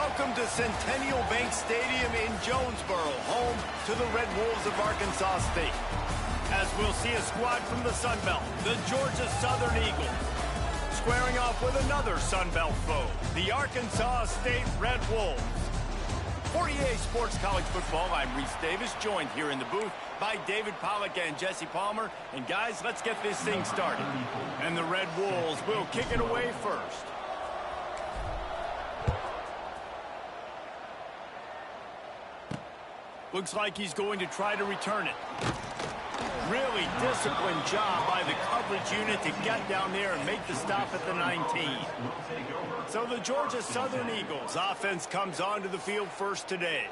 Welcome to Centennial Bank Stadium in Jonesboro, home to the Red Wolves of Arkansas State. As we'll see a squad from the Sun Belt, the Georgia Southern Eagles, squaring off with another Sun Belt foe, the Arkansas State Red Wolves. For EA Sports College Football, I'm Reese Davis, joined here in the booth by David Pollack and Jesse Palmer. And guys, let's get this thing started. And the Red Wolves will kick it away first. Looks like he's going to try to return it. Really disciplined job by the coverage unit to get down there and make the stop at the 19. So the Georgia Southern Eagles offense comes onto the field first today.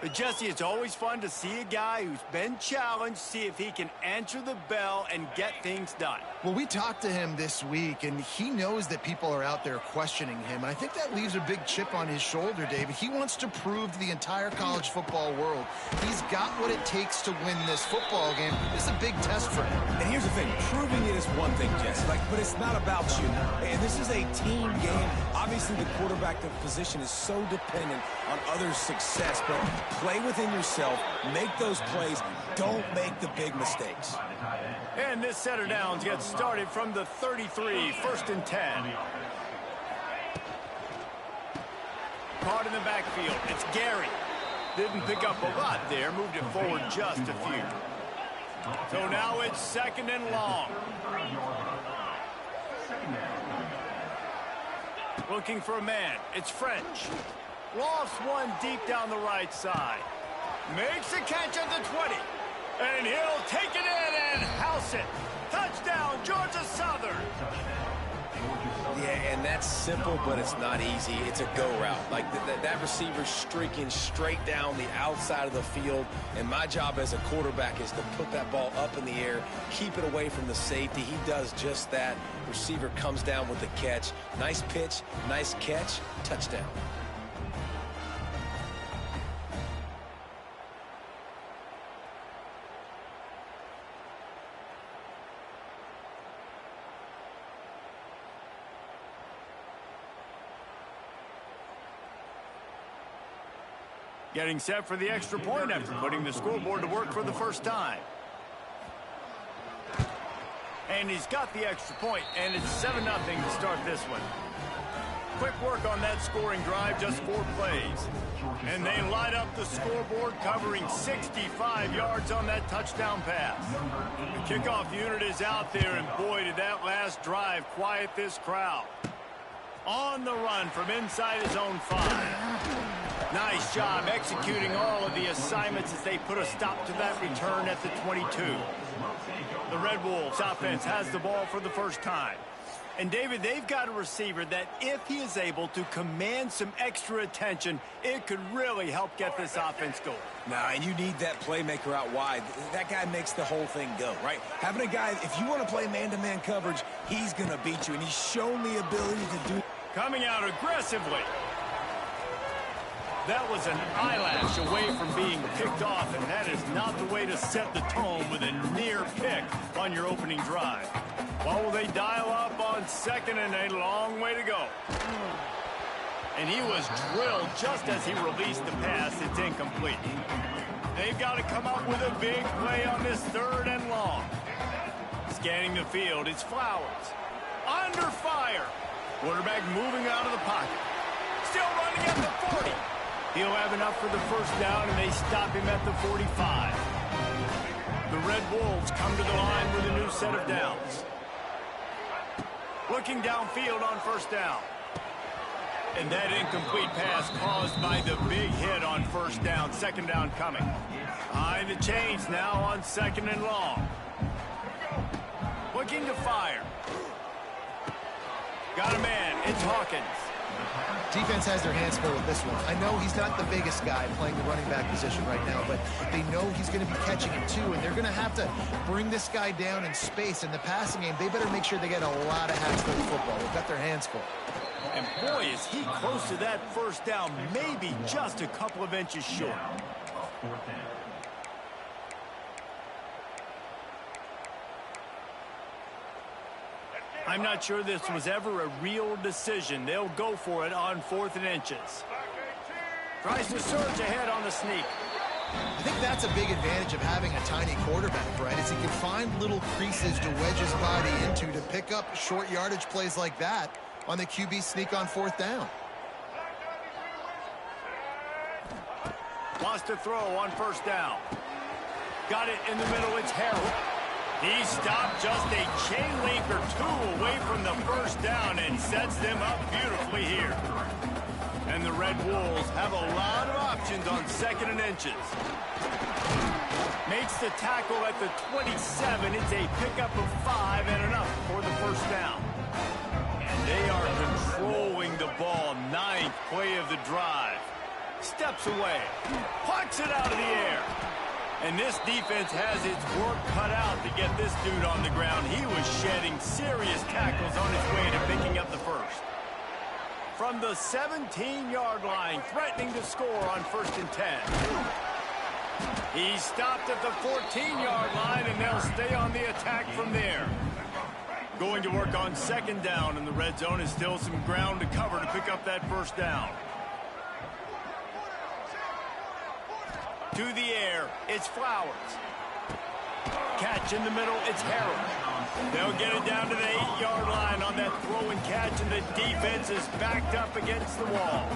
But Jesse, it's always fun to see a guy who's been challenged, see if he can answer the bell and get things done. Well, we talked to him this week, and he knows that people are out there questioning him. And I think that leaves a big chip on his shoulder, David. He wants to prove to the entire college football world he's got what it takes to win this football game. This is a big test for him. And here's the thing. Proving it is one thing, Jesse. But it's not about you. And this is a team game. Obviously, the quarterback position is so dependent on others' success. But play within yourself. Make those plays. Don't make the big mistakes. And this set of downs gets started from the 33, 1st and 10. Caught in the backfield. It's Gary. Didn't pick up a lot there. Moved it forward just a few. So now it's 2nd and long. Looking for a man. It's French. Lofts one deep down the right side. Makes a catch at the 20. And he'll take it in and house it. Touchdown, Georgia Southern. Yeah, and that's simple, but it's not easy. It's a go route. Like that receiver's streaking straight down the outside of the field, and my job as a quarterback is to put that ball up in the air, keep it away from the safety. He does just that. Receiver comes down with the catch. Nice pitch, nice catch, touchdown. Getting set for the extra point after putting the scoreboard to work for the first time. And he's got the extra point, and it's 7-0 to start this one. Quick work on that scoring drive, just 4 plays. And they light up the scoreboard, covering 65 yards on that touchdown pass. The kickoff unit is out there, and boy, did that last drive quiet this crowd. On the run from inside his own 5. Nice job executing all of the assignments as they put a stop to that return at the 22. The Red Wolves offense has the ball for the first time. And David, they've got a receiver that if he is able to command some extra attention, it could really help get this offense going. Nah, and you need that playmaker out wide. That guy makes the whole thing go, right? Having a guy, if you want to play man-to-man coverage, he's going to beat you, and he's shown the ability to do. Coming out aggressively. That was an eyelash away from being picked off, and that is not the way to set the tone with a near pick on your opening drive. Well, will they dial up on 2nd and a long way to go? And he was drilled just as he released the pass. It's incomplete. They've got to come up with a big play on this 3rd and long. Scanning the field, it's Flowers. Under fire. Quarterback moving out of the pocket. Still running at the 40. He'll have enough for the first down, and they stop him at the 45. The Red Wolves come to the line with a new set of downs. Looking downfield on 1st down. And that incomplete pass caused by the big hit on 1st down. 2nd down coming. Behind the chains now on 2nd and long. Looking to fire. Got a man. It's Hawkins. Defense has their hands full with this one. I know he's not the biggest guy playing the running back position right now, but they know he's going to be catching him too, and they're going to have to bring this guy down in space. In the passing game, they better make sure they get a lot of hats for the football. They've got their hands full. And boy, is he close to that 1st down, maybe just a couple of inches short. I'm not sure this was ever a real decision. They'll go for it on 4th and inches. Tries to surge ahead on the sneak. I think that's a big advantage of having a tiny quarterback, right? Is he can find little creases to wedge his body into to pick up short yardage plays like that on the QB sneak on 4th down. Wants to throw on 1st down. Got it in the middle. It's Harrell. He stopped just a chain link or two away from the 1st down and sets them up beautifully here. And the Red Wolves have a lot of options on 2nd and inches. Makes the tackle at the 27. It's a pickup of 5 and enough for the 1st down. And they are controlling the ball. 9th play of the drive. Steps away. Plucks it out of the air. And this defense has its work cut out to get this dude on the ground. He was shedding serious tackles on his way to picking up the 1st. From the 17-yard line, threatening to score on 1st and 10. He stopped at the 14-yard line, and they'll stay on the attack from there. Going to work on 2nd down, and the red zone is still some ground to cover to pick up that 1st down. To the air, it's Flowers. Catch in the middle, it's Harrell. They'll get it down to the 8-yard line on that throw and catch, and the defense is backed up against the wall.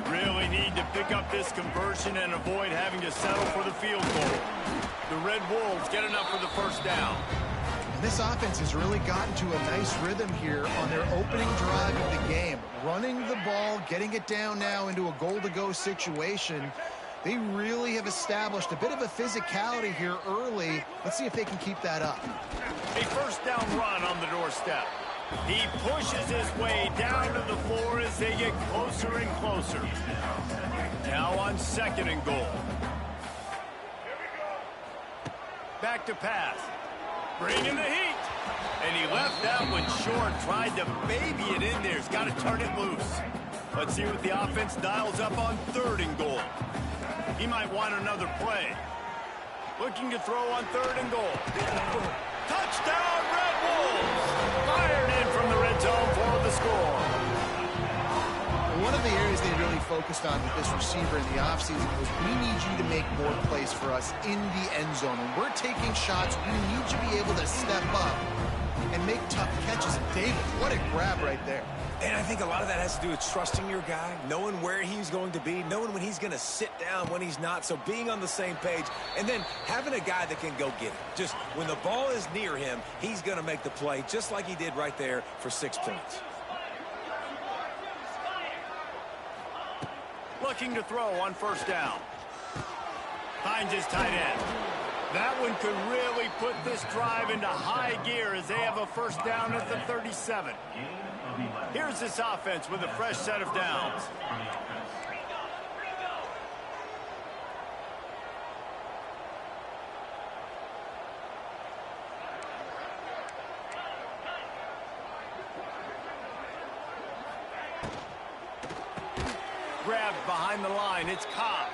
Really need to pick up this conversion and avoid having to settle for the field goal. The Red Wolves get enough for the 1st down. This offense has really gotten to a nice rhythm here on their opening drive of the game. Running the ball, getting it down now into a goal-to-go situation. They really have established a bit of a physicality here early. Let's see if they can keep that up. A 1st down run on the doorstep. He pushes his way down to the floor as they get closer and closer. Now on 2nd and goal. Back to pass. Bringing the heat. And he left that one short. Tried to baby it in there. He's got to turn it loose. Let's see what the offense dials up on 3rd and goal. He might want another play. Looking to throw on 3rd and goal. Touchdown, Red Wolves! Fired in from the red zone for the score. One of the areas they really focused on with this receiver in the offseason was we need you to make more plays for us in the end zone. When we're taking shots, we need you to be able to step up and make tough catches. And David, what a grab right there. And I think a lot of that has to do with trusting your guy, knowing where he's going to be, knowing when he's going to sit down, when he's not, so being on the same page, and then having a guy that can go get it. Just when the ball is near him, he's going to make the play, just like he did right there for 6 points. Looking to throw on 1st down. Finds his tight end. That one could really put this drive into high gear as they have a 1st down at the 37. Here's this offense with a fresh set of downs. Grabbed behind the line, it's Cobb.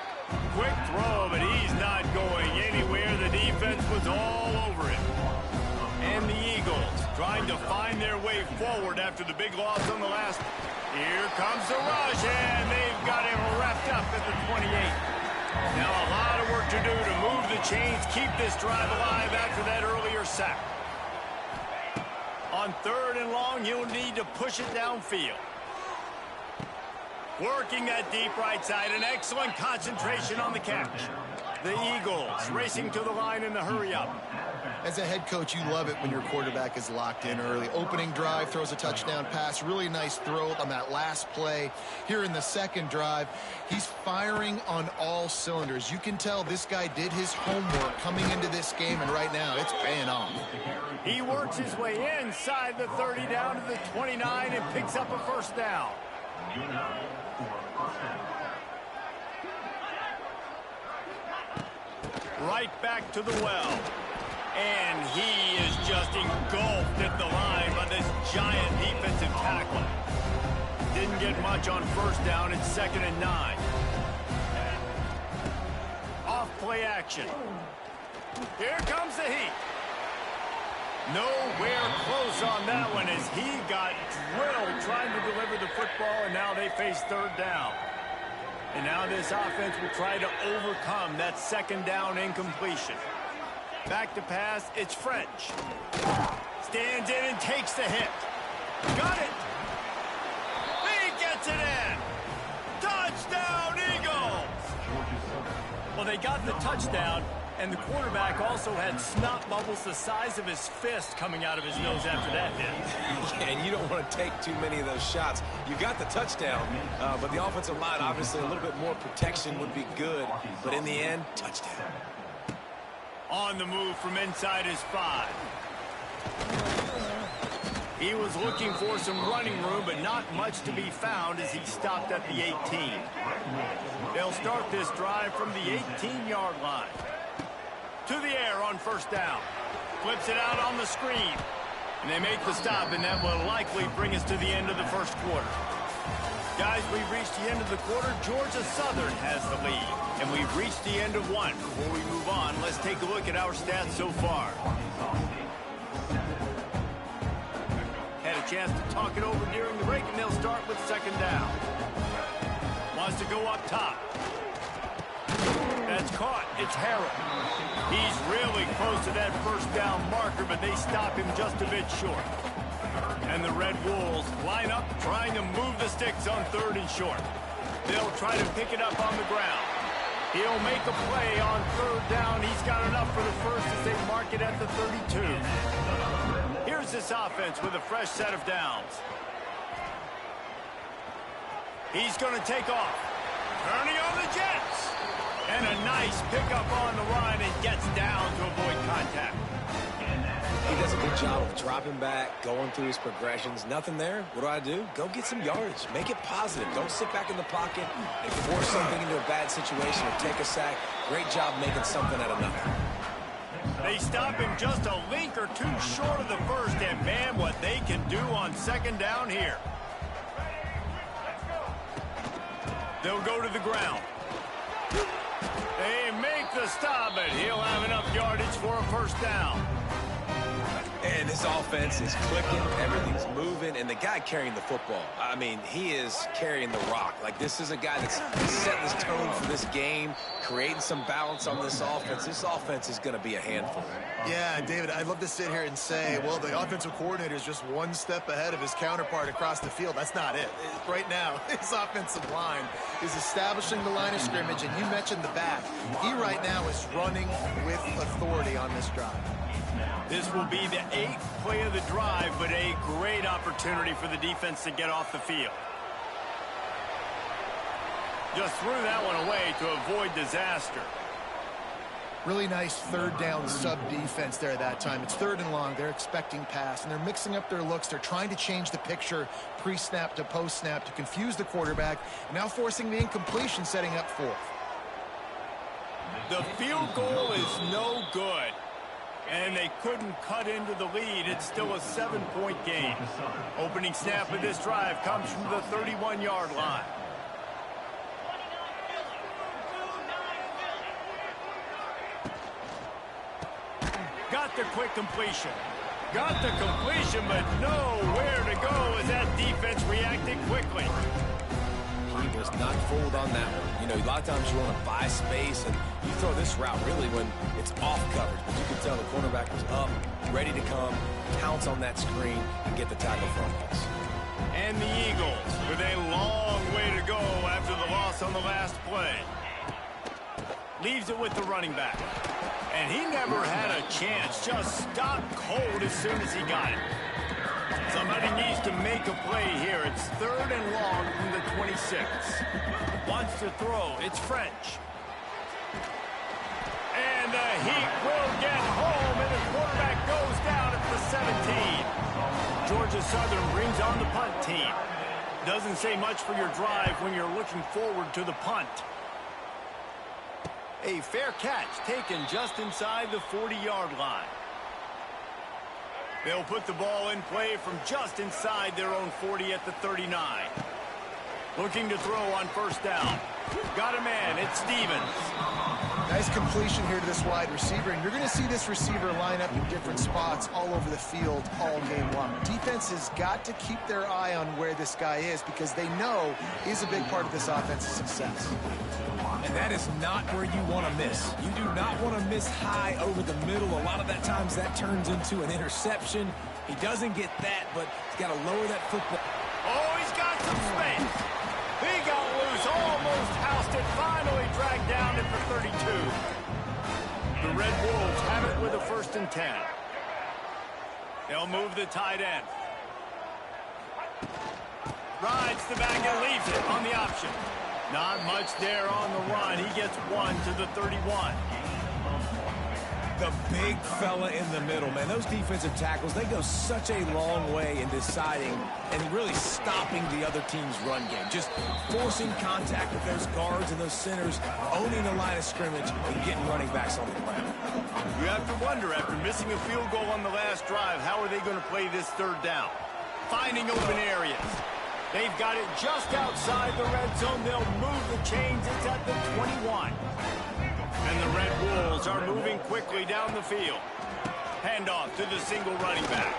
Quick throw, but he's not going anywhere. The defense was all over him. And the Eagles trying to find their way forward after the big loss on the last. Here comes the rush, and they've got him wrapped up at the 28. Now a lot of work to do to move the chains, keep this drive alive after that earlier sack. On 3rd and long, he'll need to push it downfield. Working that deep right side, an excellent concentration on the catch. The Eagles racing to the line in the hurry-up. As a head coach, you love it when your quarterback is locked in early. Opening drive, throws a touchdown pass. Really nice throw on that last play. Here in the 2nd drive, he's firing on all cylinders. You can tell this guy did his homework coming into this game, and right now it's paying off. He works his way inside the 30 down to the 29 and picks up a 1st down. Right back to the well. And he is just engulfed at the line by this giant defensive tackle. Didn't get much on 1st down. It's 2nd and 9. Off play action. Here comes the heat. Nowhere close on that one as he got drilled trying to deliver the football, and now they face 3rd down. And now this offense will try to overcome that second down incompletion. Back to pass, it's French. Stands in and takes the hit. Got it. He gets it in. Touchdown, Eagles! Well, they got the touchdown, and the quarterback also had snot bubbles the size of his fist coming out of his nose after that hit. And you don't want to take too many of those shots. You got the touchdown, but the offensive line, obviously, a little bit more protection would be good. But in the end, touchdown. On the move from inside his 5. He was looking for some running room, but not much to be found as he stopped at the 18. They'll start this drive from the 18-yard line. To the air on first down. Flips it out on the screen. And they make the stop, and that will likely bring us to the end of the first quarter. Guys, we've reached the end of the quarter. Georgia Southern has the lead. And we've reached the end of one. Before we move on, let's take a look at our stats so far. Had a chance to talk it over during the break, and they'll start with second down. Wants to go up top. That's caught. It's Harrell. He's really close to that first down marker, but they stop him just a bit short. And the Red Wolves line up, trying to move the sticks on third and short. They'll try to pick it up on the ground. He'll make a play on third down. He's got enough for the first as they mark it at the 32. Here's this offense with a fresh set of downs. He's going to take off. Turning on the Jets. And a nice pickup on the line and gets down to avoid contact. He does a good job of dropping back, going through his progressions. Nothing there. What do? Go get some yardage. Make it positive. Don't sit back in the pocket and force something into a bad situation or take a sack. Great job making something out of nothing. They stop him just a link or two short of the first, and man, what they can do on second down here. They'll go to the ground. They make the stop, but he'll have enough yardage for a first down. And this offense is clicking, everything's moving, and the guy carrying the football, I mean, he is carrying the rock. Like, this is a guy that's setting this tone for this game, creating some balance on this offense. This offense is going to be a handful. Yeah, David, I'd love to sit here and say, well, the offensive coordinator is just one step ahead of his counterpart across the field. That's not it. Right now, his offensive line is establishing the line of scrimmage, and you mentioned the back. He right now is running with authority on this drive. This will be the 8th play of the drive, but a great opportunity for the defense to get off the field. Just threw that one away to avoid disaster. Really nice third down sub-defense there that time. It's third and long. They're expecting pass, and they're mixing up their looks. They're trying to change the picture pre-snap to post-snap to confuse the quarterback, and now forcing the incompletion, setting up fourth. The field goal is no good. And they couldn't cut into the lead. It's still a 7-point game. Opening snap of this drive comes from the 31-yard line. Got the quick completion. Got the completion, but nowhere to go as that defense reacted quickly. He was not fooled on that one. You know, a lot of times you want to buy space, and you throw this route really when it's off coverage. But you can tell the cornerback was up, ready to come, pounce on that screen, and get the tackle from us. And the Eagles with a long way to go after the loss on the last play. Leaves it with the running back. And he never had a chance. Just stopped cold as soon as he got it. Somebody needs to make a play here. It's third and long from the 26. Wants to throw. It's French. And the Heat will get home, and the quarterback goes down at the 17. Georgia Southern brings on the punt team. Doesn't say much for your drive when you're looking forward to the punt. A fair catch taken just inside the 40-yard line. They'll put the ball in play from just inside their own 40 at the 39. Looking to throw on first down. Got a man. It's Stevens. Nice completion here to this wide receiver, and you're going to see this receiver line up in different spots all over the field all game long. Defense has got to keep their eye on where this guy is because they know he's a big part of this offense's success. And that is not where you want to miss. You do not want to miss high over the middle. A lot of that times that turns into an interception. He doesn't get that, but he's got to lower that football. Oh, he's got some space. He got loose, almost housed it, finally dragged down at the 32. The Red Wolves have it with a 1st and 10. They'll move the tight end. Rides the back and leaves it on the option. Not much there on the run. He gets 1 to the 31. The big fella in the middle, man. Those defensive tackles, they go such a long way in deciding and really stopping the other team's run game. Just forcing contact with those guards and those centers, owning the line of scrimmage, and getting running backs on the ground. You have to wonder, after missing a field goal on the last drive, how are they going to play this 3rd down? Finding open areas. They've got it just outside the red zone. They'll move the chains. It's at the 21. And the Red Wolves are moving quickly down the field. Handoff to the single running back.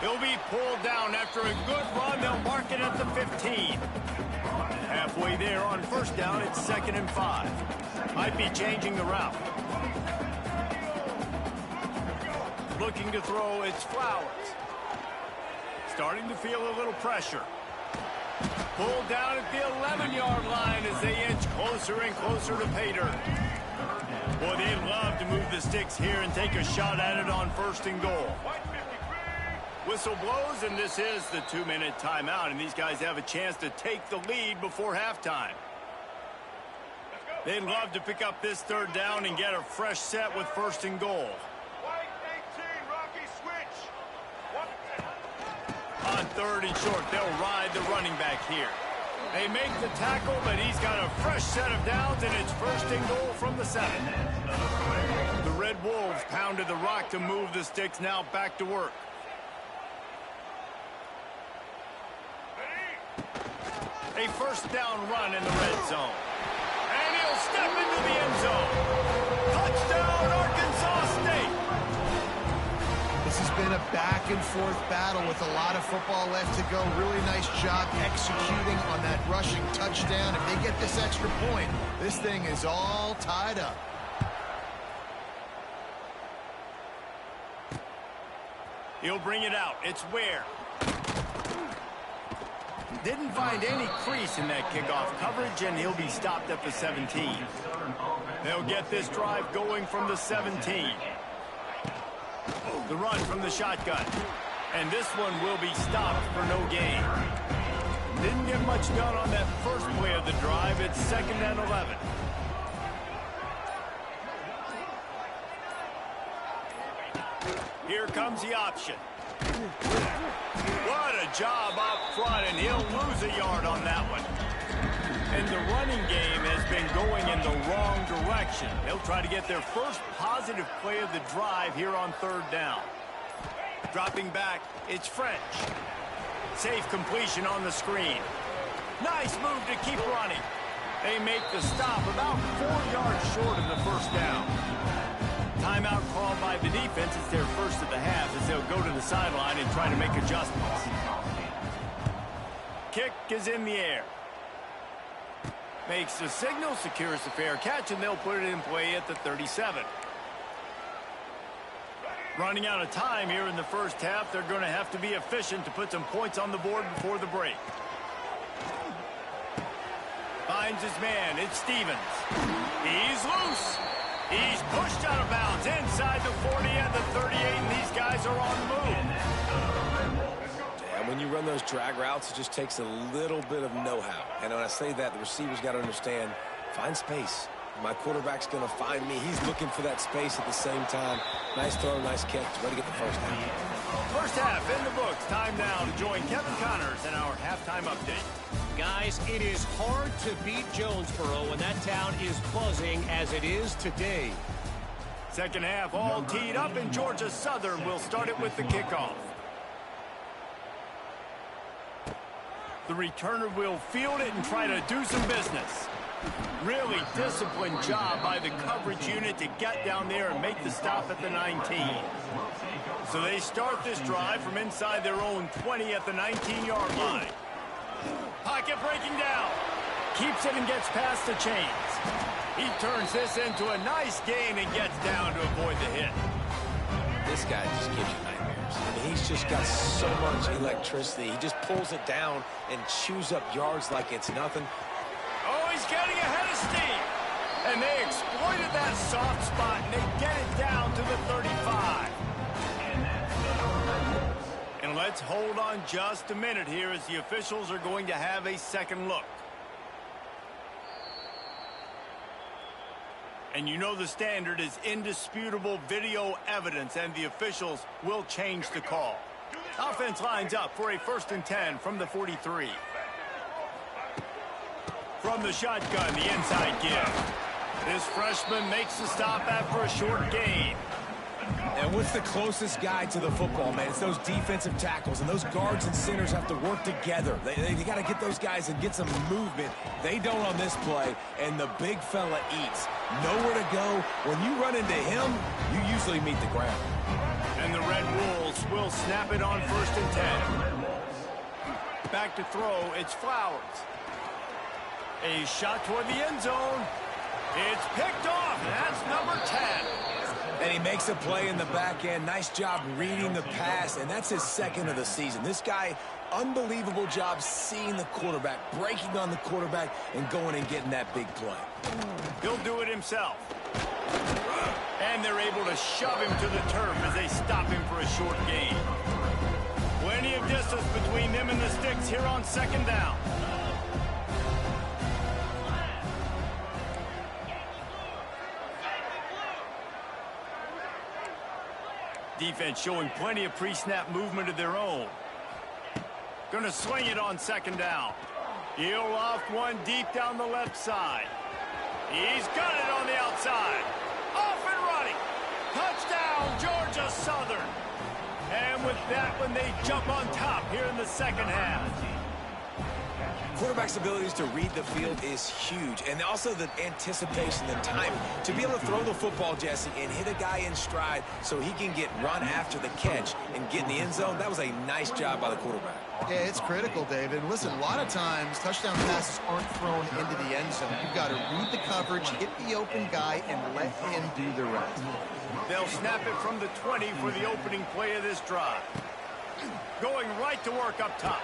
He'll be pulled down after a good run. They'll mark it at the 15. Halfway there on 1st down, it's 2nd and 5. Might be changing the route. Looking to throw, it's Flowers. Starting to feel a little pressure. Pulled down at the 11-yard line as they inch closer and closer to pay dirt. Boy, they'd love to move the sticks here and take a shot at it on 1st and goal. Whistle blows, and this is the 2-minute timeout, and these guys have a chance to take the lead before halftime. They'd love to pick up this 3rd down and get a fresh set with 1st and goal. On 3rd and short, they'll ride the running back here. They make the tackle, but he's got a fresh set of downs, and it's 1st and goal from the 7. The Red Wolves pounded the rock to move the sticks, now back to work. A 1st down run in the red zone. And he'll step into the end zone. Touchdown, Arkansas State! This has been a back-and-forth battle with a lot of football left to go. Really nice job executing on that rushing touchdown. If they get this extra point, this thing is all tied up. He'll bring it out. It's Ware. Didn't find any crease in that kickoff coverage, and he'll be stopped at the 17. They'll get this drive going from the 17. The run from the shotgun. And this one will be stopped for no gain. Didn't get much done on that first play of the drive. It's 2nd and 11. Here comes the option. What a job up front, and he'll lose a yard on that one. And the running game has been going in the wrong direction. They'll try to get their first positive play of the drive here on 3rd down. Dropping back, it's French. Safe completion on the screen. Nice move to keep running. They make the stop about 4 yards short of the 1st down. Timeout called by the defense. It's their first of the half as they'll go to the sideline and try to make adjustments. Kick is in the air. Makes the signal, secures the fair catch, and they'll put it in play at the 37. Running out of time here in the 1st half. They're going to have to be efficient to put some points on the board before the break. Finds his man. It's Stevens. He's loose. He's pushed out of bounds inside the 40 and the 38, and these guys are on the move. And when you run those drag routes, it just takes a little bit of know-how. And when I say that, the receiver's got to understand, find space. My quarterback's going to find me. He's looking for that space at the same time. Nice throw, nice catch. Ready to get the 1st half. 1st half in the books. Time now to join Kevin Connors in our halftime update. Guys, it is hard to beat Jonesboro when that town is buzzing as it is today. 2nd half all teed up, and Georgia Southern will start it with the kickoff. The returner will field it and try to do some business. Really disciplined job by the coverage unit to get down there and make the stop at the 19. So they start this drive from inside their own 20 at the 19-yard line. Pocket breaking down. Keeps it and gets past the chains. He turns this into a nice gain and gets down to avoid the hit. This guy just gives you nightmares. I mean, he's just got so much electricity. He just pulls it down and chews up yards like it's nothing. Oh, he's getting ahead of steam. And they exploited that soft spot, and they get it down to the 35. And let's hold on just a minute here as the officials are going to have a second look. And you know the standard is indisputable video evidence, and the officials will change the call. Offense lines up for a 1st and 10 from the 43. From the shotgun, the inside give. This freshman makes the stop after a short gain. And what's the closest guy to the football, man? It's those defensive tackles, and those guards and centers have to work together. They got to get those guys and get some movement. They don't on this play, and the big fella eats. Nowhere to go. When you run into him, you usually meet the ground. And the Red Wolves will snap it on 1st and 10. Back to throw, it's Flowers. A shot toward the end zone. It's picked off, and that's number 10. And he makes a play in the back end. Nice job reading the pass, and that's his 2nd of the season. This guy, unbelievable job seeing the quarterback, breaking on the quarterback, and going and getting that big play. He'll do it himself. And they're able to shove him to the turf as they stop him for a short gain. Plenty of distance between them and the sticks here on 2nd down. Defense showing plenty of pre-snap movement of their own. Gonna swing it on 2nd down. He'll loft one deep down the left side. He's got it on the outside. Off and running. Touchdown, Georgia Southern. And with that one, they jump on top here in the 2nd half. Quarterback's abilities to read the field is huge, and also the anticipation and timing. To be able to throw the football, Jesse, and hit a guy in stride so he can get run after the catch and get in the end zone, that was a nice job by the quarterback. Yeah, it's critical, David. Listen, a lot of times touchdown passes aren't thrown into the end zone. You've got to read the coverage, hit the open guy, and let him do the rest. They'll snap it from the 20 for the opening play of this drive. Going right to work up top.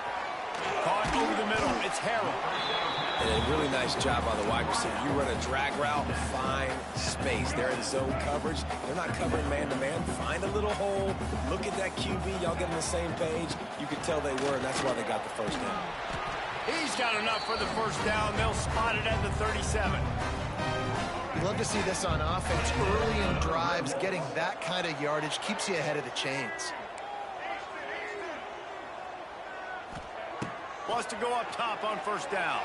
Caught over the middle. It's Harrell. And a really nice job by the wide receiver. You run a drag route, find space. They're in zone coverage. They're not covering man-to-man. Find a little hole. Look at that QB. Y'all get on the same page. You could tell they were, and that's why they got the 1st down. He's got enough for the 1st down. They'll spot it at the 37. You love to see this on offense. Early in drives, getting that kind of yardage keeps you ahead of the chains. Wants to go up top on 1st down.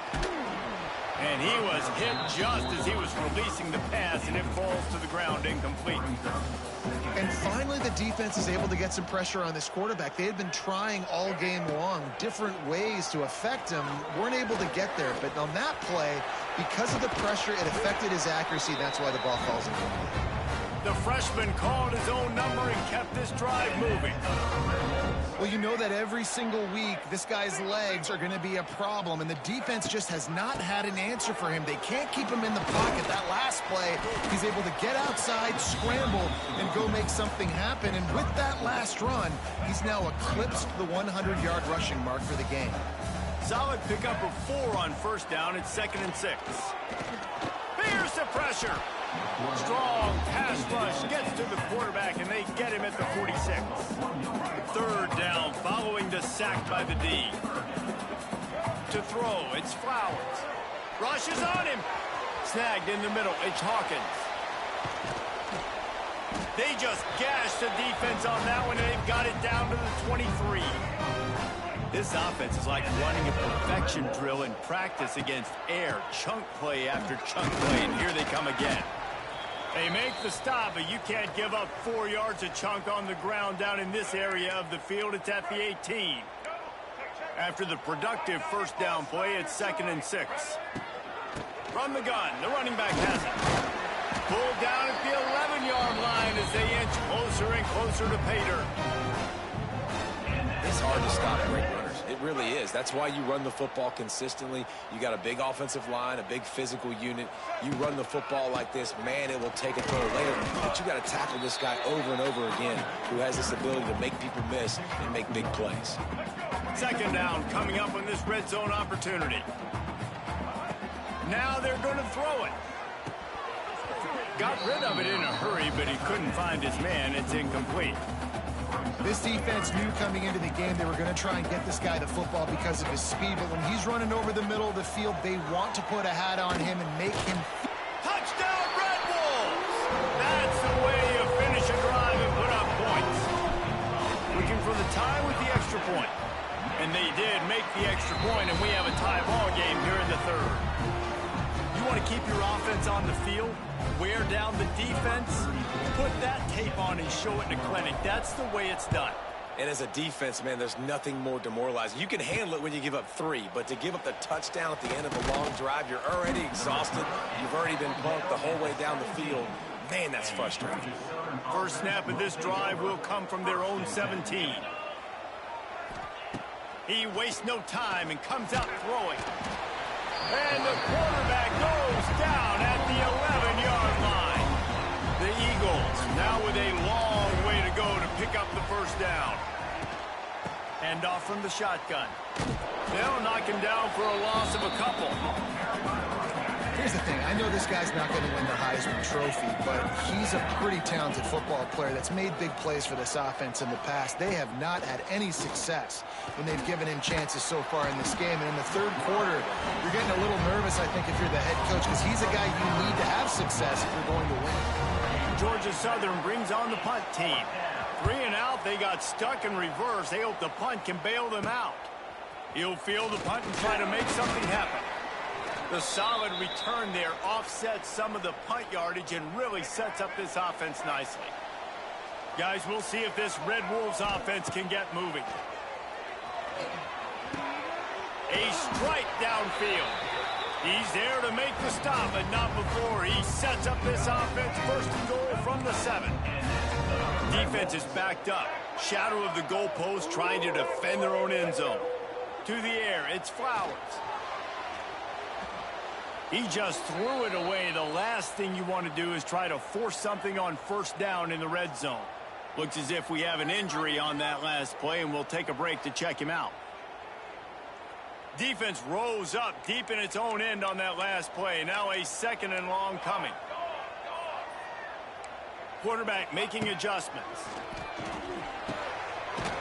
And he was hit just as he was releasing the pass, and it falls to the ground incomplete. And finally, the defense is able to get some pressure on this quarterback. They had been trying all game long different ways to affect him. Weren't able to get there. But on that play, because of the pressure, it affected his accuracy. That's why the ball falls incomplete. The freshman called his own number and kept this drive moving. Well, you know that every single week, this guy's legs are going to be a problem, and the defense just has not had an answer for him. They can't keep him in the pocket. That last play, he's able to get outside, scramble, and go make something happen. And with that last run, he's now eclipsed the 100-yard rushing mark for the game. Solid pickup of 4 on 1st down. It's 2nd and 6. Here's the pressure. Strong pass rush gets to the quarterback, and they get him at the 46. 3rd down following the sack by the D. To throw, it's Flowers. Rushes on him. Snagged in the middle, it's Hawkins. They just gashed the defense on that one, and they've got it down to the 23. This offense is like running a perfection drill in practice against air. Chunk play after chunk play, and here they come again. They make the stop, but you can't give up 4 yards a chunk on the ground down in this area of the field. It's at the 18. After the productive 1st down play, it's 2nd and 6. From the gun, the running back has it. Pulled down at the 11-yard line as they inch closer and closer to pay dirt. It's hard to stop great runners. It really is. That's why you run the football consistently. You got a big offensive line, a big physical unit. You run the football like this, man, it will take a throw later. But you got to tackle this guy over and over again who has this ability to make people miss and make big plays. Second down coming up on this red zone opportunity. Now they're going to throw it. Got rid of it in a hurry, but he couldn't find his man. It's incomplete. This defense knew coming into the game they were going to try and get this guy the football because of his speed, but when he's running over the middle of the field, they want to put a hat on him and make him... Touchdown, Red Wolves! That's the way you finish a drive and put up points. Looking for the tie with the extra point. And they did make the extra point, and we have a tie ball game here in the third. You want to keep your offense on the field, wear down the defense, put that tape on and show it in a clinic. That's the way it's done. And as a defense, man, there's nothing more demoralizing. You can handle it when you give up 3, but to give up the touchdown at the end of a long drive, you're already exhausted. You've already been punked the whole way down the field. Man, that's frustrating. First snap of this drive will come from their own 17. He wastes no time and comes out throwing. And the quarterback goes down at the 11-yard line. The Eagles now with a long way to go to pick up the first down. Hand off from the shotgun. They'll knock him down for a loss of a couple. Here's the thing. I know this guy's not going to win the Heisman Trophy, but he's a pretty talented football player that's made big plays for this offense in the past. They have not had any success when they've given him chances so far in this game. And in the third quarter, you're getting a little nervous, I think, if you're the head coach, because he's a guy you need to have success if you're going to win. Georgia Southern brings on the punt team. 3 and out, they got stuck in reverse. They hope the punt can bail them out. He'll field the punt and try to make something happen. The solid return there offsets some of the punt yardage and really sets up this offense nicely. Guys, we'll see if this Red Wolves offense can get moving. A strike downfield. He's there to make the stop, but not before. He sets up this offense first and goal from the 7. Defense is backed up. Shadow of the goalpost trying to defend their own end zone. To the air, it's Flowers. He just threw it away. The last thing you want to do is try to force something on first down in the red zone. Looks as if we have an injury on that last play, and we'll take a break to check him out. Defense rose up deep in its own end on that last play. Now a second and long coming. Quarterback making adjustments.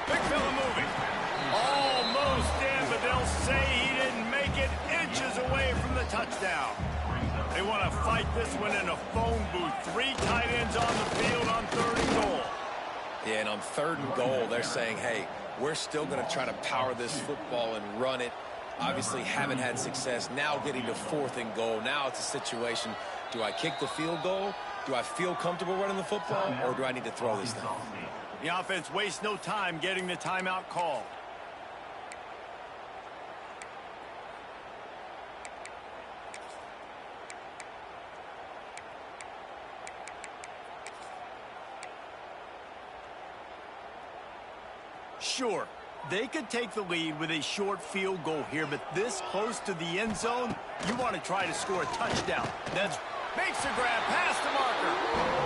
Big fella moving. Almost in, but they'll say he didn't make it, inches away from the touchdown. They want to fight this one in a phone booth. 3 tight ends on the field on 3rd and goal. Yeah, and on 3rd and goal, they're saying, hey, we're still going to try to power this football and run it. Obviously haven't had success. Now getting to 4th and goal. Now it's a situation, do I kick the field goal? Do I feel comfortable running the football? Or do I need to throw this thing? The offense wastes no time getting the timeout call. Sure, they could take the lead with a short field goal here, but this close to the end zone, you want to try to score a touchdown. That's makes the grab past the marker.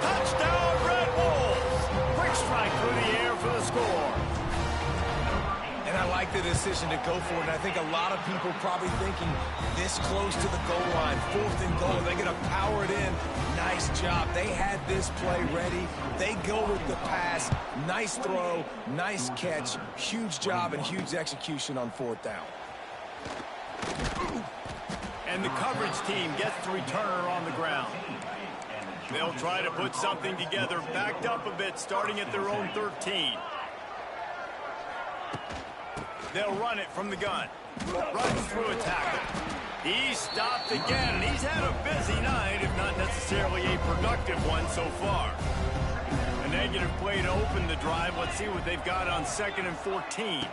Touchdown, Red Wolves. Quick strike through the air for the score. And I like the decision to go for it. And I think a lot of people probably thinking this close to the goal line, 4th and goal, they're going to power it in. Nice job. They had this play ready. They go with the pass. Nice throw, nice catch. Huge job and huge execution on 4th down. And the coverage team gets the returner on the ground. They'll try to put something together, backed up a bit, starting at their own 13. They'll run it from the gun. Runs through a tackle. He's stopped again, and he's had a busy night, if not necessarily a productive one so far. A negative play to open the drive. Let's see what they've got on 2nd and 14.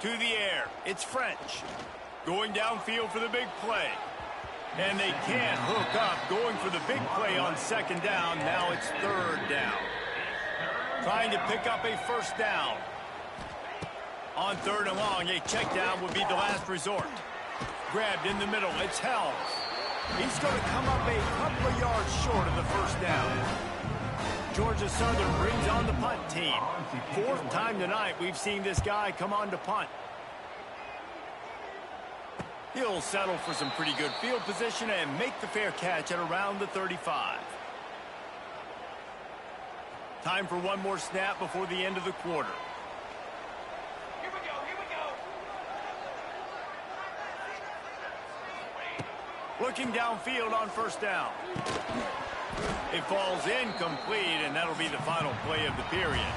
To the air, it's French. Going downfield for the big play. And they can't hook up, going for the big play on second down. Now it's third down. Trying to pick up a first down. On third and long, a check down would be the last resort. Grabbed in the middle, it's Helms. He's going to come up a couple of yards short of the first down. Georgia Southern brings on the punt team. Fourth time tonight we've seen this guy come on to punt. He'll settle for some pretty good field position and make the fair catch at around the 35. Time for one more snap before the end of the quarter. Here we go. Looking downfield on first down. It falls incomplete, and that'll be the final play of the period.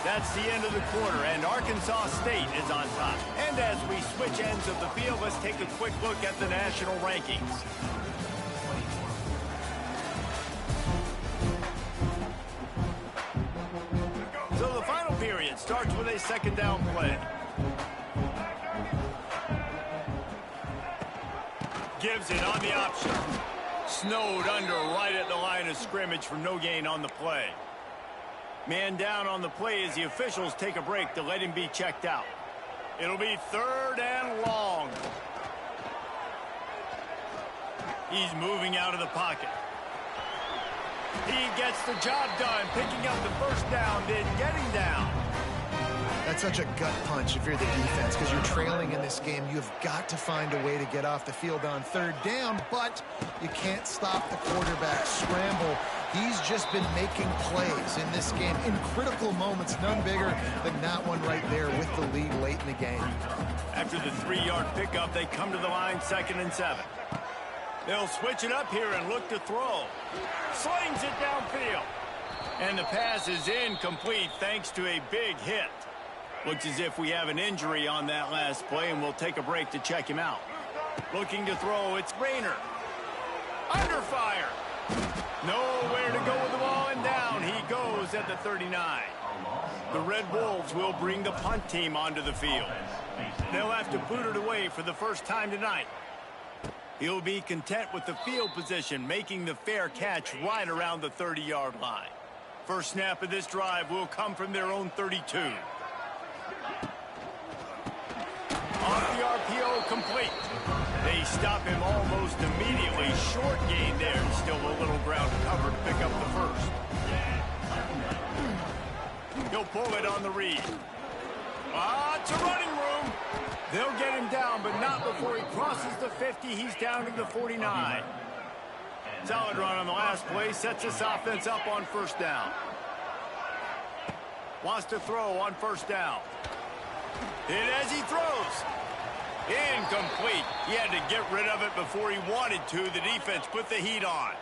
That's the end of the quarter, and Arkansas State is on top. And as we switch ends of the field, let's take a quick look at the national rankings. So the final period starts with a second down play. Gives it on the option. Snowed under right at the line of scrimmage for no gain on the play. Man down on the play as the officials take a break to let him be checked out. It'll be third and long. He's moving out of the pocket. He gets the job done, picking up the first down, then getting down. That's such a gut punch if you're the defense, because you're trailing in this game. You've got to find a way to get off the field on third down, but you can't stop the quarterback scramble. He's just been making plays in this game in critical moments, none bigger than that one right there with the lead late in the game. After the 3-yard pickup, they come to the line 2nd and 7. They'll switch it up here and look to throw. Slings it downfield. And the pass is incomplete thanks to a big hit. Looks as if we have an injury on that last play, and we'll take a break to check him out. Looking to throw, it's Rayner. Under fire. Nowhere to go with the ball, and down he goes at the 39. The Red Wolves will bring the punt team onto the field. They'll have to boot it away for the first time tonight. He'll be content with the field position, making the fair catch right around the 30-yard line. First snap of this drive will come from their own 32. Off the RPO, complete. They stop him almost immediately. Short gain there. Still a little ground cover to pick up the first. He'll pull it on the read. It's a running room. They'll get him down, but not before he crosses the 50. He's down to the 49. Solid run on the last play. Sets this offense up on first down. Wants to throw on first down. Hit as he throws. Incomplete. He had to get rid of it before he wanted to. The defense put the heat on.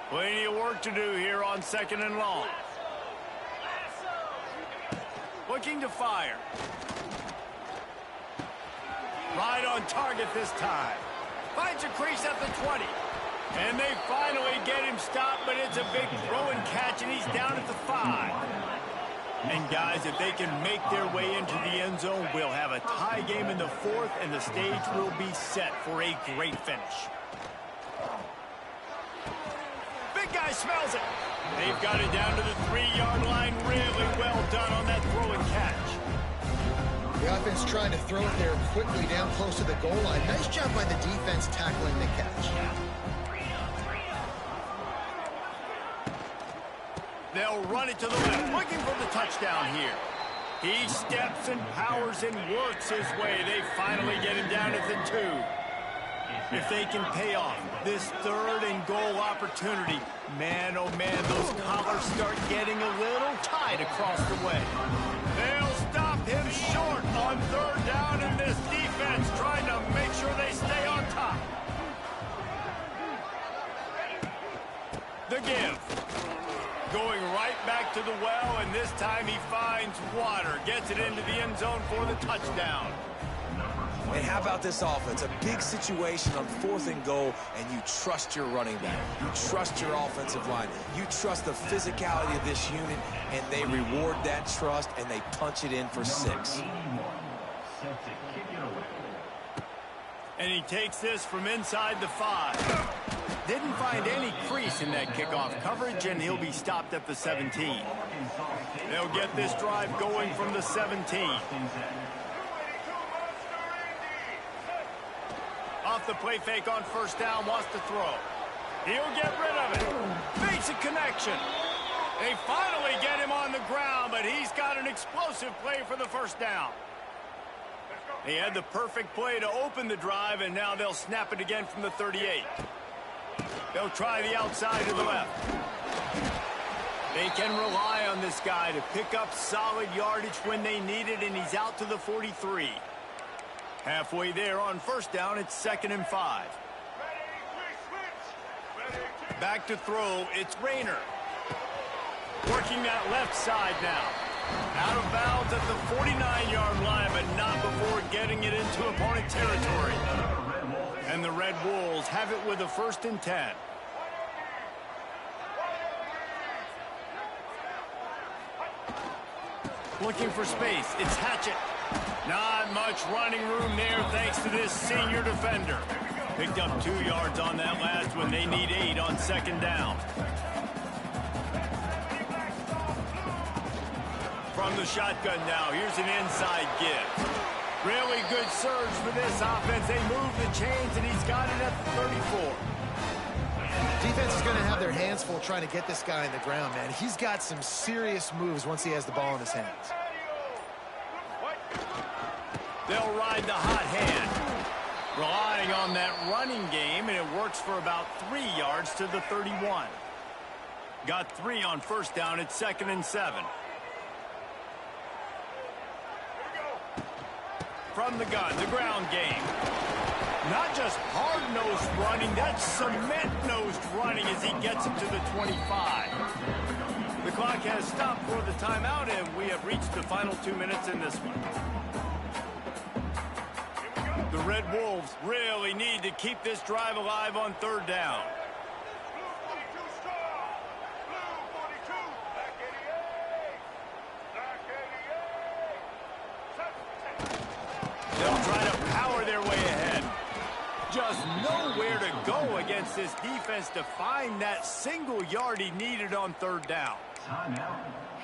Plenty of work to do here on 2nd and long. Looking to fire. Right on target this time. Finds a crease at the 20. And they finally get him stopped, but it's a big throw and catch, and he's down at the 5. And guys, if they can make their way into the end zone, we'll have a tie game in the 4th, and the stage will be set for a great finish. Big guy smells it. They've got it down to the 3-yard line. Really well done on that throw and catch. The offense trying to throw it there quickly down close to the goal line. Nice job by the defense tackling the catch. They'll run it to the left, looking for the touchdown here. He steps and powers and works his way. They finally get him down at the 2. If they can pay off this 3rd and goal opportunity, man, oh man, those collars start getting a little tight across the way. They'll stop him short on 3rd down, and this defense trying to make sure they stay on top. The give. Going right back to the well, and this time he finds water. Gets it into the end zone for the touchdown. And how about this offense? A big situation on 4th and goal, and you trust your running back. You trust your offensive line. You trust the physicality of this unit, and they reward that trust, and they punch it in for 6. And he takes this from inside the 5. Didn't find any crease in that kickoff coverage, and he'll be stopped at the 17. They'll get this drive going from the 17. Off the play fake on first down, wants to throw. He'll get rid of it. Makes a connection. They finally get him on the ground, but he's got an explosive play for the first down. They had the perfect play to open the drive, and now they'll snap it again from the 38. They'll try the outside to the left. They can rely on this guy to pick up solid yardage when they need it, and he's out to the 43. Halfway there on first down, it's 2nd and 5. Back to throw, it's Rayner. Working that left side now. Out of bounds at the 49-yard line, but not before getting it into opponent territory. And the Red Wolves have it with a 1st and 10. Looking for space, it's Hatchett. Not much running room there thanks to this senior defender. Picked up 2 yards on that last one. They need 8 on 2nd down. From the shotgun now, here's an inside give. Really good surge for this offense. They move the chains, and he's got it at the 34. Defense is going to have their hands full trying to get this guy in the ground, man. He's got some serious moves once he has the ball in his hands. They'll ride the hot hand. Relying on that running game, and it works for about 3 yards to the 31. Got 3 on first down. It's 2nd and 7. From the gun, the ground game. Not just hard-nosed running, that's cement-nosed running as he gets it to the 25. The clock has stopped for the timeout, and we have reached the final 2 minutes in this one. The Red Wolves really need to keep this drive alive on 3rd down. They'll try to power their way ahead. Just nowhere to go against this defense to find that single yard he needed on 3rd down.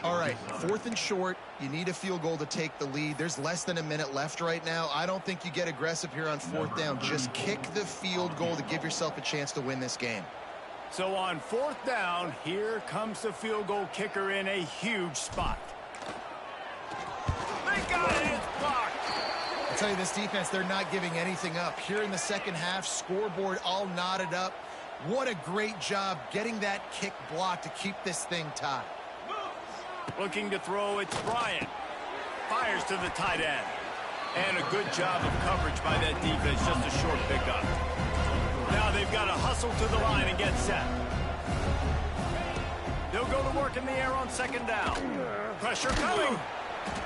All right, 4th and short. You need a field goal to take the lead. There's less than a minute left right now. I don't think you get aggressive here on 4th down. Just kick the field goal to give yourself a chance to win this game. So on 4th down, here comes the field goal kicker in a huge spot. They got it, it's blocked. I'll tell you, this defense, they're not giving anything up. Here in the second half, scoreboard all knotted up. What a great job getting that kick blocked to keep this thing tied. Looking to throw, it's Bryant. Fires to the tight end. And a good job of coverage by that defense, just a short pickup. Now they've got to hustle to the line and get set. They'll go to work in the air on 2nd down. Pressure coming.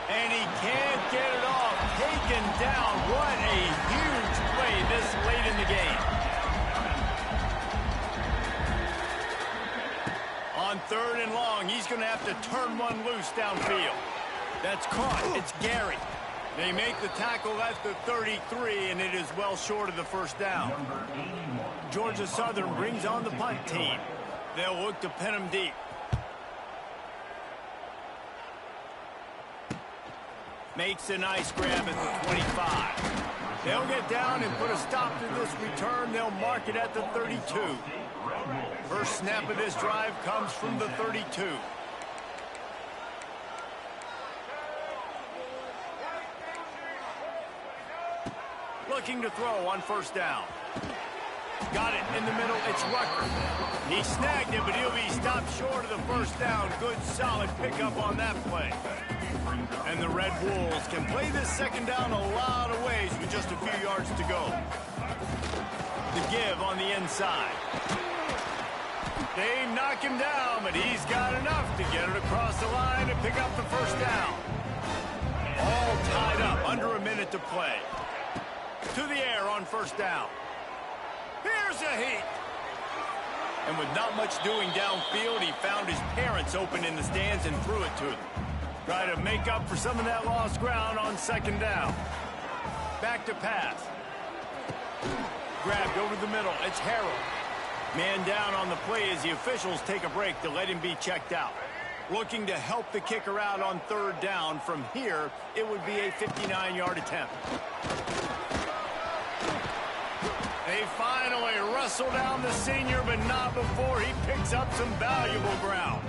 And he can't get it off. Taken down. What a huge play this late in the game. On 3rd and long, he's going to have to turn one loose downfield. That's caught. It's Gary. They make the tackle at the 33, and it is well short of the 1st down. Georgia Southern brings on the punt team. They'll look to pin him deep. Makes a nice grab at the 25. They'll get down and put a stop to this return. They'll mark it at the 32. First snap of this drive comes from the 32. Looking to throw on 1st down. Got it in the middle. It's Rucker. He snagged it, but he'll be stopped short of the 1st down. Good, solid pickup on that play. And the Red Wolves can play this 2nd down a lot of ways with just a few yards to go. The give on the inside. They knock him down, but he's got enough to get it across the line and pick up the 1st down. All tied up, under a minute to play. To the air on 1st down. Here's a heat. And with not much doing downfield, he found his parents open in the stands and threw it to them. Try to make up for some of that lost ground on 2nd down. Back to pass. Grabbed over the middle. It's Harrell. Man down on the play as the officials take a break to let him be checked out. Looking to help the kicker out on third down. From here, it would be a 59-yard attempt. They finally wrestle down the senior, but not before he picks up some valuable ground.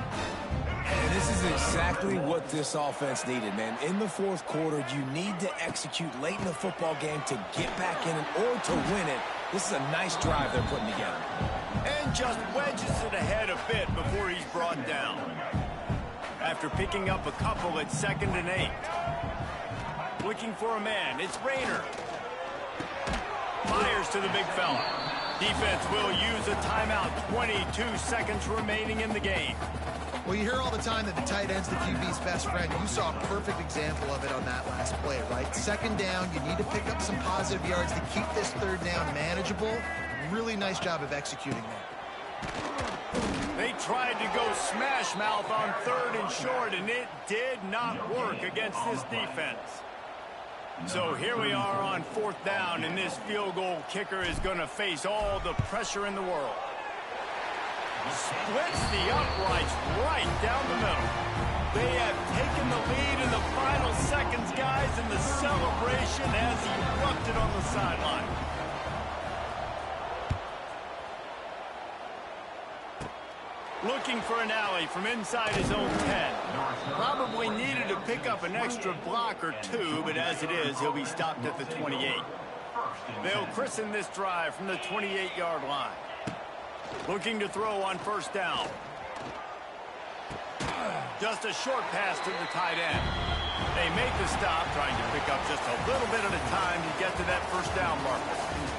And this is exactly what this offense needed, man. In the fourth quarter, you need to execute late in the football game to get back in it or to win it. This is a nice drive they're putting together. And just wedges it ahead a bit before he's brought down. After picking up a couple at 2nd and 8. Looking for a man. It's Rayner. Fires to the big fella. Defense will use a timeout. 22 seconds remaining in the game. Well, you hear all the time that the tight end's the QB's best friend. You saw a perfect example of it on that last play, right? 2nd down, you need to pick up some positive yards to keep this 3rd down manageable. Really nice job of executing that. They tried to go smash mouth on 3rd and short, and it did not work against this defense. So here we are on 4th down, and this field goal kicker is going to face all the pressure in the world. Splits the uprights right down the middle. They have taken the lead in the final seconds, guys, and the celebration has erupted on the sideline. Looking for an alley from inside his own 10. Probably needed to pick up an extra block or two, but as it is, he'll be stopped at the 28. They'll christen this drive from the 28-yard line. Looking to throw on 1st down. Just a short pass to the tight end. They make the stop, trying to pick up just a little bit at a time to get to that 1st down marker.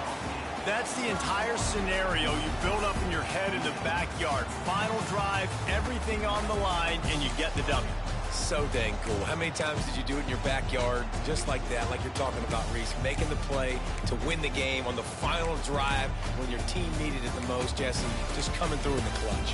That's the entire scenario you build up in your head in the backyard. Final drive, everything on the line, and you get the W. So dang cool. How many times did you do it in your backyard just like that, like you're talking about, Reese? Making the play to win the game on the final drive when your team needed it the most, Jesse. Just coming through in the clutch.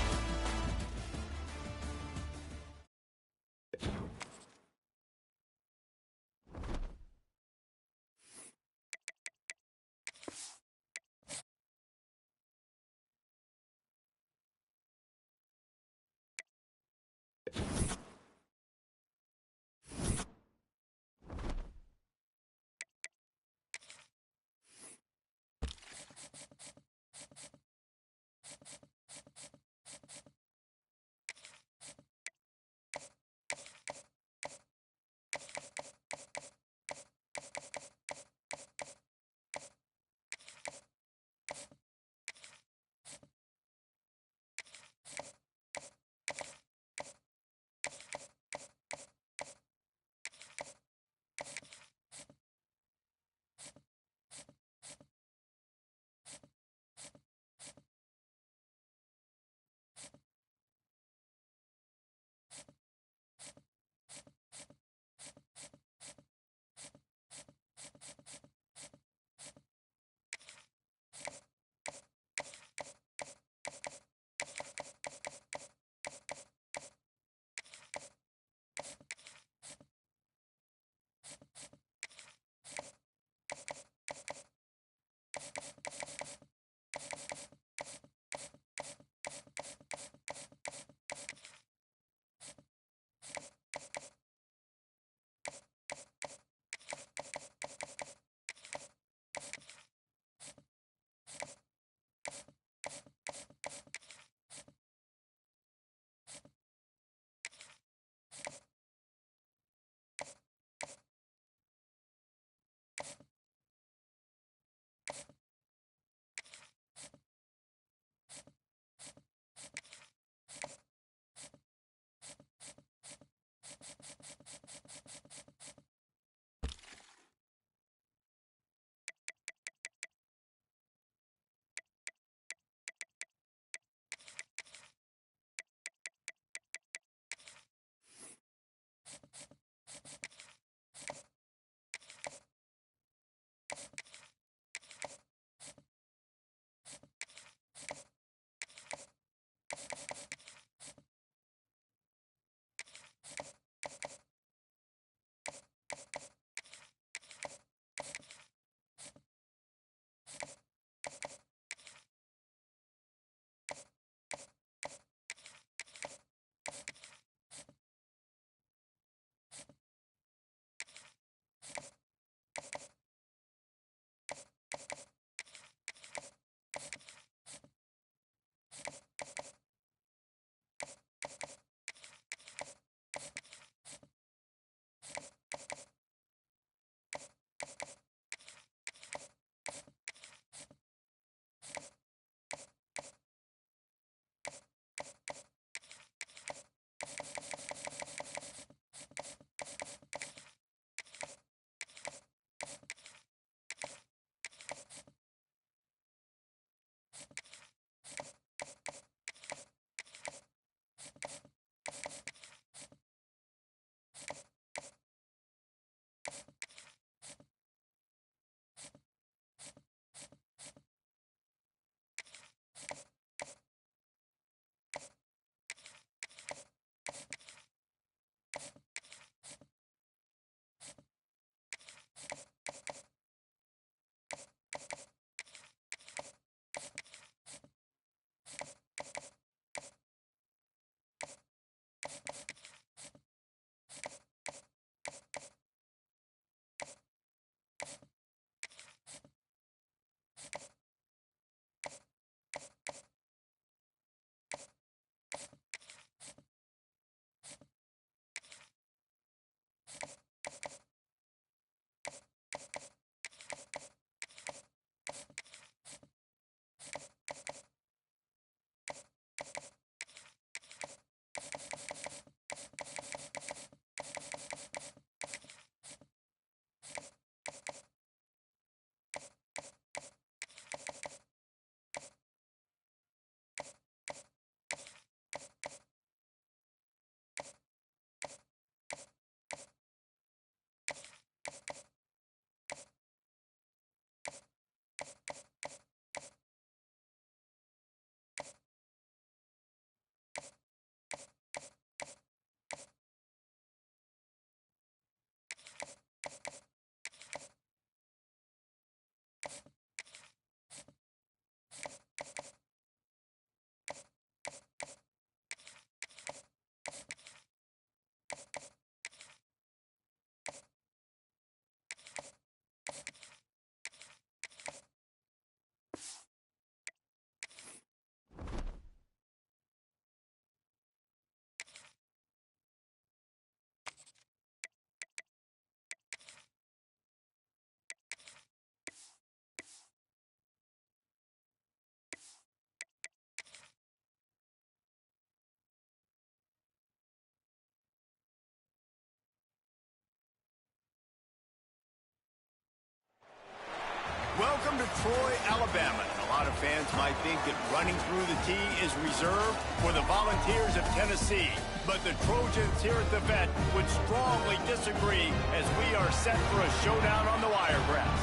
Welcome to Troy, Alabama. A lot of fans might think that running through the tee is reserved for the Volunteers of Tennessee. But the Trojans here at the Vet would strongly disagree as we are set for a showdown on the Wiregrass.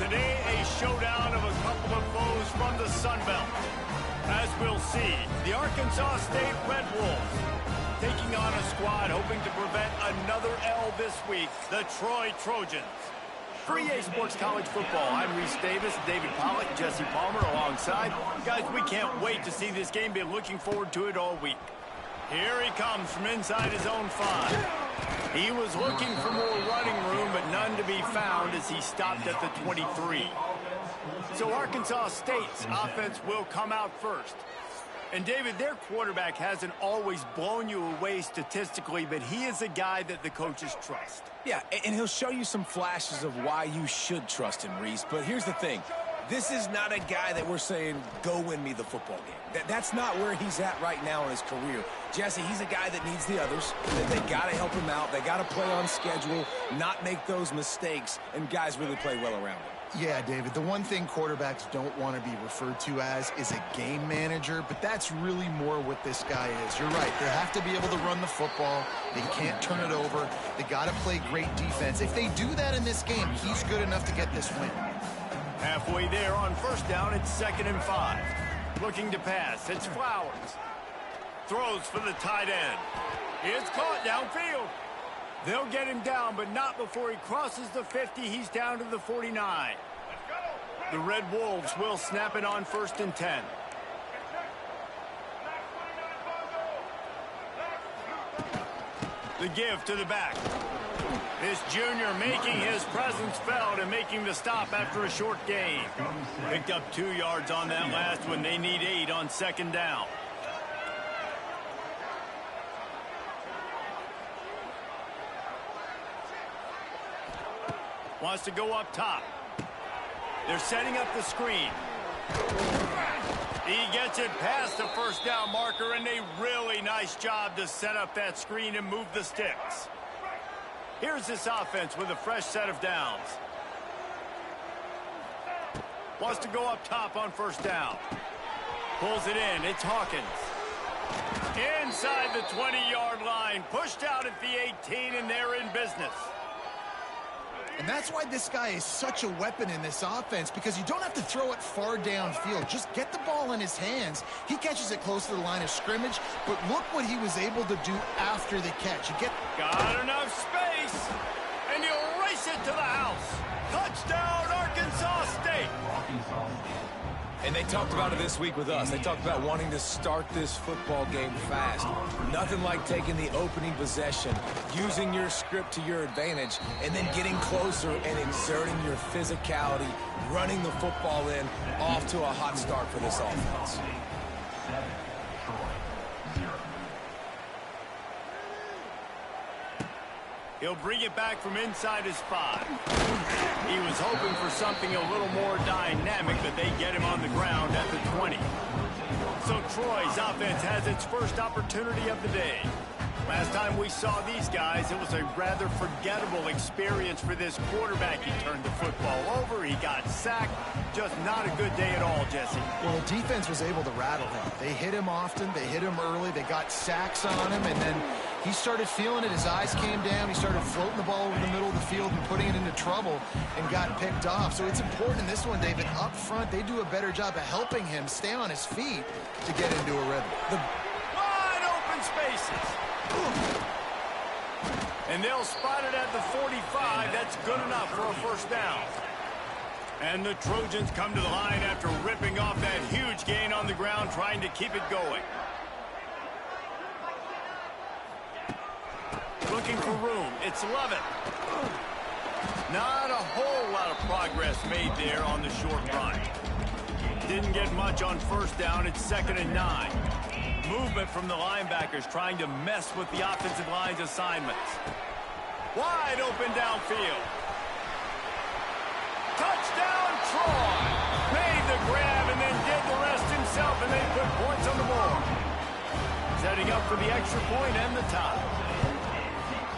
Today, a showdown of a couple of foes from the Sun Belt. As we'll see, the Arkansas State Red Wolves taking on a squad hoping to prevent another L this week, the Troy Trojans. For EA Sports College Football, I'm Reese Davis, David Pollack, Jesse Palmer alongside. Guys, we can't wait to see this game. Been looking forward to it all week. Here he comes from inside his own 5. He was looking for more running room, but none to be found as he stopped at the 23. So Arkansas State's offense will come out first. And, David, their quarterback hasn't always blown you away statistically, but he is a guy that the coaches trust. Yeah, and he'll show you some flashes of why you should trust him, Reese. But here's the thing. This is not a guy that we're saying, go win me the football game. That's not where he's at right now in his career. Jesse, he's a guy that needs the others. They got to help him out. They got to play on schedule, not make those mistakes, and guys really play well around him. Yeah, David, the one thing quarterbacks don't want to be referred to as is a game manager, but that's really more what this guy is. You're right. They have to be able to run the football. They can't turn it over. They got to play great defense. If they do that in this game, he's good enough to get this win. Halfway there on first down, it's 2nd and 5. Looking to pass, it's Flowers. Throws for the tight end. It's caught downfield. They'll get him down, but not before he crosses the 50. He's down to the 49. The Red Wolves will snap it on 1st and 10. The give to the back. This junior making his presence felt and making the stop after a short gain. Picked up 2 yards on that last one. They need 8 on 2nd down. Wants to go up top. They're setting up the screen. He gets it past the 1st down marker, and a really nice job to set up that screen and move the sticks. Here's this offense with a fresh set of downs. Wants to go up top on 1st down. Pulls it in. It's Hawkins. Inside the 20-yard line. Pushed out at the 18, and they're in business. And that's why this guy is such a weapon in this offense, because you don't have to throw it far downfield. Just get the ball in his hands. He catches it close to the line of scrimmage, but look what he was able to do after the catch. Got enough space, and he'll race it to the house. Touchdown, Arkansas State. And they talked about it this week with us. They talked about wanting to start this football game fast. Nothing like taking the opening possession, using your script to your advantage, and then getting closer and exerting your physicality, running the football in, off to a hot start for this offense. He'll bring it back from inside his 5. He was hoping for something a little more dynamic, but they get him on the ground at the 20. So Troy's offense has its first opportunity of the day. Last time we saw these guys, it was a rather forgettable experience for this quarterback. He turned the football over, he got sacked. Just not a good day at all, Jesse. Well, the defense was able to rattle him. They hit him often, they hit him early, they got sacks on him, and then he started feeling it. His eyes came down. He started floating the ball over the middle of the field and putting it into trouble and got picked off. So it's important in this one, David. Up front, they do a better job of helping him stay on his feet to get into a rhythm. Wide open spaces. And they'll spot it at the 45. That's good enough for a 1st down. And the Trojans come to the line after ripping off that huge gain on the ground, trying to keep it going. Looking for room. It's Lovett. Not a whole lot of progress made there on the short run. Didn't get much on 1st down. It's 2nd and 9. Movement from the linebackers trying to mess with the offensive line's assignments. Wide open downfield. Touchdown, Troy. Made the grab and then did the rest himself, and they put points on the board. Setting up for the extra point and the tie.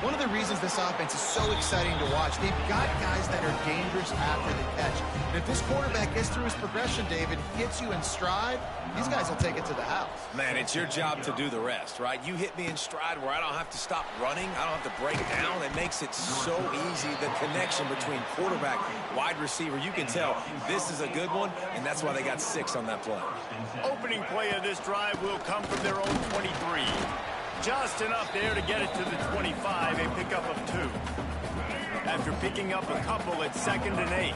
One of the reasons this offense is so exciting to watch, they've got guys that are dangerous after the catch. And if this quarterback gets through his progression, David, gets you in stride, these guys will take it to the house. Man, it's your job to do the rest, right? You hit me in stride where I don't have to stop running. I don't have to break down. It makes it so easy, the connection between quarterback, wide receiver. You can tell this is a good one, and that's why they got 6 on that play. Opening play of this drive will come from their own 23. Just enough there to get it to the 25, a pickup of 2. After picking up a couple, it's 2nd and 8.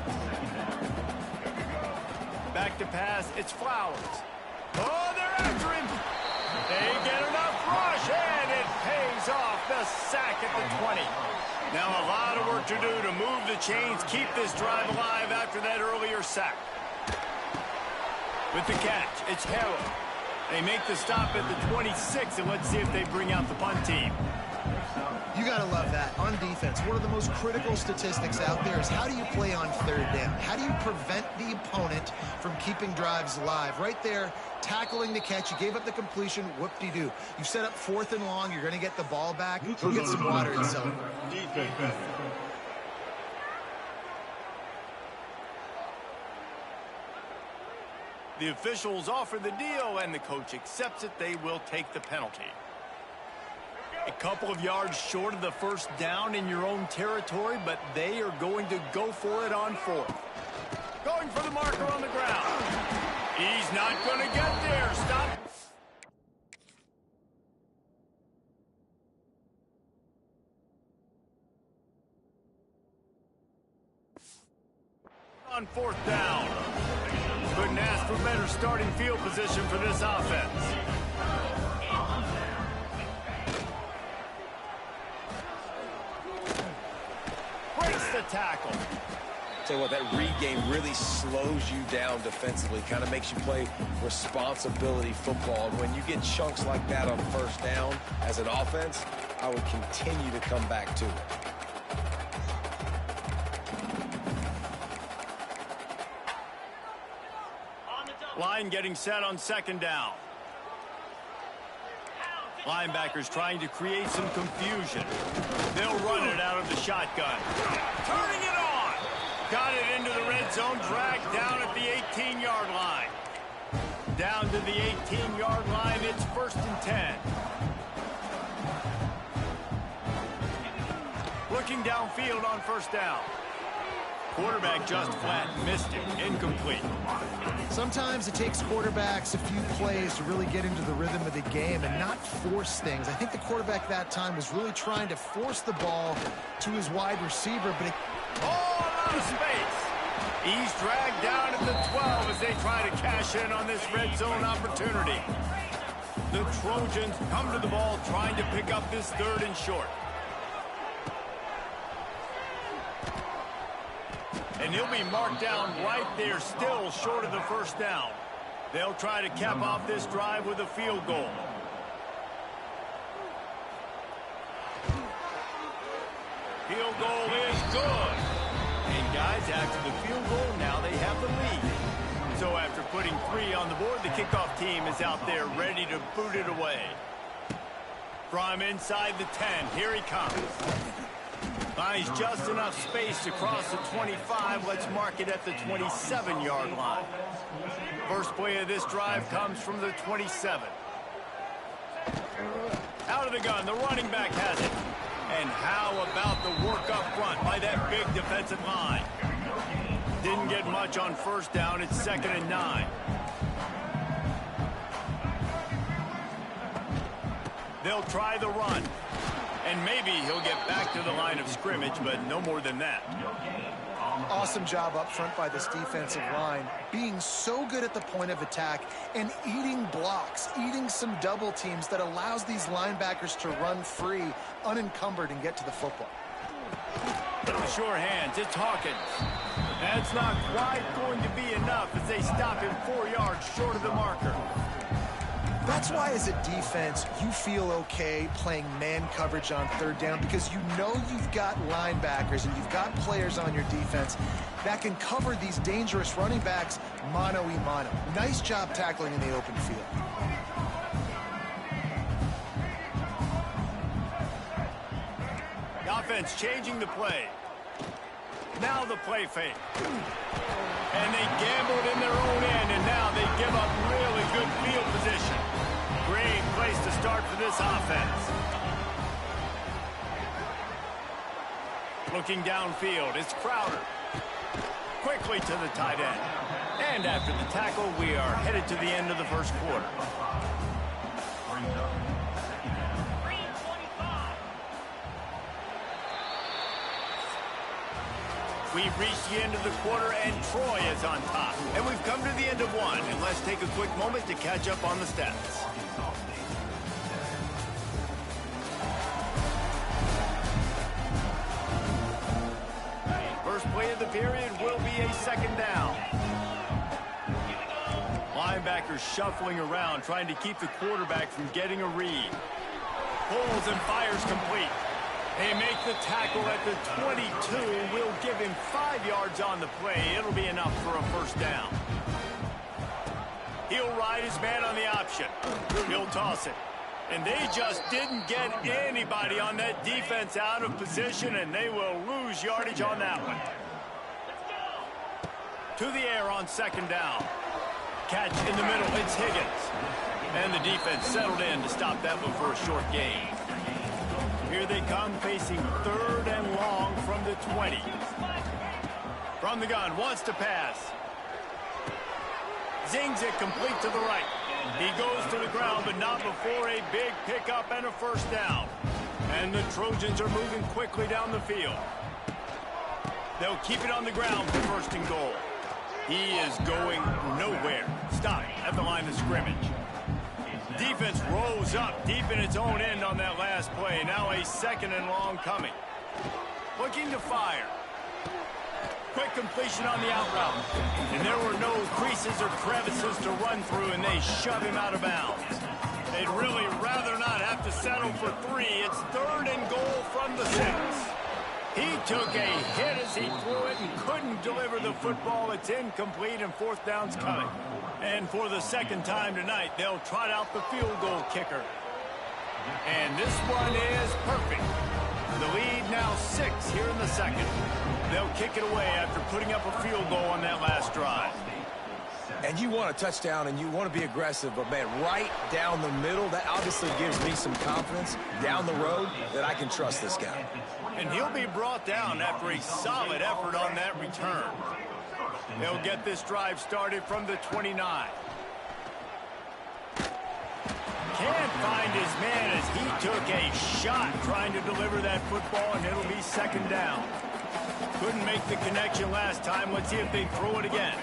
Back to pass, it's Flowers. Oh, they're after him. They get enough rush, and it pays off the sack at the 20. Now a lot of work to do to move the chains, keep this drive alive after that earlier sack. With the catch, it's Harrell. They make the stop at the 26, and let's see if they bring out the punt team. You got to love that. On defense, one of the most critical statistics out there is how do you play on 3rd down? How do you prevent the opponent from keeping drives alive? Right there, tackling the catch. You gave up the completion. Whoop-de-doo. You set up 4th and long. You're going to get the ball back. Go get some water and celebrate. The officials offer the deal, and the coach accepts it. They will take the penalty. A couple of yards short of the 1st down in your own territory, but they are going to go for it on 4th. Going for the marker on the ground. He's not going to get there. Stop. On 4th down. Couldn't ask for better starting field position for this offense. Breaks the tackle. Tell you what, that read game really slows you down defensively, kind of makes you play responsibility football. And when you get chunks like that on 1st down as an offense, I would continue to come back to it. Line getting set on 2nd down. Linebackers trying to create some confusion. They'll run it out of the shotgun. Turning it on. Got it into the red zone, dragged down at the 18-yard line. Down to the 18-yard line, it's 1st and 10. Looking downfield on 1st down. Quarterback just flat missed it. Incomplete. Sometimes it takes quarterbacks a few plays to really get into the rhythm of the game and not force things. I think the quarterback that time was really trying to force the ball to his wide receiver, but out of space. He's dragged down at the 12 as they try to cash in on this red zone opportunity. The Trojans come to the ball trying to pick up this 3rd and short. And he'll be marked down right there, still short of the 1st down. They'll try to cap off this drive with a field goal. Field goal is good. And guys, after the field goal, now they have the lead. So after putting 3 on the board, the kickoff team is out there ready to boot it away. From inside the 10, here he comes. Finds just enough space to cross the 25. Let's mark it at the 27-yard line. First play of this drive comes from the 27. Out of the gun, the running back has it. And how about the work up front by that big defensive line? Didn't get much on 1st down. It's 2nd and 9. They'll try the run. And maybe he'll get back to the line of scrimmage, but no more than that. Awesome job up front by this defensive line, being so good at the point of attack and eating blocks, eating some double teams that allows these linebackers to run free, unencumbered, and get to the football. Sure hands, it's Hawkins. That's not quite going to be enough as they stop him 4 yards short of the marker. That's why as a defense, you feel okay playing man coverage on 3rd down because you know you've got linebackers and you've got players on your defense that can cover these dangerous running backs mano-a-mano. Nice job tackling in the open field. defense changing the play. Now the play fake. And they gambled in their own end, and now they give up really good field position. Great place to start for this offense. Looking downfield, it's Crowder. Quickly to the tight end. And after the tackle, we are headed to the end of the first quarter. We've reached the end of the quarter, and Troy is on top. And we've come to the end of one. And let's take a quick moment to catch up on the stats. First play of the period will be a second down. Linebackers shuffling around, trying to keep the quarterback from getting a read. Pulls and fires complete. They make the tackle at the 22. Will give him 5 yards on the play. It'll be enough for a first down. He'll ride his man on the option. He'll toss it. And they just didn't get anybody on that defense out of position, and they will lose yardage on that one. To the air on second down. Catch in the middle. It's Higgins. And the defense settled in to stop that one for a short gain. Here they come, facing third and long from the 20. From the gun, wants to pass. Zings it complete to the right. He goes to the ground, but not before a big pickup and a first down. And the Trojans are moving quickly down the field. They'll keep it on the ground for first and goal. He is going nowhere. Stop at the line of scrimmage. Defense rose up deep in its own end on that last play. Now a second and long coming. Looking to fire. Quick completion on the out route. And there were no creases or crevices to run through, and they shove him out of bounds. They'd really rather not have to settle for 3. It's third and goal from the 6. He took a hit as he threw it and couldn't deliver the football. It's incomplete, and fourth down's coming. And for the second time tonight, they'll trot out the field goal kicker. And this one is perfect. The lead now 6 here in the second. They'll kick it away after putting up a field goal on that last drive. And you want a touchdown and you want to be aggressive, but man, right down the middle, that obviously gives me some confidence down the road that I can trust this guy. And he'll be brought down after a solid effort on that return. They'll get this drive started from the 29. Can't find his man as he took a shot trying to deliver that football, and it'll be second down. Couldn't make the connection last time. Let's see if they throw it again.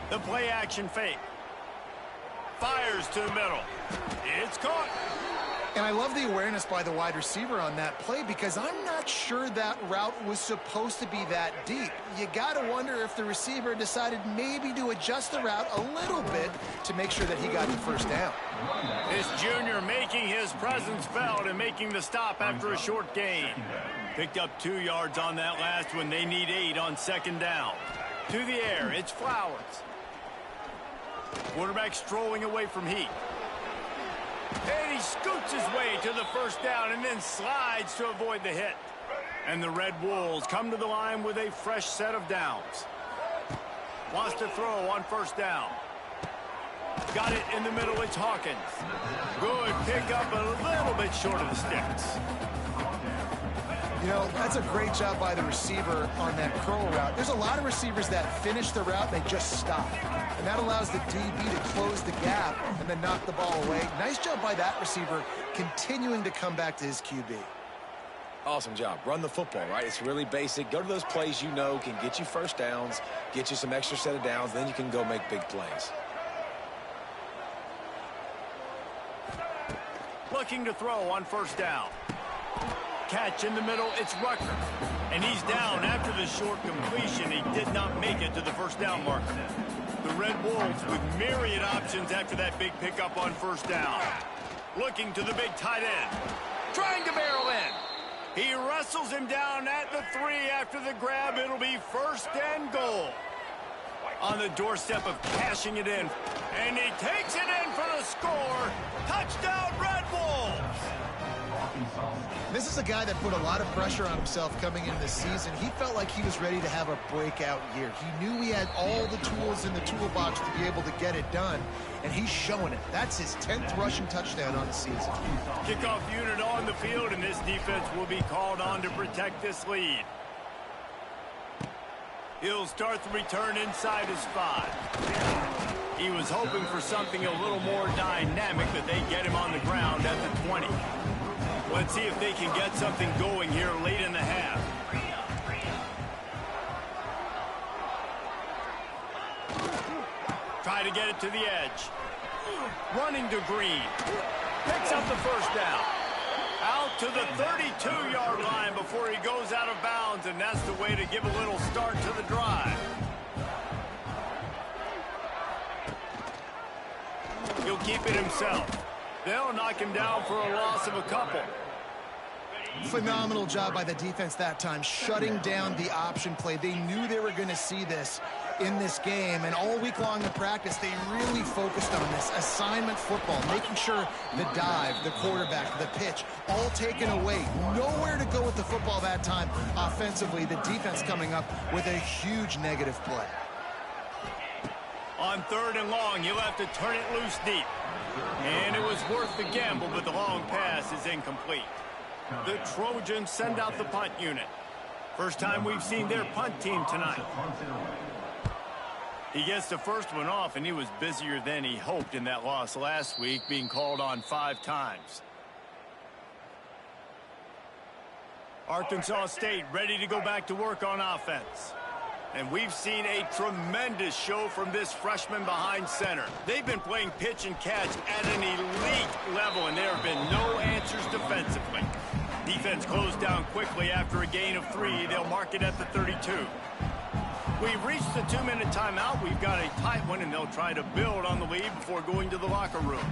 The play action fake. Fires to the middle. It's caught. And I love the awareness by the wide receiver on that play, because I'm not sure that route was supposed to be that deep. You got to wonder if the receiver decided maybe to adjust the route a little bit to make sure that he got the first down. This junior making his presence felt and making the stop after a short gain. Picked up 2 yards on that last one. They need 8 on second down. To the air, it's Flowers. Quarterback strolling away from Heat. And he scoots his way to the first down and then slides to avoid the hit. And the Red Wolves come to the line with a fresh set of downs. Wants to throw on first down. Got it in the middle, it's Hawkins. Good pickup, a little bit short of the sticks. You know, that's a great job by the receiver on that curl route. There's a lot of receivers that finish the route, they just stop. And that allows the DB to close the gap and then knock the ball away. Nice job by that receiver continuing to come back to his QB. Awesome job. Run the football, right? It's really basic. Go to those plays you know can get you first downs, get you some extra set of downs, then you can go make big plays. Looking to throw on first down. Catch in the middle, it's Rucker. And he's down after the short completion. He did not make it to the first down marker. The Red Wolves with myriad options after that big pickup on first down. Looking to the big tight end. Trying to barrel in. He wrestles him down at the 3 after the grab. It'll be first and goal. On the doorstep of cashing it in. And he takes it in for the score. Touchdown, Red Wolves. This is a guy that put a lot of pressure on himself coming into this season. He felt like he was ready to have a breakout year. He knew he had all the tools in the toolbox to be able to get it done, and he's showing it. That's his 10th rushing touchdown on the season. Kickoff unit on the field, and this defense will be called on to protect this lead. He'll start the return inside his 5. He was hoping for something a little more dynamic, that they get him on the ground at the 20. Let's see if they can get something going here late in the half. Try to get it to the edge. Running to Green. Picks up the first down. Out to the 32-yard line before he goes out of bounds, and that's the way to give a little start to the drive. He'll keep it himself. They'll knock him down for a loss of a couple. Phenomenal job by the defense that time, shutting down the option play. They knew they were going to see this in this game, and all week long in practice, they really focused on this assignment football, making sure the dive, the quarterback, the pitch, all taken away. Nowhere to go with the football that time offensively. The defense coming up with a huge negative play. On 3rd and long, he'll have to turn it loose deep. And it was worth the gamble, but the long pass is incomplete. The Trojans send out the punt unit. First time we've seen their punt team tonight. He gets the first one off, and he was busier than he hoped in that loss last week, being called on 5 times. Arkansas State ready to go back to work on offense. And we've seen a tremendous show from this freshman behind center. They've been playing pitch and catch at an elite level, and there have been no answers defensively. Defense closed down quickly after a gain of 3. They'll mark it at the 32. We've reached the 2-minute timeout. We've got a tight one, and they'll try to build on the lead before going to the locker room.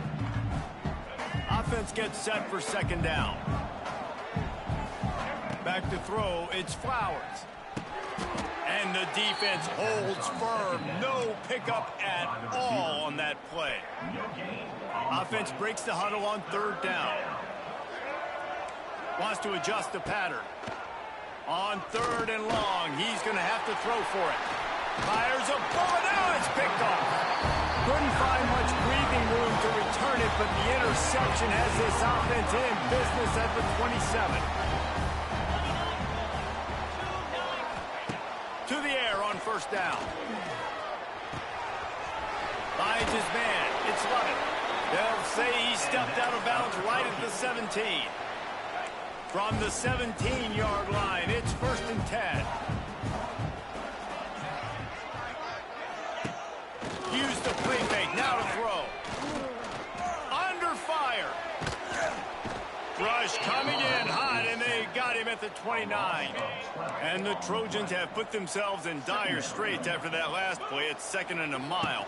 Offense gets set for 2nd down. Back to throw, it's Flowers. And the defense holds firm. No pickup at all on that play. Offense breaks the huddle on 3rd down. Wants to adjust the pattern. On 3rd and long, he's going to have to throw for it. Fires a bullet. Oh, it's picked off. Couldn't find much breathing room to return it, but the interception has this offense in business at the 27. To the air on 1st down. Finds his man. It's Lovett. They'll say he stepped out of bounds right at the 17. From the 17-yard line, it's 1st and 10. Use the play fake. Now to throw. Under fire. Rush coming in hot, and they got him at the 29. And the Trojans have put themselves in dire straits after that last play. It's 2nd and a mile.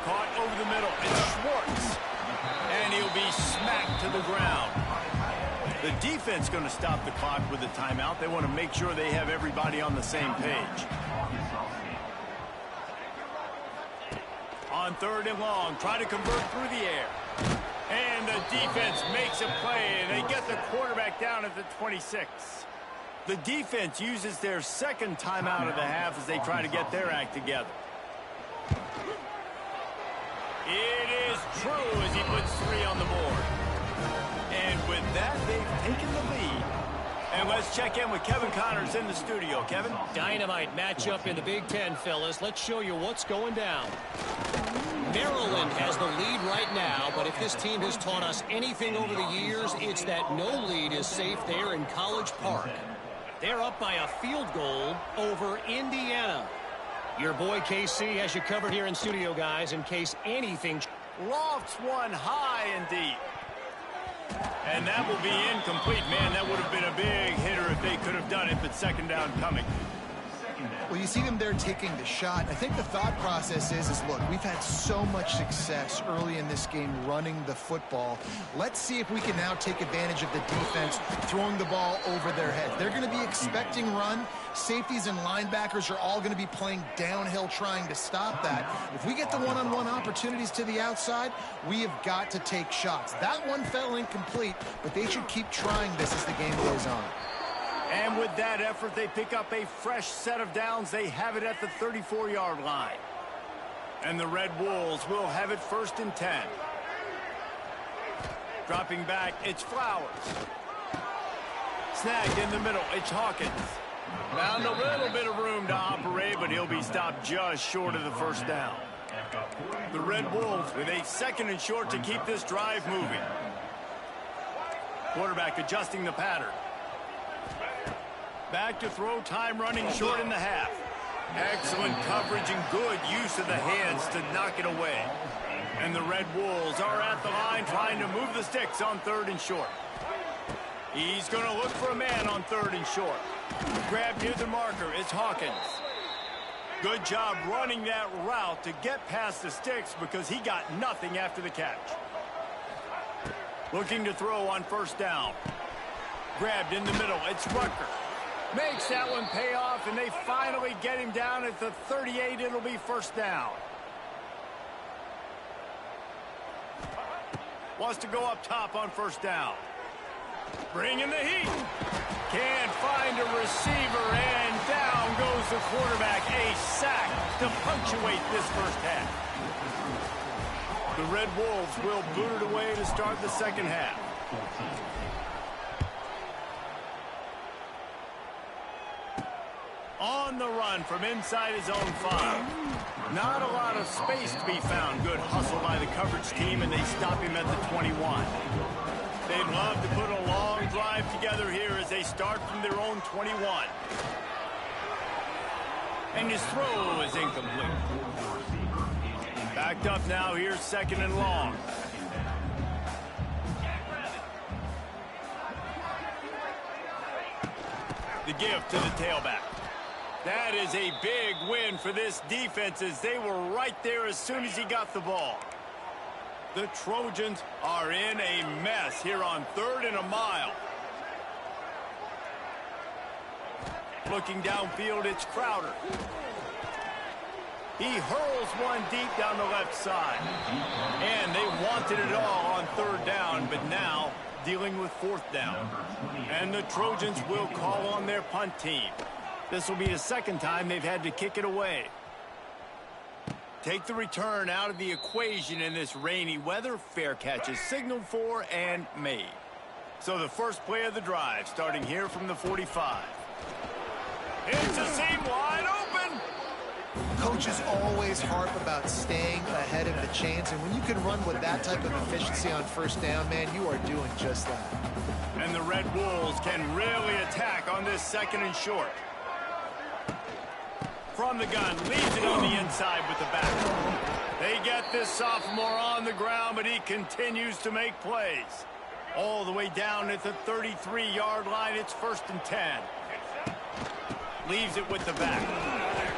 Caught over the middle. It's Schwartz. And he'll be smacked to the ground. The defense going to stop the clock with a timeout. They want to make sure they have everybody on the same page. On 3rd and long, try to convert through the air. And the defense makes a play, and they get the quarterback down at the 26. The defense uses their 2nd timeout of the half as they try to get their act together. It is true as he puts 3 on the board. And with that, they've taken the lead. And let's check in with Kevin Connors in the studio. Kevin? Dynamite matchup in the Big Ten, fellas. Let's show you what's going down. Maryland has the lead right now, but if this team has taught us anything over the years, it's that no lead is safe there in College Park. They're up by a field goal over Indiana. Your boy KC has you covered here in studio, guys, in case anything. Lofts one high and deep. And that will be incomplete. Man, that would have been a big hitter if they could have done it, but 2nd down coming. Well, you see them there taking the shot. I think the thought process is look, we've had so much success early in this game running the football. Let's see if we can now take advantage of the defense throwing the ball over their heads. They're going to be expecting run. Safeties and linebackers are all going to be playing downhill trying to stop that. If we get the one-on-one opportunities to the outside, we have got to take shots. That one fell incomplete, but they should keep trying this as the game goes on. And with that effort, they pick up a fresh set of downs. They have it at the 34-yard line. And the Red Wolves will have it 1st and 10. Dropping back, it's Flowers. Snagged in the middle, it's Hawkins. Found a little bit of room to operate, but he'll be stopped just short of the 1st down. The Red Wolves with a 2nd and short to keep this drive moving. Quarterback adjusting the pattern. Back to throw, time running short in the half. Excellent coverage and good use of the hands to knock it away. And the Red Wolves are at the line trying to move the sticks on 3rd and short. He's going to look for a man on 3rd and short. Grabbed near the marker, it's Hawkins. Good job running that route to get past the sticks because he got nothing after the catch. Looking to throw on 1st down. Grabbed in the middle, it's Rucker. Makes that one pay off, and they finally get him down at the 38. It'll be 1st down. Wants to go up top on 1st down. Bringing the heat. Can't find a receiver, and down goes the quarterback. A sack to punctuate this 1st half. The Red Wolves will boot it away to start the 2nd half. On the run from inside his own 5. Not a lot of space to be found. Good hustle by the coverage team, and they stop him at the 21. They'd love to put a long drive together here as they start from their own 21. And his throw is incomplete. Backed up now, here's 2nd and long. The give to the tailback. That is a big win for this defense as they were right there as soon as he got the ball. The Trojans are in a mess here on 3rd and a mile. Looking downfield, it's Crowder. He hurls one deep down the left side. And they wanted it all on 3rd down, but now dealing with 4th down. And the Trojans will call on their punt team. This will be the 2nd time they've had to kick it away. Take the return out of the equation in this rainy weather. Fair catch is signaled for and made. So the first play of the drive starting here from the 45. It's a seam wide open. Coaches always harp about staying ahead of the chains, and when you can run with that type of efficiency on 1st down, man, you are doing just that. And the Red Wolves can really attack on this 2nd and short. From the gun, leaves it on the inside with the back. They get this sophomore on the ground, but he continues to make plays. All the way down at the 33-yard line, it's 1st and 10. Leaves it with the back.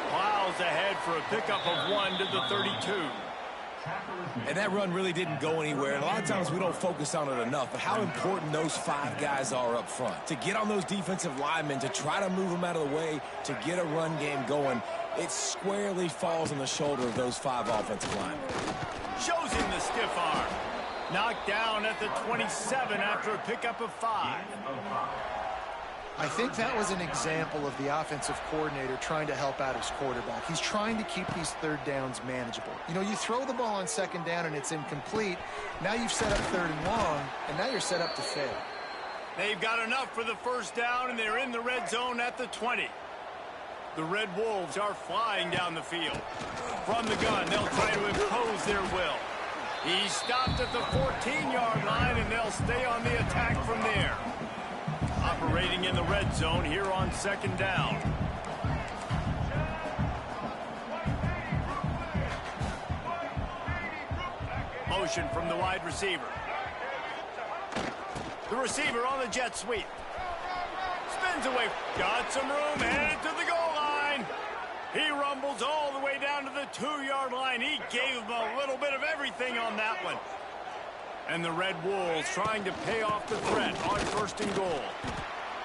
Plows ahead for a pickup of 1 to the 32. And that run really didn't go anywhere. And a lot of times we don't focus on it enough, but how important those 5 guys are up front. To get on those defensive linemen, to try to move them out of the way, to get a run game going, it squarely falls on the shoulder of those 5 offensive linemen. Shows him the stiff arm. Knocked down at the 27 after a pickup of 5. I think that was an example of the offensive coordinator trying to help out his quarterback. He's trying to keep these 3rd downs manageable. You know, you throw the ball on 2nd down and it's incomplete. Now you've set up 3rd and long, and now you're set up to fail. They've got enough for the 1st down, and they're in the red zone at the 20. The Red Wolves are flying down the field. From the gun, they'll try to impose their will. He's stopped at the 14-yard line, and they'll stay on the attack from there. Operating in the red zone here on 2nd down. Motion from the wide receiver. The receiver on the jet sweep. Spins away. Got some room, headed to the goal line. 2-yard line. He gave them a little bit of everything on that one. And the Red Wolves trying to pay off the threat on 1st and goal.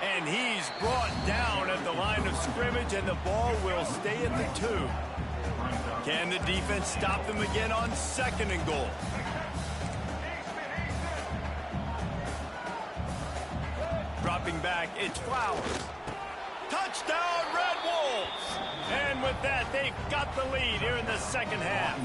And he's brought down at the line of scrimmage, and the ball will stay at the 2. Can the defense stop them again on 2nd and goal? Dropping back, it's Flowers. Touchdown, Red Wolves! And with that, they've got the lead here in the 2nd half.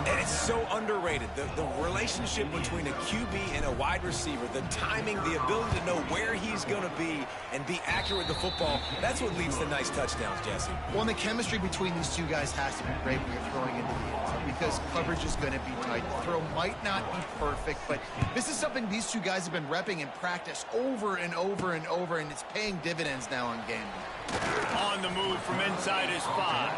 And it's so underrated. The relationship between a QB and a wide receiver, the timing, the ability to know where he's going to be and be accurate with the football, that's what leads to nice touchdowns, Jesse. Well, and the chemistry between these two guys has to be great when you're throwing into the end zone because coverage is going to be tight. The throw might not be perfect, but this is something these two guys have been repping in practice over and over and over, and it's paying dividends now on game day. On the move from inside his 5.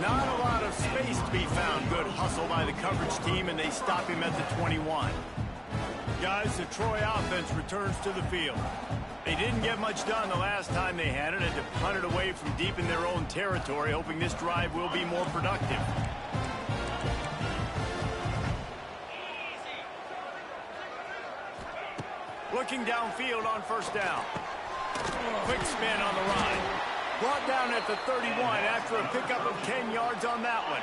Not a lot of space to be found. Good hustle by the coverage team, and they stop him at the 21. Guys, the Troy offense returns to the field. They didn't get much done the last time they had it, and to punt it away from deep in their own territory, hoping this drive will be more productive. Looking downfield on 1st down. Quick spin on the ride. Brought down at the 31 after a pickup of 10 yards on that one.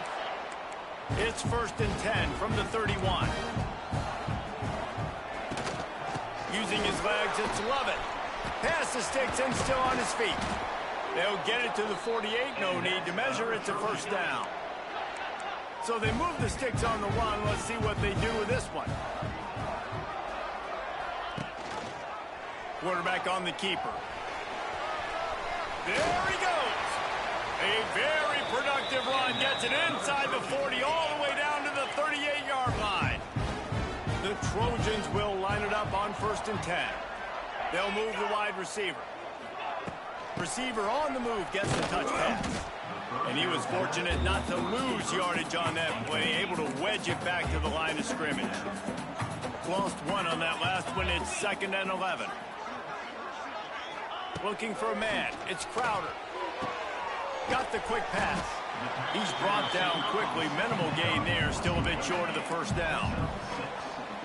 It's 1st and 10 from the 31. Using his legs, it's Lovett. Past the sticks and still on his feet. They'll get it to the 48. No need to measure. It's a 1st down. So they move the sticks on the run. Let's see what they do with this one. Quarterback on the keeper. There he goes. A very productive run. Gets it inside the 40 all the way down to the 38-yard line. The Trojans will line it up on 1st and 10. They'll move the wide receiver. Receiver on the move gets the touch pass. And he was fortunate not to lose yardage on that play, able to wedge it back to the line of scrimmage. Lost 1 on that last one. It's 2nd and 11. Looking for a man. It's Crowder. Got the quick pass. He's brought down quickly. Minimal gain there. Still a bit short of the 1st down.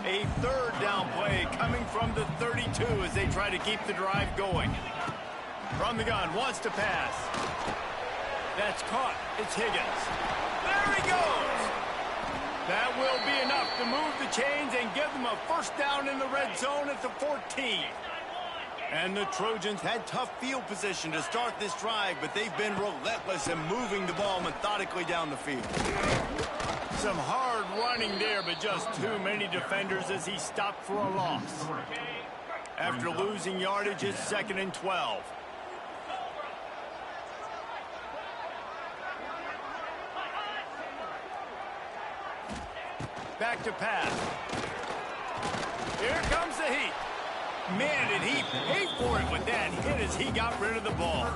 A 3rd down play coming from the 32 as they try to keep the drive going. From the gun. Wants to pass. That's caught. It's Higgins. There he goes. That will be enough to move the chains and give them a 1st down in the red zone at the 14. And the Trojans had tough field position to start this drive, but they've been relentless in moving the ball methodically down the field. Some hard running there, but just too many defenders as he stopped for a loss. After losing yardage, it's 2nd and 12. Back to pass. Here comes the heat. Man, did he pay for it with that hit as he got rid of the ball.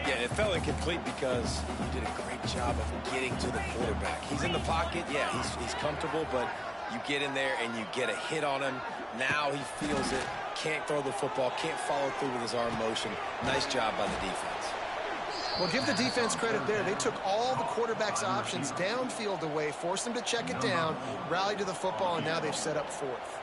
Yeah, it felt incomplete because he did a great job of getting to the quarterback. He's in the pocket. Yeah, he's comfortable, but you get in there and you get a hit on him. Now he feels it. Can't throw the football. Can't follow through with his arm motion. Nice job by the defense. Well, give the defense credit there. They took all the quarterback's options downfield away, forced them to check it down, rallied to the football, and now they've set up 4th.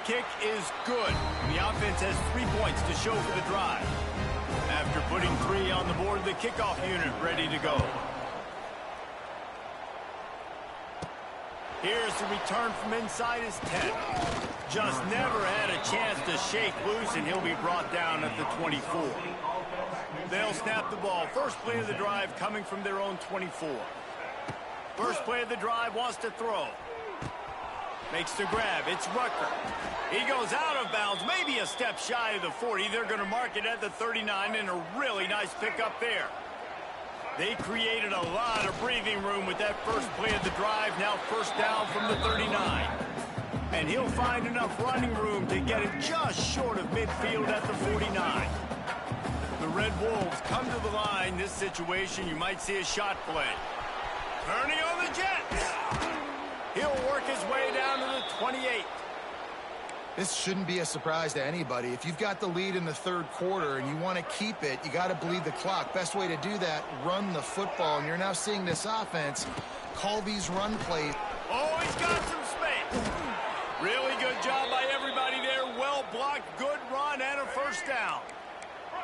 Kick is good. The offense has 3 points to show for the drive. After putting 3 on the board, the kickoff unit ready to go. Here's the return from inside his 10. Just never had a chance to shake loose, and he'll be brought down at the 24. They'll snap the ball. First play of the drive coming from their own 24. First play of the drive, wants to throw. Makes the grab. It's Rucker. He goes out of bounds, maybe a step shy of the 40. They're going to mark it at the 39, and a really nice pickup there. They created a lot of breathing room with that first play of the drive. Now 1st down from the 39. And he'll find enough running room to get it just short of midfield at the 49. The Red Wolves come to the line. This situation, you might see a shot play. Turning on the Jets. He'll work his way down to the 28. This shouldn't be a surprise to anybody. If you've got the lead in the third quarter and you want to keep it, you got to bleed the clock. Best way to do that, run the football. And you're now seeing this offense call these run plays. Oh, he's got some space. Really good job by everybody there. Well blocked, good run, and a first down.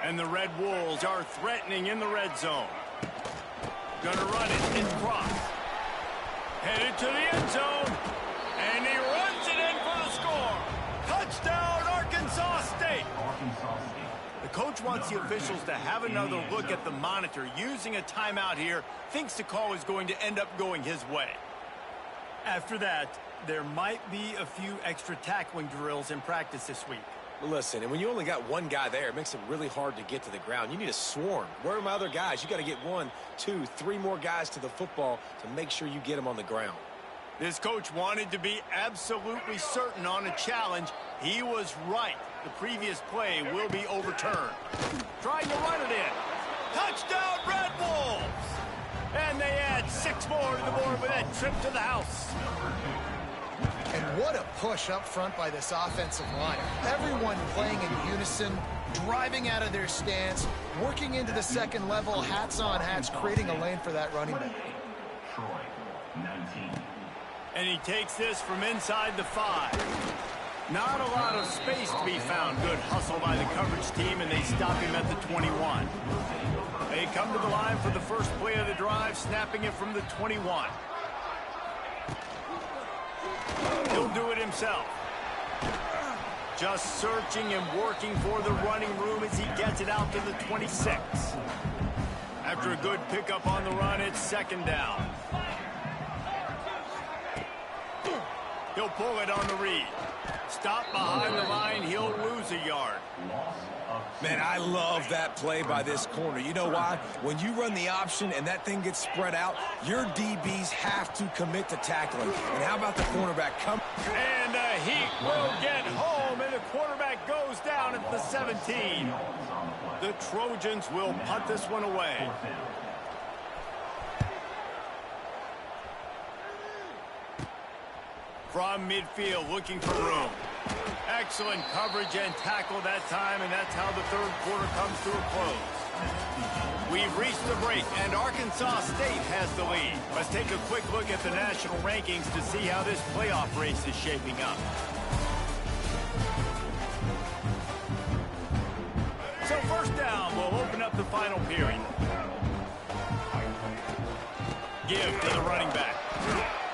And the Red Wolves are threatening in the red zone. Gonna run it. It's Cross. Headed to the end zone. And he runs it in for the score. Touchdown, Arkansas State. The coach wants the officials to have another look at the monitor. Using a timeout here, thinks the call is going to end up going his way. After that, there might be a few extra tackling drills in practice this week. Listen, and when you only got one guy there, it makes it really hard to get to the ground. You need a swarm. Where are my other guys? You got to get 1, 2, 3 more guys to the football to make sure you get them on the ground. This coach wanted to be absolutely certain on a challenge. He was right. The previous play will be overturned. Trying to run it in. Touchdown, Red Wolves! And they add 6 more to the board with that trip to the house. And what a push up front by this offensive line. Everyone playing in unison, driving out of their stance, working into the second level, hats on hats, creating a lane for that running back. And he takes this from inside the 5. Not a lot of space to be found. Good hustle by the coverage team, and they stop him at the 21. They come to the line for the first play of the drive, snapping it from the 21. He'll do it himself. Just searching and working for the running room as he gets it out to the 26. After a good pickup on the run, it's second down. He'll pull it on the read. Stop behind the line, he'll lose a yard. Man, I love that play by this corner. You know why? When you run the option and that thing gets spread out, your DBs have to commit to tackling. And how about the cornerback? And he will get home, and the quarterback goes down at the 17. The Trojans will punt this one away. From midfield, looking for room. Excellent coverage and tackle that time, and that's how the third quarter comes to a close. We've reached the break, and Arkansas State has the lead. Let's take a quick look at the national rankings to see how this playoff race is shaping up. So first down, we'll open up the final period. Give to the running back.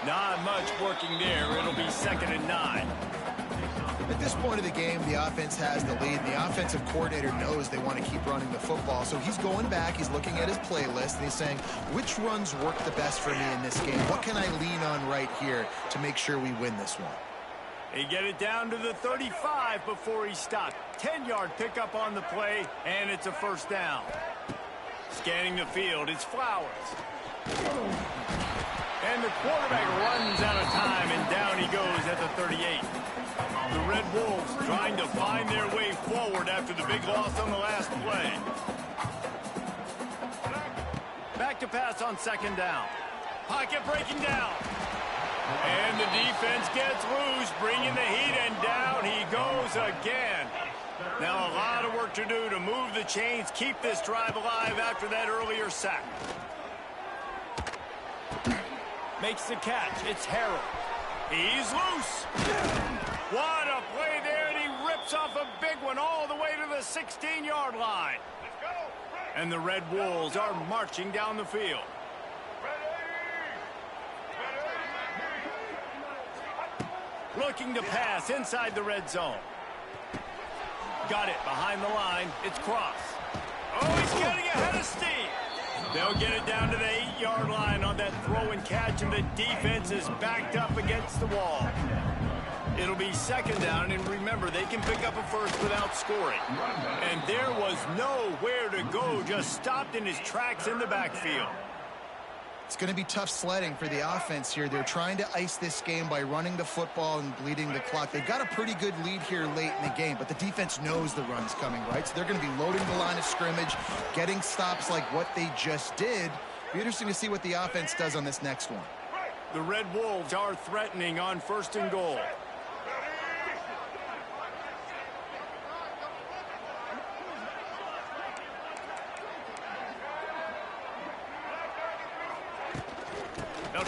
Not much working there. It'll be 2nd and 9. At this point of the game, the offense has the lead. The offensive coordinator knows they want to keep running the football. So he's going back, he's looking at his playlist, and he's saying, which runs work the best for me in this game? What can I lean on right here to make sure we win this one? They get it down to the 35 before he stopped. 10-yard pickup on the play, and it's a first down. Scanning the field, it's Flowers. And the quarterback runs out of time, and down he goes at the 38. The Red Wolves trying to find their way forward after the big loss on the last play. Back to pass on second down. Pocket breaking down. And the defense gets loose, bringing the heat, and down he goes again. Now a lot of work to do to move the chains, keep this drive alive after that earlier sack. Makes the catch. It's Harrell. He's loose. What a play there, and he rips off a big one all the way to the 16-yard line. And the Red Wolves are marching down the field. Looking to pass inside the red zone. Got it behind the line. It's Cross. Oh, he's getting ahead of steam. They'll get it down to the 8-yard line on that throw and catch, and the defense is backed up against the wall. It'll be second down, and remember, they can pick up a first without scoring. And there was nowhere to go, just stopped in his tracks in the backfield. It's going to be tough sledding for the offense here. They're trying to ice this game by running the football and bleeding the clock. They've got a pretty good lead here late in the game, but the defense knows the run's coming, right? So they're going to be loading the line of scrimmage, getting stops like what they just did. Be interesting to see what the offense does on this next one. The Red Wolves are threatening on 1st and goal.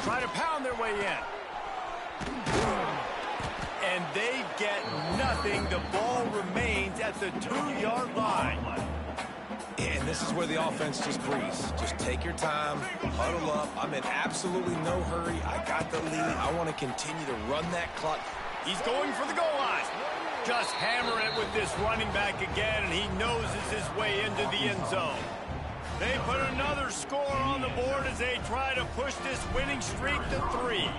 try to pound their way in. And they get nothing. The ball remains at the 2-yard line. And this is where the offense just breathes. Just take your time, huddle up. I'm in absolutely no hurry. I got the lead. I want to continue to run that clock. He's going for the goal line. Just hammer it with this running back again, and he noses his way into the end zone. They put another score on the board as they try to push this winning streak to 3.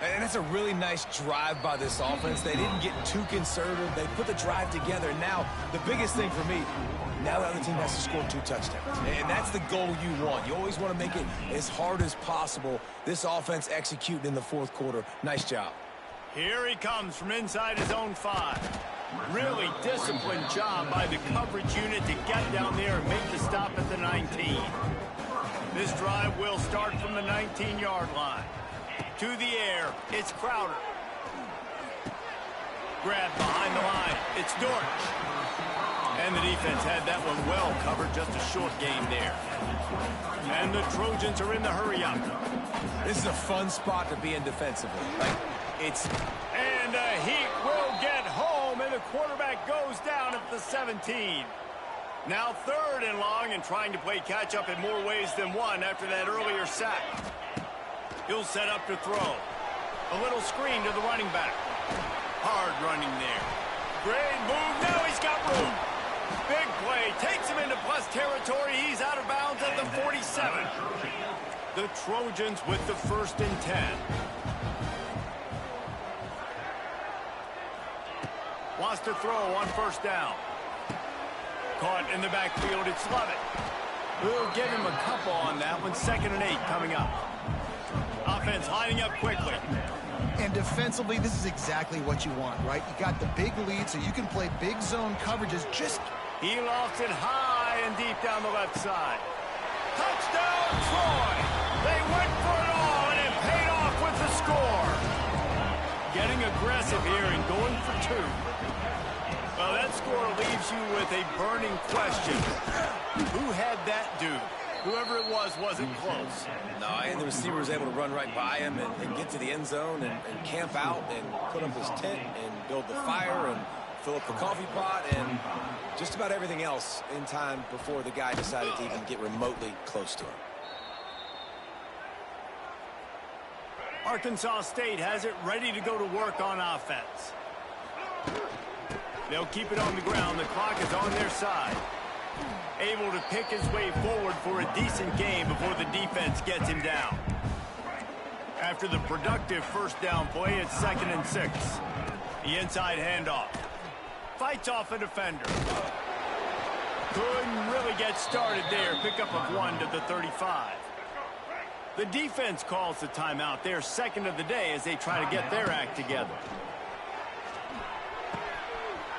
And that's a really nice drive by this offense. They didn't get too conservative. They put the drive together. Now, the biggest thing for me, now the other team has to score 2 touchdowns. And that's the goal you want. You always want to make it as hard as possible. This offense executing in the fourth quarter. Nice job. Here he comes from inside his own 5. Really disciplined job by the coverage unit to get down there and make the stop at the 19. This drive will start from the 19-yard line. To the air, it's Crowder. Grabbed behind the line, it's Dortch. And the defense had that one well covered, just a short gain there. And the Trojans are in the hurry-up. This is a fun spot to be in defensively. And Heat will get home, and the quarterback goes down at the 17. Now 3rd and long, and trying to play catch-up in more ways than one after that earlier sack. He'll set up to throw. A little screen to the running back. Hard running there. Great move. Now he's got room. Big play. Takes him into plus territory. He's out of bounds at the 47. The Trojans with the 1st and 10. Wants to throw on 1st down. Caught in the backfield. It's Lovett. We'll give him a couple on that one. 2nd and 8 coming up. Offense lining up quickly. And defensively, this is exactly what you want, right? You got the big lead, so you can play big zone coverages. He lofts it high and deep down the left side. Touchdown, Troy! They went for it all, and it paid off with the score. Getting aggressive here and going for 2. Well, that score leaves you with a burning question. Who had that dude? Whoever it was wasn't close. No, and the receiver was able to run right by him and get to the end zone and camp out and put up his tent and build the fire and fill up the coffee pot and just about everything else in time before the guy decided to even get remotely close to him. Arkansas State has it ready to go to work on offense. They'll keep it on the ground. The clock is on their side. Able to pick his way forward for a decent game before the defense gets him down. After the productive 1st down play, it's 2nd and 6. The inside handoff. Fights off a defender. Couldn't really get started there. Pickup of 1 to the 35. The defense calls the timeout. Their 2nd of the day as they try to get their act together.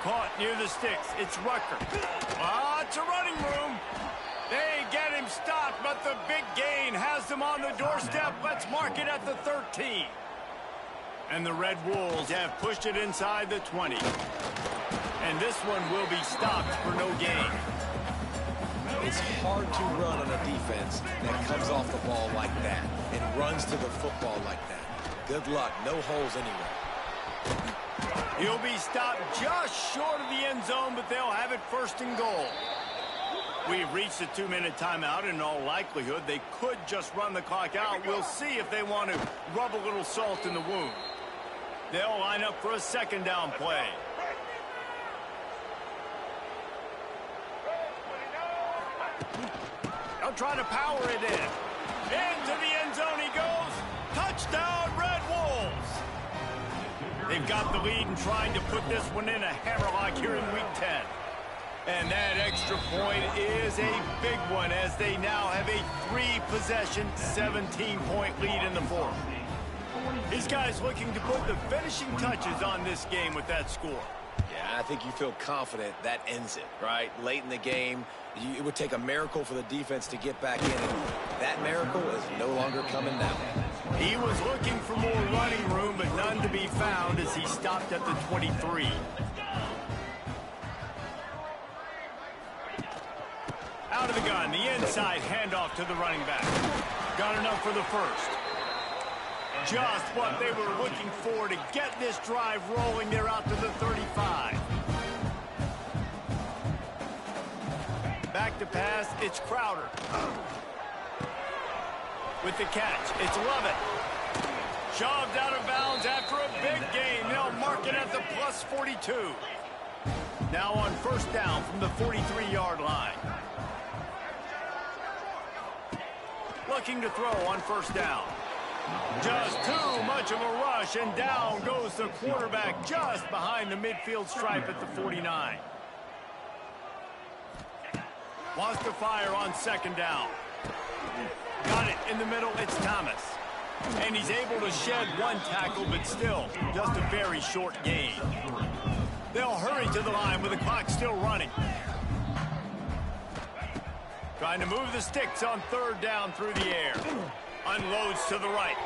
Caught near the sticks. It's Rucker. It's a running room. They get him stopped, but the big gain has them on the doorstep. Let's mark it at the 13. And the Red Wolves have pushed it inside the 20. And this one will be stopped for no gain. It's hard to run on a defense that comes off the ball like that and runs to the football like that. Good luck. No holes anywhere. He'll be stopped just short of the end zone, but they'll have it 1st and goal. We've reached a 2-minute timeout, and in all likelihood, they could just run the clock out. We'll see if they want to rub a little salt in the wound. They'll line up for a 2nd down play. They'll try to power it in. Into the end zone he goes. Touchdown, Red Wolves. They've got the lead and trying to put this one in a hammerlock here in Week 10. And that extra point is a big one as they now have a 3-possession, 17-point lead in the 4th. These guys looking to put the finishing touches on this game with that score. Yeah, I think you feel confident that ends it, right? Late in the game, it would take a miracle for the defense to get back in. And that miracle is no longer coming now. He was looking for more running room, but none to be found as he stopped at the 23. Out of the gun, the inside handoff to the running back. Got enough for the 1st. Just what they were looking for to get this drive rolling. They're out to the 35. Back to pass, it's Crowder. With the catch, it's Lovett. Shoved out of bounds after a big gain. They'll mark it at the plus 42. Now on first down from the 43-yard line. Looking to throw on first down. Just too much of a rush, and down goes the quarterback just behind the midfield stripe at the 49. Wants to fire on second down. Got it in the middle, it's Thomas. And he's able to shed one tackle, but still just a very short gain. They'll hurry to the line with the clock still running. Trying to move the sticks on third down through the air. Unloads to the right.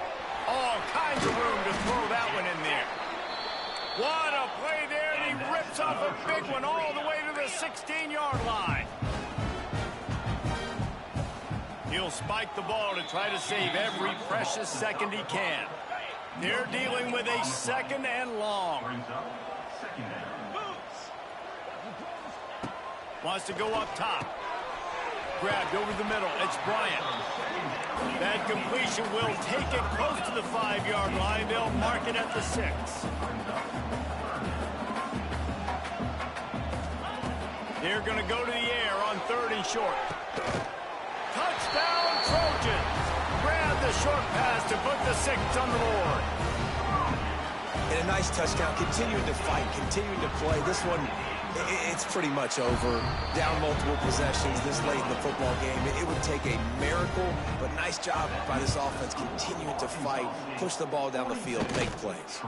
All kinds of room to throw that one in there. What a play there, and he rips off a big one all the way to the 16-yard line. He'll spike the ball to try to save every precious second he can. They're dealing with a second and long. Wants to go up top. Grabbed over the middle. It's Bryant. That completion will take it close to the 5-yard line. They'll mark it at the 6. They're going to go to the air on third and short. Touchdown, Trojans. Grab the short pass to put the 6 on the board. And a nice touchdown. Continuing to fight, continuing to play. This one, it's pretty much over. Down multiple possessions this late in the football game. It would take a miracle, but nice job by this offense continuing to fight, push the ball down the field, make plays.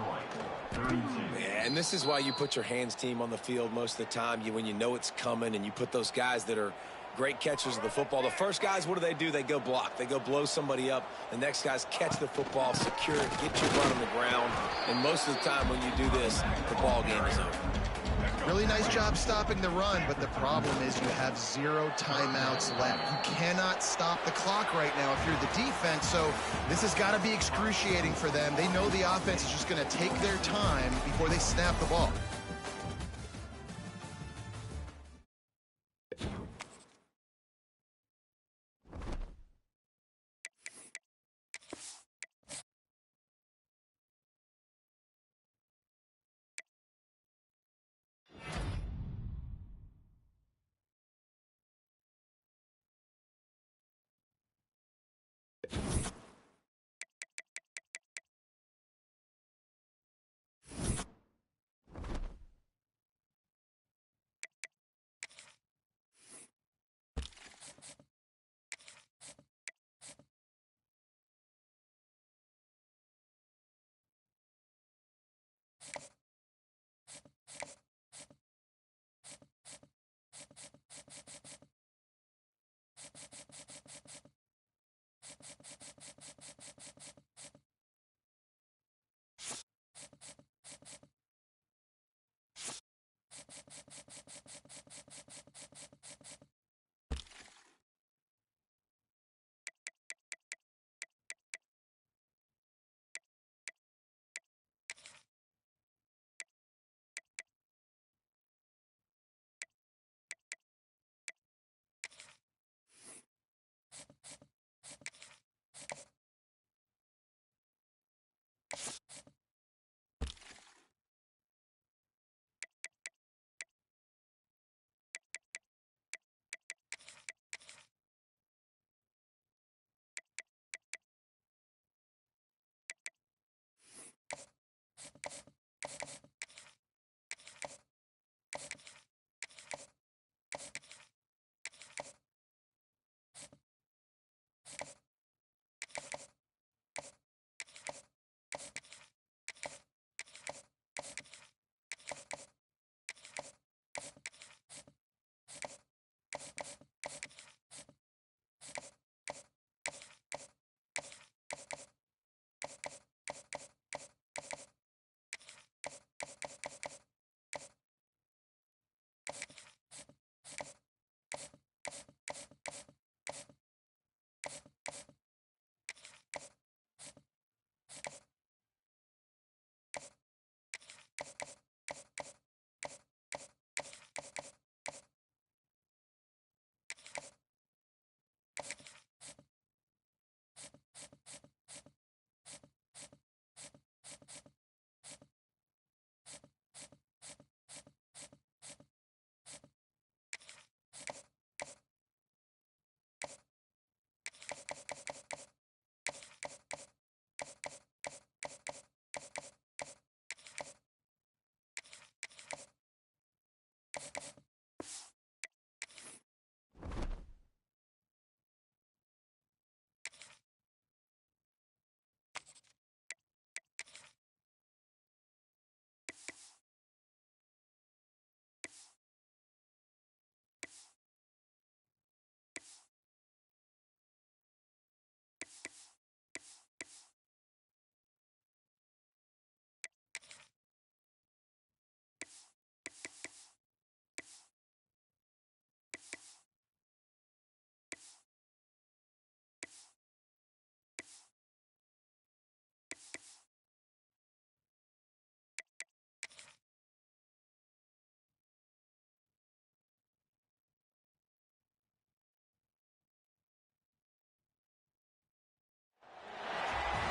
And this is why you put your hands team on the field most of the time. When you know it's coming, and you put those guys that are great catchers of the football. The first guys, what do? They go block. They go blow somebody up. The next guys catch the football, secure it, get your butt on the ground. And most of the time when you do this, the ball game is over. Really nice job stopping the run, but the problem is you have 0 timeouts left. You cannot stop the clock right now if you're the defense, so this has got to be excruciating for them. They know the offense is just going to take their time before they snap the ball.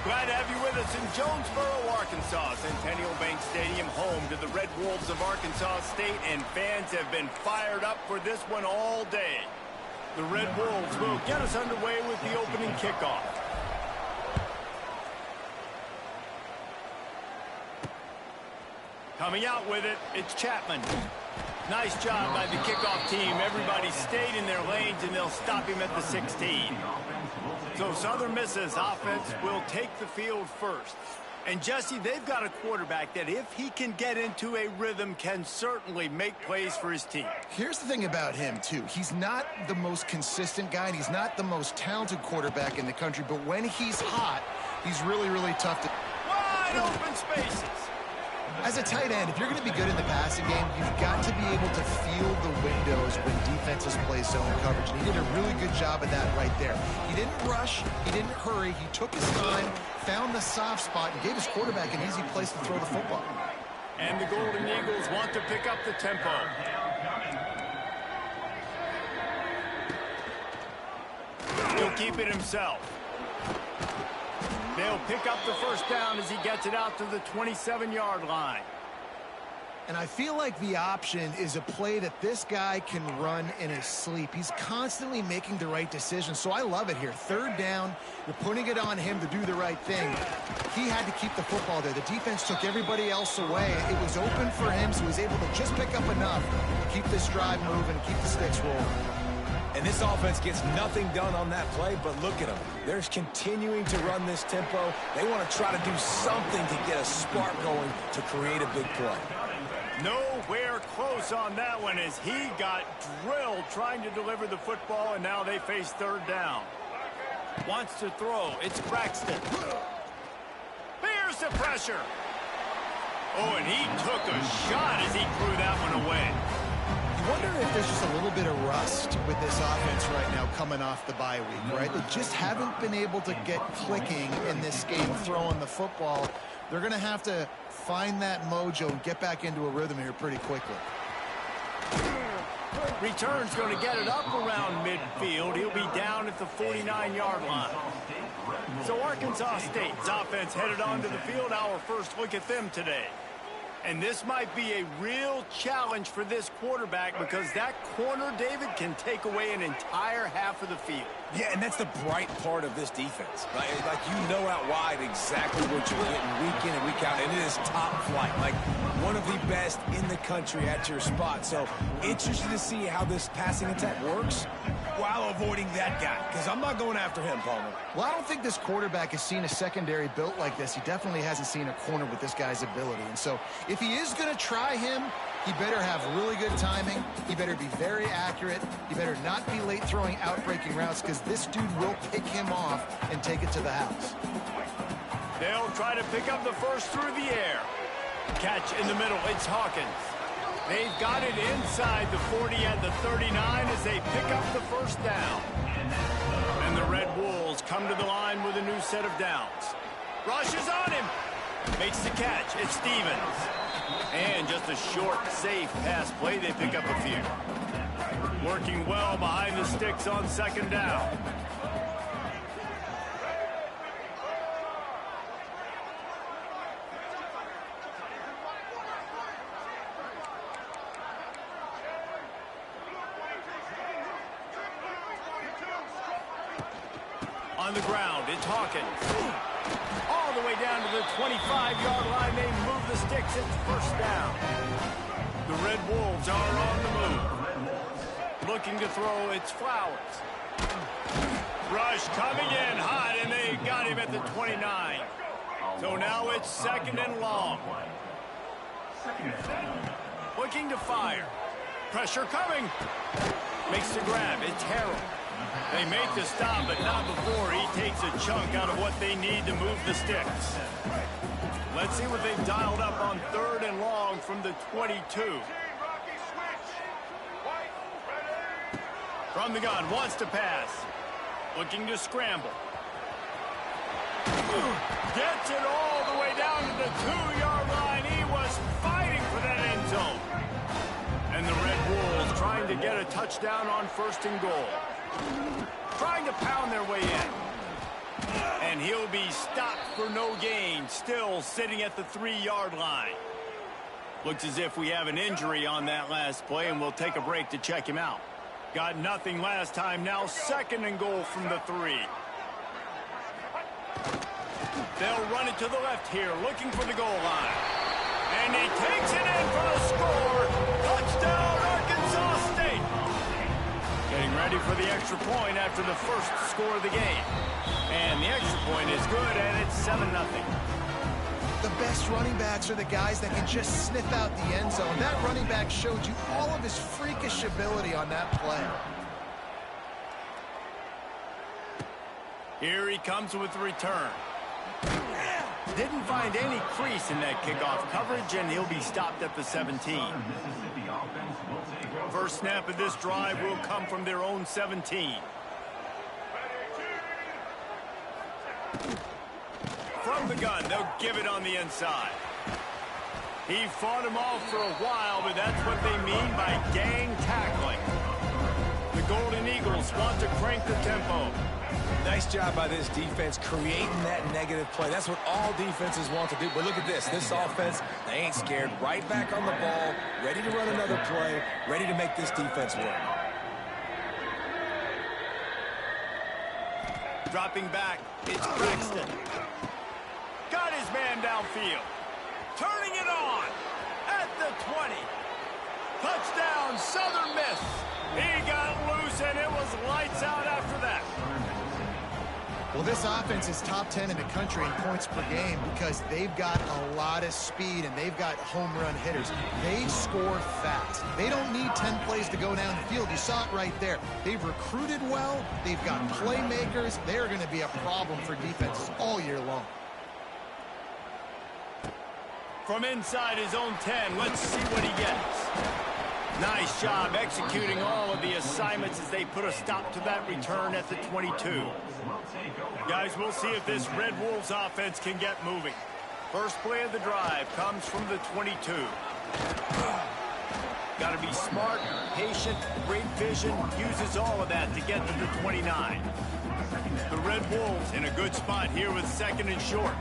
Glad to have you with us in Jonesboro, Arkansas. Centennial Bank Stadium, home to the Red Wolves of Arkansas State, and fans have been fired up for this one all day. The Red Wolves will get us underway with the opening kickoff. Coming out with it, it's Chapman. Nice job by the kickoff team. Everybody stayed in their lanes, and they'll stop him at the 16. So Southern Miss's offense will take the field first. And, Jesse, they've got a quarterback that, if he can get into a rhythm, can certainly make plays for his team. Here's the thing about him, too. He's not the most consistent guy, and he's not the most talented quarterback in the country. But when he's hot, he's really, really tough to... Wide open spaces. As a tight end, if you're going to be good in the passing game, you've got to be able to feel the windows when defenses play zone coverage. And he did a really good job of that right there. He didn't rush. He didn't hurry. He took his time, found the soft spot, and gave his quarterback an easy place to throw the football. And the Golden Eagles want to pick up the tempo. He'll keep it himself. They'll pick up the first down as he gets it out to the 27-yard line. And I feel like the option is a play that this guy can run in his sleep. He's constantly making the right decision, so I love it here. Third down, you're putting it on him to do the right thing. He had to keep the football there. The defense took everybody else away. It was open for him, so he was able to just pick up enough to keep this drive moving, keep the sticks rolling. And this offense gets nothing done on that play, but look at them. They're continuing to run this tempo. They want to try to do something to get a spark going to create a big play. Nowhere close on that one as he got drilled trying to deliver the football, and now they face third down. Wants to throw. It's Braxton. Here's the pressure. Oh, and he took a shot as he threw that one away. I wonder if there's just a little bit of rust with this offense right now coming off the bye week, right? They just haven't been able to get clicking in this game throwing the football. They're going to have to find that mojo and get back into a rhythm here pretty quickly. Return's going to get it up around midfield. He'll be down at the 49-yard line. So Arkansas State's offense headed onto the field. Our first look at them today. And this might be a real challenge for this quarterback because that corner, David, can take away an entire half of the field. Yeah, and that's the bright part of this defense, right? Like, you know out wide exactly what you're getting week in and week out, and it is top flight. Like, one of the best in the country at your spot. So, interested to see how this passing attack works while avoiding that guy, because I'm not going after him, Palmer. Well, I don't think this quarterback has seen a secondary built like this. He definitely hasn't seen a corner with this guy's ability. And so, if he is going to try him, he better have really good timing. He better be very accurate. He better not be late throwing out-breaking routes because this dude will pick him off and take it to the house. They'll try to pick up the first through the air. Catch in the middle. It's Hawkins. They've got it inside the 40 and the 39 as they pick up the first down. And the Red Wolves come to the line with a new set of downs. Rush is on him. Makes the catch. It's Stevens. And just a short, safe pass play. They pick up a few. Working well behind the sticks on second down. On the ground, it's Hawkins. All the way down to the 25-yard line. They move the sticks. It's first down. The Red Wolves are on the move. Looking to throw, it's Flowers. Rush coming in hot, and they got him at the 29. So now it's second and long. Looking to fire. Pressure coming. Makes the grab. It's Harrell. They make the stop, but not before he takes a chunk out of what they need to move the sticks. Let's see what they've dialed up on third and long from the 22. From the gun, wants to pass. Looking to scramble. Gets it all the way down to the 2-yard line. He was fighting for that end zone. And the Red Wolves trying to get a touchdown on first and goal. Trying to pound their way in. And he'll be stopped for no gain, still sitting at the 3-yard line. Looks as if we have an injury on that last play, and we'll take a break to check him out. Got nothing last time, now 2nd and goal from the 3. They'll run it to the left here, looking for the goal line. And he takes it in for the score. Touchdown, Arkansas State. Getting ready for the extra point after the first score of the game. And the extra point is good, and it's 7-0. The best running backs are the guys that can just sniff out the end zone. That running back showed you all of his freakish ability on that play. Here he comes with the return. Didn't find any crease in that kickoff coverage, and he'll be stopped at the 17. First snap of this drive will come from their own 17. From the gun, they'll give it on the inside. He fought him off for a while, but that's what they mean by gang tackling. The Golden Eagles want to crank the tempo. Nice job by this defense creating that negative play. That's what all defenses want to do. But look at this. This offense, they ain't scared. Right back on the ball, ready to run another play, ready to make this defense work. Dropping back, it's Braxton. Got his man downfield. Turning it on at the 20. Touchdown, Southern Miss. He got loose, and it was lights out after that. Well, this offense is top 10 in the country in points per game because they've got a lot of speed and they've got home run hitters. They score fast. They don't need 10 plays to go down the field. You saw it right there. They've recruited well. They've got playmakers. They're going to be a problem for defenses all year long. From inside his own 10, let's see what he gets. Nice job executing all of the assignments as they put a stop to that return at the 22. Guys, we'll see if this Red Wolves offense can get moving. First play of the drive comes from the 22. Got to be smart, patient, great vision, uses all of that to get to the 29. The Red Wolves in a good spot here with 2nd and short.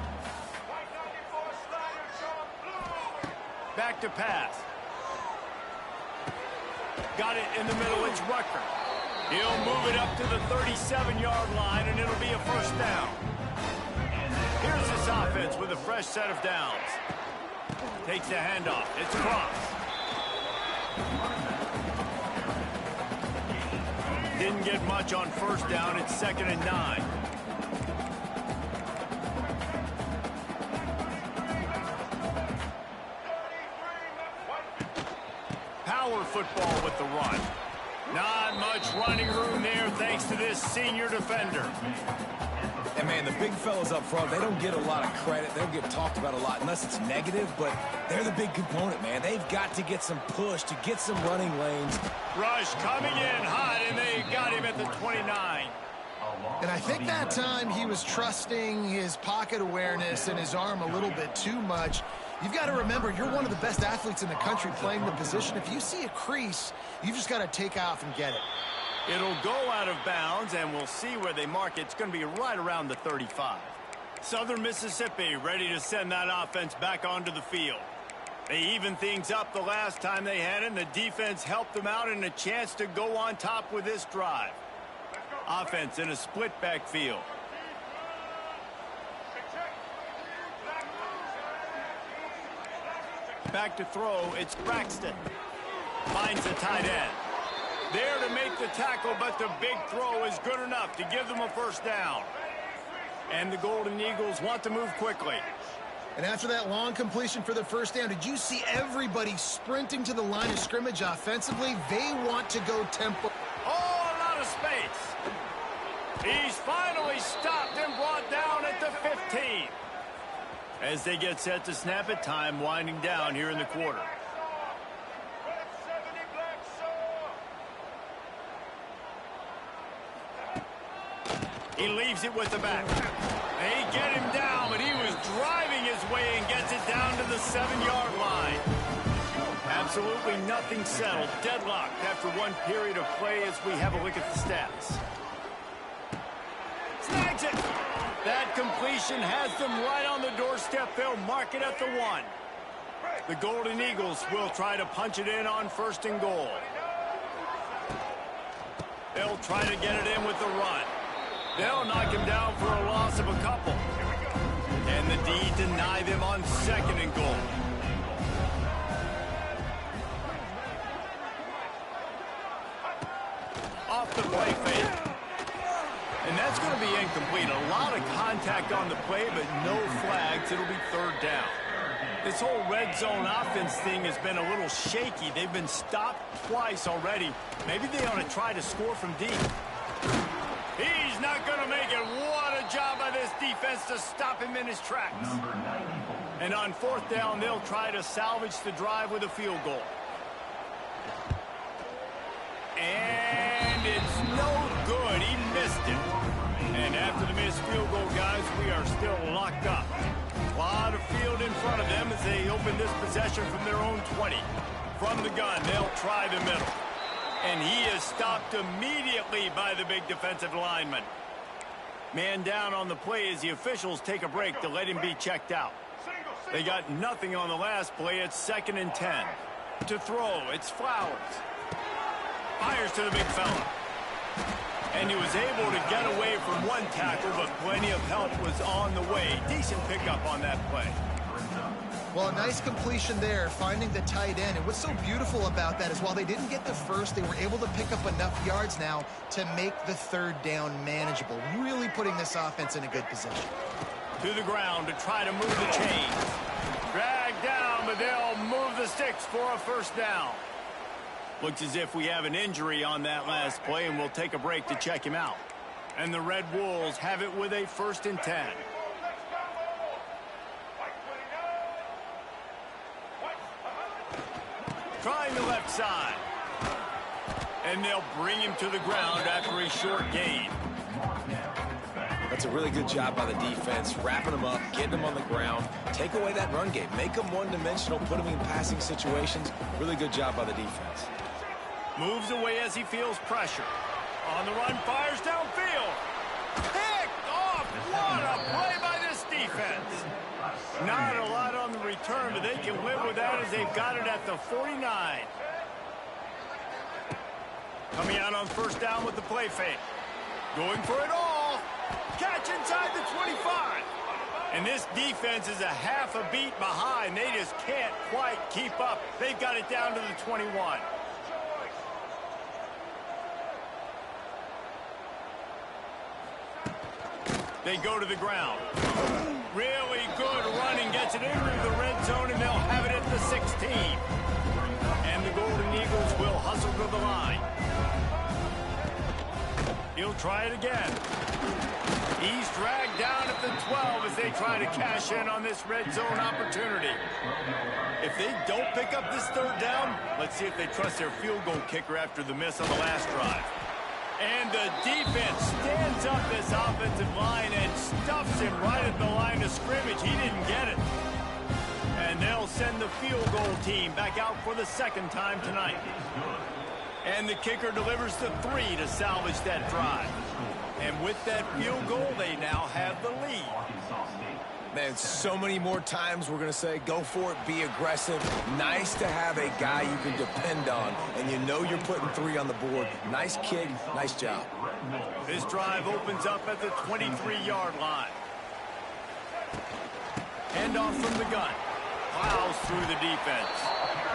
Back to pass. Got it in the middle, it's Rucker. He'll move it up to the 37-yard line, and it'll be a first down. Here's this offense with a fresh set of downs. Takes the handoff, it's Cross. Didn't get much on first down, it's 2nd and 9. Power football with the run. Not much running room there thanks to this senior defender. And, man, the big fellas up front, they don't get a lot of credit. They don't get talked about a lot unless it's negative, but they're the big component, man. They've got to get some push to get some running lanes. Rush coming in hot, and they got him at the 29. And I think that time he was trusting his pocket awareness and his arm a little bit too much. You've got to remember, you're one of the best athletes in the country playing the position. If you see a crease, you've just got to take off and get it. It'll go out of bounds, and we'll see where they mark it. It's going to be right around the 35. Southern Mississippi ready to send that offense back onto the field. They evened things up the last time they had it, and the defense helped them out and a chance to go on top with this drive. Offense in a split backfield. Back to throw, it's Braxton. Finds the tight end. There to make the tackle, but the big throw is good enough to give them a first down. And the Golden Eagles want to move quickly. And after that long completion for the first down, did you see everybody sprinting to the line of scrimmage offensively? They want to go tempo. Oh, a lot of space. He's finally stopped and brought down at the 15. As they get set to snap it, time winding down here in the quarter. He leaves it with the back. They get him down, but he was driving his way and gets it down to the 7-yard line. Absolutely nothing settled. Deadlocked after one period of play as we have a look at the stats. Snags it. That completion has them right on the doorstep. They'll mark it at the 1. The Golden Eagles will try to punch it in on 1st and goal. They'll try to get it in with the run. They'll knock him down for a loss of a couple. And the D deny them on 2nd and goal. Off the play fake. And that's going to be incomplete. A lot of contact on the play, but no flags. It'll be 3rd down. This whole red zone offense thing has been a little shaky. They've been stopped twice already. Maybe they ought to try to score from deep. He's not going to make it. What a job by this defense to stop him in his tracks. And on 4th down, they'll try to salvage the drive with a field goal. And it's no good. He missed it. And after the missed field goal, guys, we are still locked up. A lot of field in front of them as they open this possession from their own 20. From the gun, they'll try the middle. And he is stopped immediately by the big defensive lineman. Man down on the play as the officials take a break to let him be checked out. They got nothing on the last play. It's 2nd and 10. To throw, it's Flowers. Fires to the big fella. And he was able to get away from one tackle, but plenty of help was on the way. Decent pickup on that play. Well, a nice completion there, finding the tight end. And what's so beautiful about that is while they didn't get the first, they were able to pick up enough yards now to make the 3rd down manageable. Really putting this offense in a good position. To the ground to try to move the chains. Dragged down, but they'll move the sticks for a 1st down. Looks as if we have an injury on that last play, and we'll take a break to check him out. And the Red Wolves have it with a 1st and 10. Trying the left side. And they'll bring him to the ground after a short gain. That's a really good job by the defense, wrapping him up, getting him on the ground. Take away that run game. Make him one-dimensional, put him in passing situations. Really good job by the defense. Moves away as he feels pressure. On the run, fires downfield. Picked off. What a play by this defense. Not a lot on the return, but they can live with that as they've got it at the 49. Coming out on 1st down with the play fake. Going for it all. Catch inside the 25. And this defense is a half a beat behind. They just can't quite keep up. They've got it down to the 21. They go to the ground. Really good running. Gets it into the red zone, and they'll have it at the 16. And the Golden Eagles will hustle to the line. He'll try it again. He's dragged down at the 12 as they try to cash in on this red zone opportunity. If they don't pick up this 3rd down, let's see if they trust their field goal kicker after the miss on the last drive. And the defense stands up this offensive line and stuffs him right at the line of scrimmage. He didn't get it. And they'll send the field goal team back out for the 2nd time tonight. And the kicker delivers the 3 to salvage that drive. And with that field goal, they now have the lead. Man, so many more times we're going to say, go for it, be aggressive. Nice to have a guy you can depend on, and you know you're putting 3 on the board. Nice kick, nice job. This drive opens up at the 23-yard line. Handoff from the gun. Plows through the defense.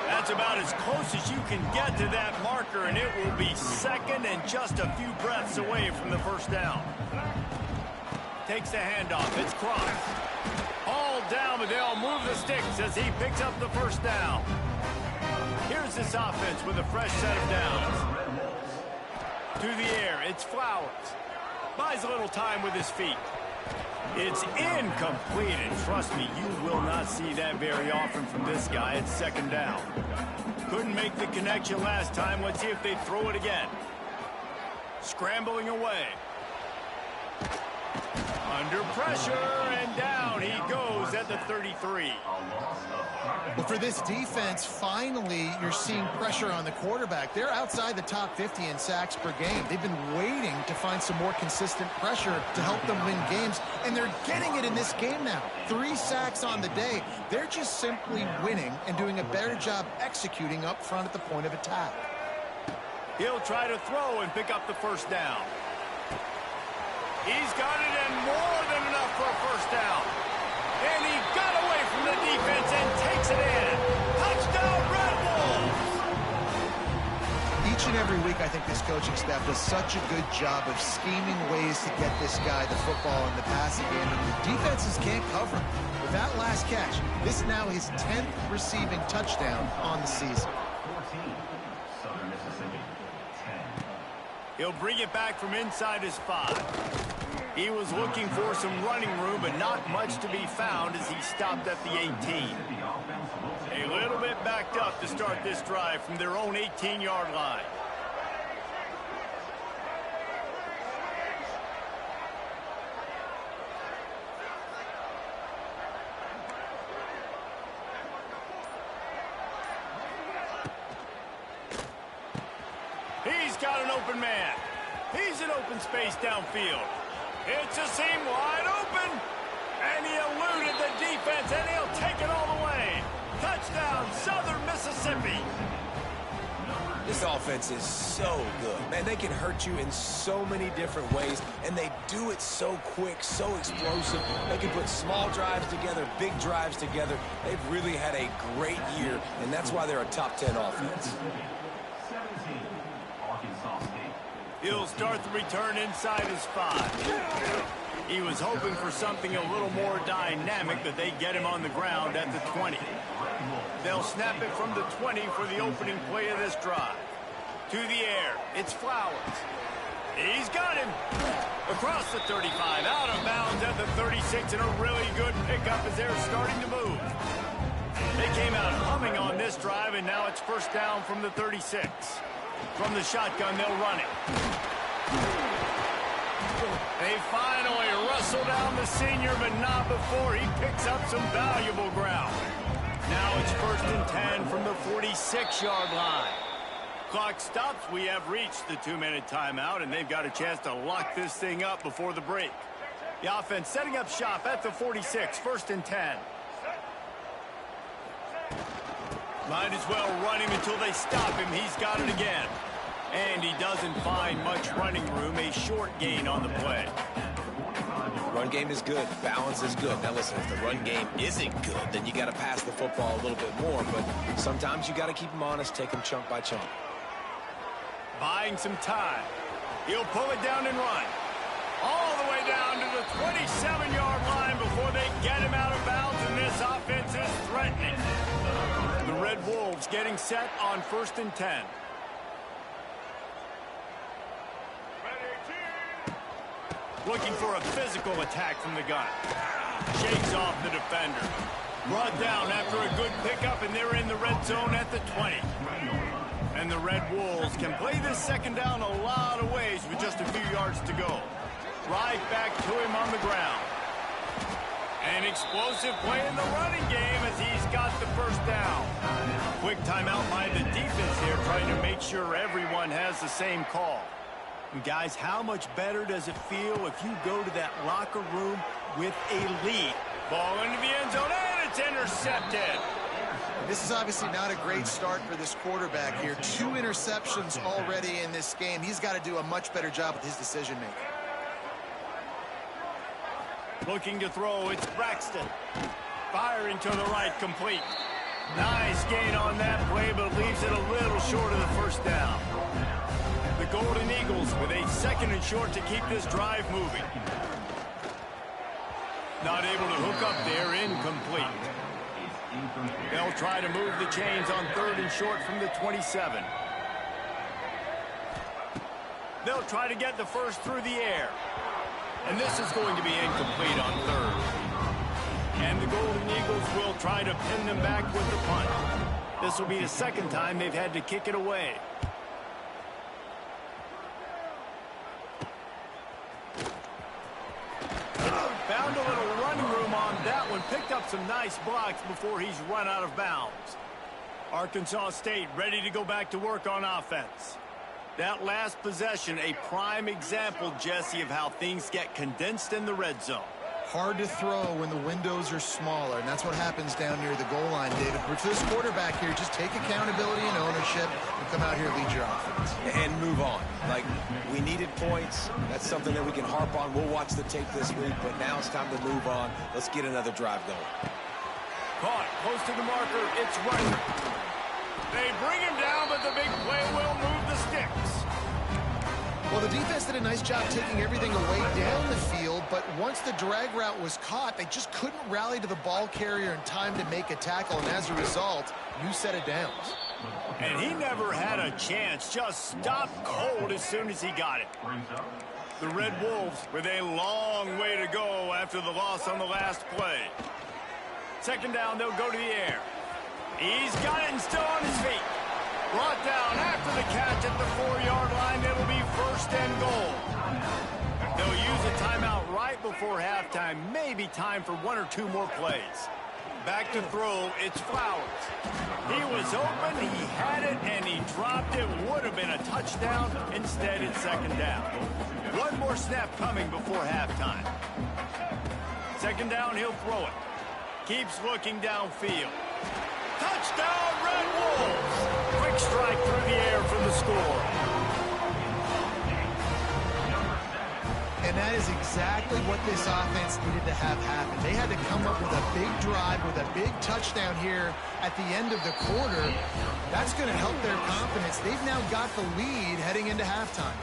That's about as close as you can get to that marker, and it will be 2nd and just a few breaths away from the 1st down. Takes the handoff. It's Cross. All down, but they'll move the sticks as he picks up the 1st down. Here's this offense with a fresh set of downs. To the air, it's Flowers. Buys a little time with his feet. It's incomplete, and trust me, you will not see that very often from this guy. It's 2nd down. Couldn't make the connection last time. Let's see if they throw it again. Scrambling away. Under pressure, and down he goes goes at the 33. Well, for this defense, finally, you're seeing pressure on the quarterback. They're outside the top 50 in sacks per game. They've been waiting to find some more consistent pressure to help them win games, and they're getting it in this game now. 3 sacks on the day. They're just simply winning and doing a better job executing up front at the point of attack. He'll try to throw and pick up the first down. He's got it, and more than enough for a first down. And he got away from the defense and takes it in. Touchdown, Red Wolves! Each and every week, I think this coaching staff does such a good job of scheming ways to get this guy the football in the passing game. And the defenses can't cover him. With that last catch, this is now his 10th receiving touchdown on the season. He'll bring it back from inside his 5. He was looking for some running room, but not much to be found as he stopped at the 18. A little bit backed up to start this drive from their own 18-yard line. He's got an open man. He's in open space downfield. It's a seam wide open. And he eluded the defense, and he'll take it all the way. Touchdown, Southern Mississippi. This offense is so good. Man, they can hurt you in so many different ways, and they do it so quick, so explosive. They can put small drives together, big drives together. They've really had a great year, and that's why they're a top 10 offense. He'll start the return inside his 5. He was hoping for something a little more dynamic, but they get him on the ground at the 20. They'll snap it from the 20 for the opening play of this drive. To the air, it's Flowers. He's got him. Across the 35, out of bounds at the 36, and a really good pickup as they're starting to move. They came out humming on this drive, and now it's first down from the 36. From the shotgun, they'll run it. They finally wrestle down the senior, but not before he picks up some valuable ground. Now it's first and 10 from the 46-yard line. Clock stops. We have reached the 2-minute timeout, and they've got a chance to lock this thing up before the break. The offense setting up shop at the 46, first and 10. Might as well run him until they stop him. He's got it again. And he doesn't find much running room. A short gain on the play. Run game is good. Balance is good. Now listen, if the run game isn't good, then you got to pass the football a little bit more. But sometimes you got to keep them honest, take them chunk by chunk. Buying some time. He'll pull it down and run. All the way down to the 27-yard line before they get him out of bounds, and this offense is threatening. The Red Wolves getting set on first and 10. Looking for a physical attack from the gun. Shakes off the defender. Brought down after a good pickup, and they're in the red zone at the 20. And the Red Wolves can play this second down a lot of ways with just a few yards to go. Right back to him on the ground. An explosive play in the running game as he's got the first down. Quick timeout by the defense here, trying to make sure everyone has the same call. And guys, how much better does it feel if you go to that locker room with a lead? Ball into the end zone, and it's intercepted. This is obviously not a great start for this quarterback here. 2 interceptions already in this game. He's got to do a much better job with his decision-making. Looking to throw, it's Braxton. Firing to the right, complete. Nice gain on that play, but leaves it a little short of the first down. The Golden Eagles with a second and short to keep this drive moving. Not able to hook up there, incomplete. They'll try to move the chains on third and short from the 27. They'll try to get the first through the air. And this is going to be incomplete on third. And the Golden Eagles will try to pin them back with the punt. This will be the second time they've had to kick it away. Found a little running room on that that one. Picked up some nice blocks before he's run out of bounds. Arkansas State ready to go back to work on offense. That last possession, a prime example, Jesse, of how things get condensed in the red zone. Hard to throw when the windows are smaller, and that's what happens down near the goal line, David. But for this quarterback here, just take accountability and ownership and come out here and lead your offense. And move on. Like, we needed points. That's something that we can harp on. We'll watch the tape this week, but now it's time to move on. Let's get another drive going. Caught, close to the marker, it's running. They bring him down, but the big play will move the sticks. Well, the defense did a nice job taking everything away down the field, but once the drag route was caught, they just couldn't rally to the ball carrier in time to make a tackle, and as a result, new set of downs. And he never had a chance, just stopped cold as soon as he got it. The Red Wolves with a long way to go after the loss on the last play. Second down, they'll go to the air. He's got it and still on his feet. Brought down after the catch at the 4-yard line. It'll be first and goal. They'll use a timeout right before halftime. Maybe time for one or two more plays. Back to throw, it's Flowers. He was open, he had it, and he dropped it. Would have been a touchdown. Instead, it's second down. One more snap coming before halftime. Second down, he'll throw it. Keeps looking downfield. Touchdown, Red Wolves! Quick strike through the air for the score. And that is exactly what this offense needed to have happen. They had to come up with a big drive, with a big touchdown here at the end of the quarter. That's going to help their confidence. They've now got the lead heading into halftime.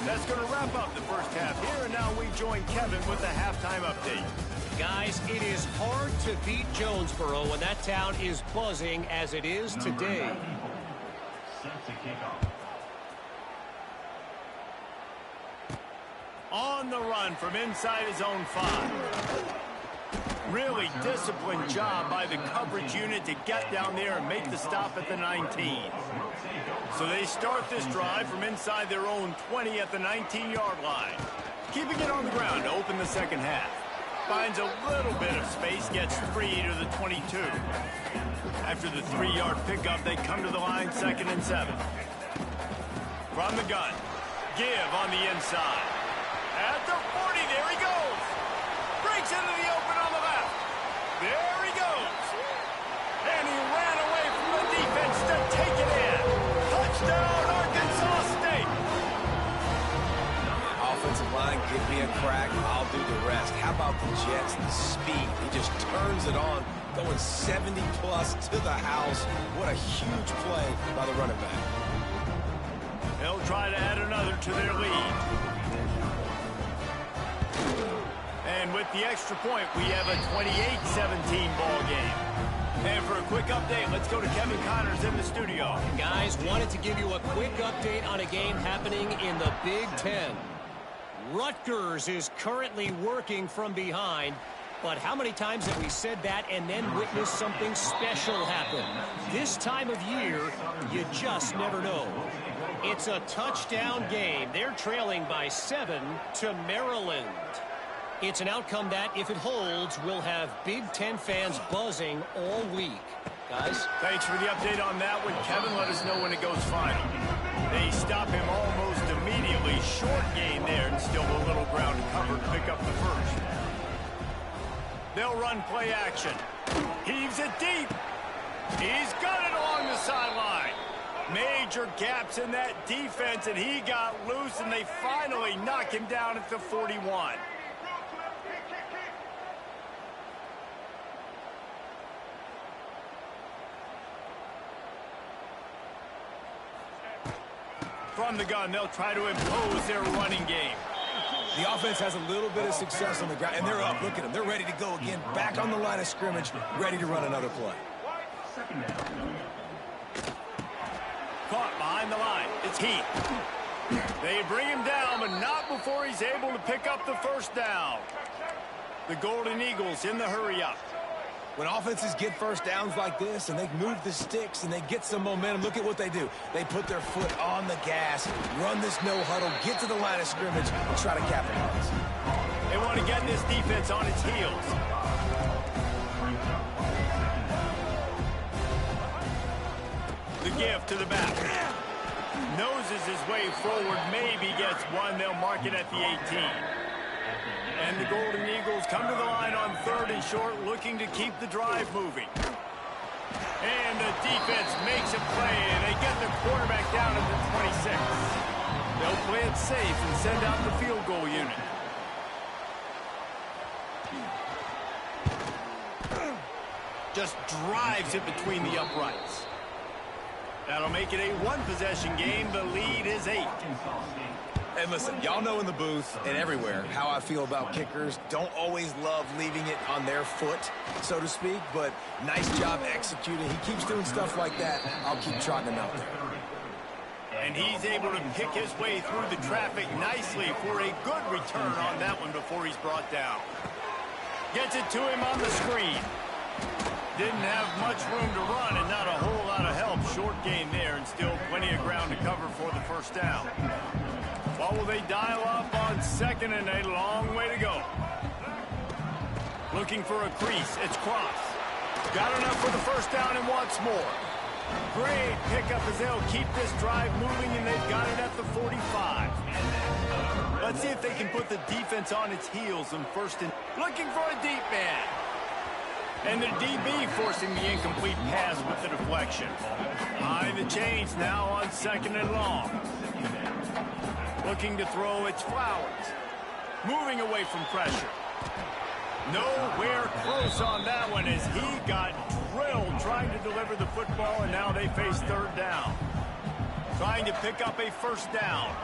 That's going to wrap up the first half here, and now we join Kevin with the halftime update. Guys, it is hard to beat Jonesboro when that town is buzzing as it is today. On the run from inside his own 5. Really disciplined job by the coverage unit to get down there and make the stop at the 19. So they start this drive from inside their own 20 at the 19-yard line. Keeping it on the ground to open the second half. Finds a little bit of space, gets 3 to the 22. After the 3-yard pickup, they come to the line 2nd and 7. From the gun, give on the inside. At the 40, there he goes. Breaks into the open on the left. There he goes. And he ran away from the defense to take it in. Touchdown, Arkansas State. Offensive line, give me a crack, I'll do the rest. How about the Jets, the speed? He just turns it on, going 70-plus to the house. What a huge play by the running back. They'll try to add another to their lead. And with the extra point, we have a 28-17 ball game. And for a quick update, let's go to Kevin Connors in the studio. Guys, wanted to give you a quick update on a game happening in the Big Ten. Rutgers is currently working from behind, but how many times have we said that and then witnessed something special happen? This time of year, you just never know. It's a touchdown game. They're trailing by 7 to Maryland. It's an outcome that, if it holds, will have Big Ten fans buzzing all week. Guys? Thanks for the update on that one. Kevin, let us know when it goes final. They stop him almost immediately. Short gain there, and still a little ground to cover to pick up the first. They'll run play action. Heaves it deep. He's got it along the sideline. Major gaps in that defense, and he got loose, and they finally knock him down at the 41. From the gun, they'll try to impose their running game. The offense has a little bit of success on the ground, and they're up. Look at them. They're ready to go again. Back on the line of scrimmage, ready to run another play. Caught behind the line. It's Heath. They bring him down, but not before he's able to pick up the first down. The Golden Eagles in the hurry-up. When offenses get first downs like this and they move the sticks and they get some momentum, look at what they do. They put their foot on the gas, run this no huddle, get to the line of scrimmage, and try to capitalize. They want to get this defense on its heels. The give to the back. Noses his way forward, maybe gets one. They'll mark it at the 18. And the Golden Eagles come to the line on 3rd and short, looking to keep the drive moving. And the defense makes a play, and they get the quarterback down at the 26. They'll play it safe and send out the field goal unit. Just drives it between the uprights. That'll make it a one-possession game. The lead is 8. And listen, y'all know in the booth and everywhere how I feel about kickers. Don't always love leaving it on their foot, so to speak, but nice job executing. He keeps doing stuff like that. I'll keep trotting him out there. And he's able to pick his way through the traffic nicely for a good return on that one before he's brought down. Gets it to him on the screen. Didn't have much room to run and not a whole lot of help. Short gain there and still plenty of ground to cover for the first down. Well, will they dial up on 2nd and a long way to go? Looking for a crease. It's Cross. Got enough for the first down and wants more. Great pickup as they'll keep this drive moving, and they've got it at the 45. Let's see if they can put the defense on its heels on 1st and... Looking for a deep man. And the DB forcing the incomplete pass with the deflection. Behind the chains now on 2nd and long. Looking to throw, it's Flowers. Moving away from pressure. Nowhere close on that one as he got drilled trying to deliver the football, and now they face 3rd down. Trying to pick up a first down.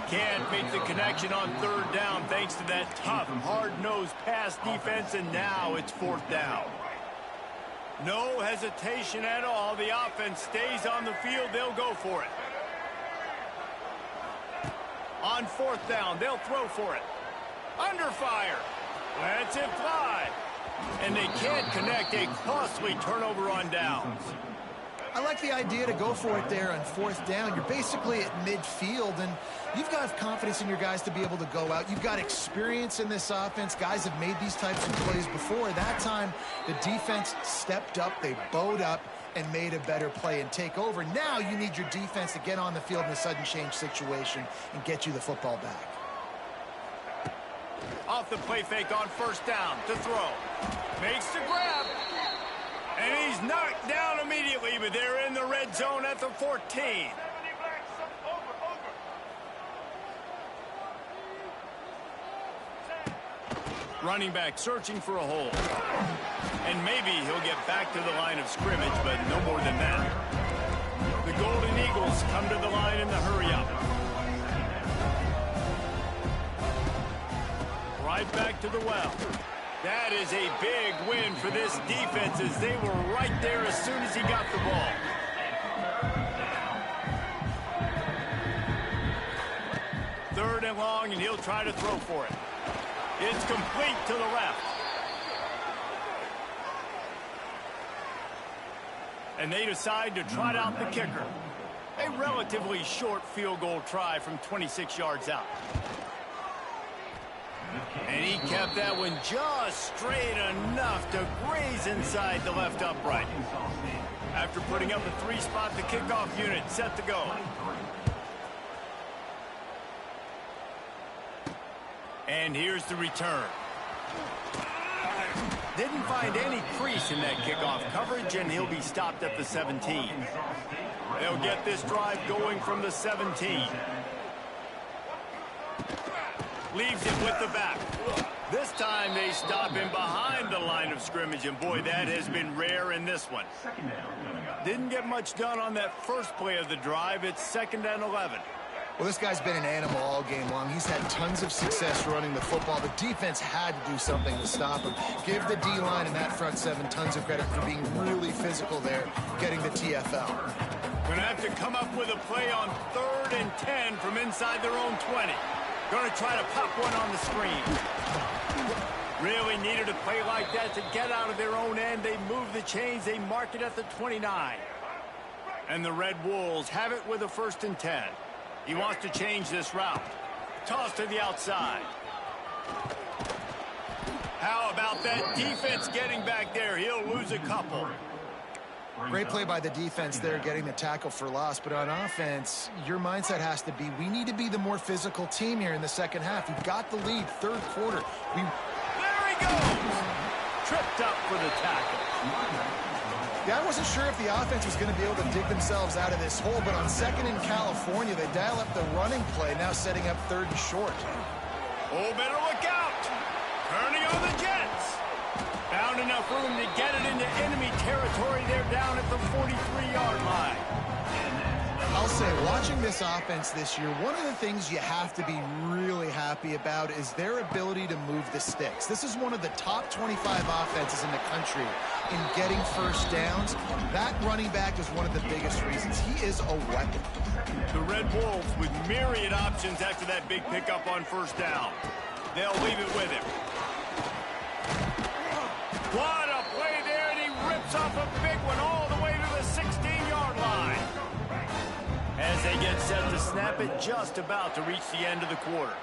Can't make the connection on 3rd down thanks to that tough, hard-nosed pass defense, and now it's 4th down. No hesitation at all. The offense stays on the field. They'll go for it. On 4th down, they'll throw for it. Under fire. Lets it fly. And they can't connect. A costly turnover on downs. I like the idea to go for it there on 4th down. You're basically at midfield, and you've got confidence in your guys to be able to go out. You've got experience in this offense. Guys have made these types of plays before. That time, the defense stepped up. They bowed up and made a better play and take over. Now you need your defense to get on the field in a sudden change situation and get you the football back. Off the play fake on 1st down to throw. Makes the grab. And he's knocked down immediately, but they're in the red zone at the 14. Running back searching for a hole. And maybe he'll get back to the line of scrimmage, but no more than that. The Golden Eagles come to the line in the hurry-up. Right back to the well. That is a big win for this defense as they were right there as soon as he got the ball. Third and long, and he'll try to throw for it. It's complete to the left. And they decide to trot out the kicker. A relatively short field goal try from 26 yards out. And he kept that one just straight enough to graze inside the left upright. After putting up a 3-spot, the kickoff unit set to go. And here's the return. Didn't find any crease in that kickoff coverage, and he'll be stopped at the 17. They'll get this drive going from the 17. Leaves it with the back. This time they stop him behind the line of scrimmage, and boy, that has been rare in this one. Didn't get much done on that first play of the drive. It's 2nd and 11. Well, this guy's been an animal all game long. He's had tons of success running the football. The defense had to do something to stop him. Give the D-line and that front 7 tons of credit for being really physical there, getting the TFL. Going to have to come up with a play on 3rd and 10 from inside their own 20. Going to try to pop one on the screen. Really needed a play like that to get out of their own end. They move the chains. They mark it at the 29. And the Red Wolves have it with a 1st and 10. He wants to change this route. Toss to the outside. How about that defense getting back there? He'll lose a couple. Great play by the defense there, getting the tackle for loss. But on offense, your mindset has to be, we need to be the more physical team here in the second half. We've got the lead, third quarter. There he goes! Tripped up for the tackle. Yeah, I wasn't sure if the offense was going to be able to dig themselves out of this hole, but on second in California, they dial up the running play, now setting up third and short. Oh, better look out! Turning on the Jets. Found enough room to get it into enemy territory. They're down at the 43-yard line. I'll say, watching this offense this year, one of the things you have to be really happy about is their ability to move the sticks. This is one of the top 25 offenses in the country in getting first downs. That running back is one of the biggest reasons. He is a weapon. The Red Wolves with myriad options after that big pickup on first down. They'll leave it with him. What a play there, and he rips off a big one all the way to the 16-yard line. As they get set to snap it, just about to reach the end of the quarter.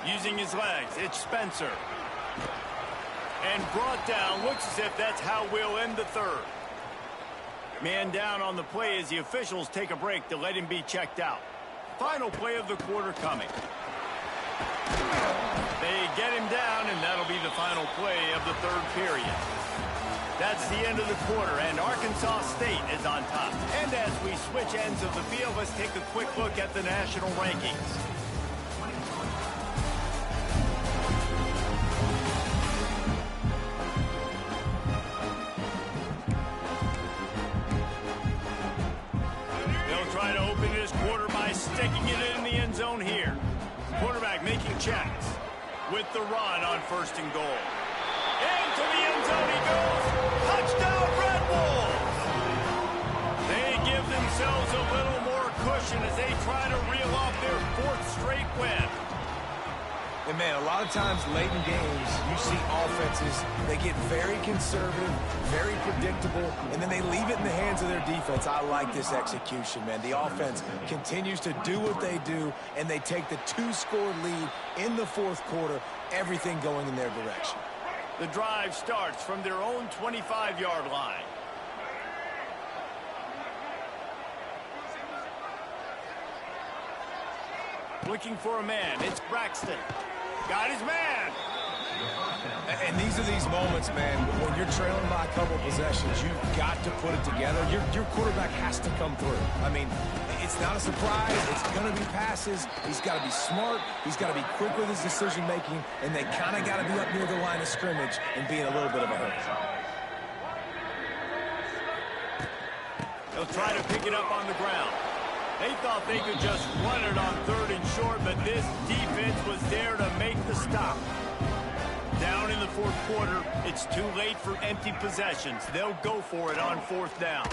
Using his legs, it's Spencer. And brought down, looks as if that's how we'll end the third. Man down on the play as the officials take a break to let him be checked out. Final play of the quarter coming. They get him down, and that'll be the final play of the third period. That's the end of the quarter, and Arkansas State is on top. And as we switch ends of the field, let's take a quick look at the national rankings. They'll try to open this quarter by sticking it in the end zone here. Quarterback making checks with the run on first and goal. Into the end zone he goes. Touchdown, Red Wolves! They give themselves a little more cushion as they try to reel off their fourth straight win. And man, a lot of times late in games, you see offenses, they get very conservative, very predictable, and then they leave it in the hands of their defense. I like this execution, man. The offense continues to do what they do, and they take the two-score lead in the fourth quarter, everything going in their direction. The drive starts from their own 25-yard line. Looking for a man. It's Braxton. Got his man. And these are these moments, man, when you're trailing by a couple possessions, you've got to put it together. Your quarterback has to come through. I mean, it's not a surprise. It's going to be passes. He's got to be smart. He's got to be quick with his decision-making, and they kind of got to be up near the line of scrimmage and be in a little bit of a hurry. They'll try to pick it up on the ground. They thought they could just run it on third and short, but this defense was there to make the stop. Down in the fourth quarter, it's too late for empty possessions. They'll go for it on fourth down.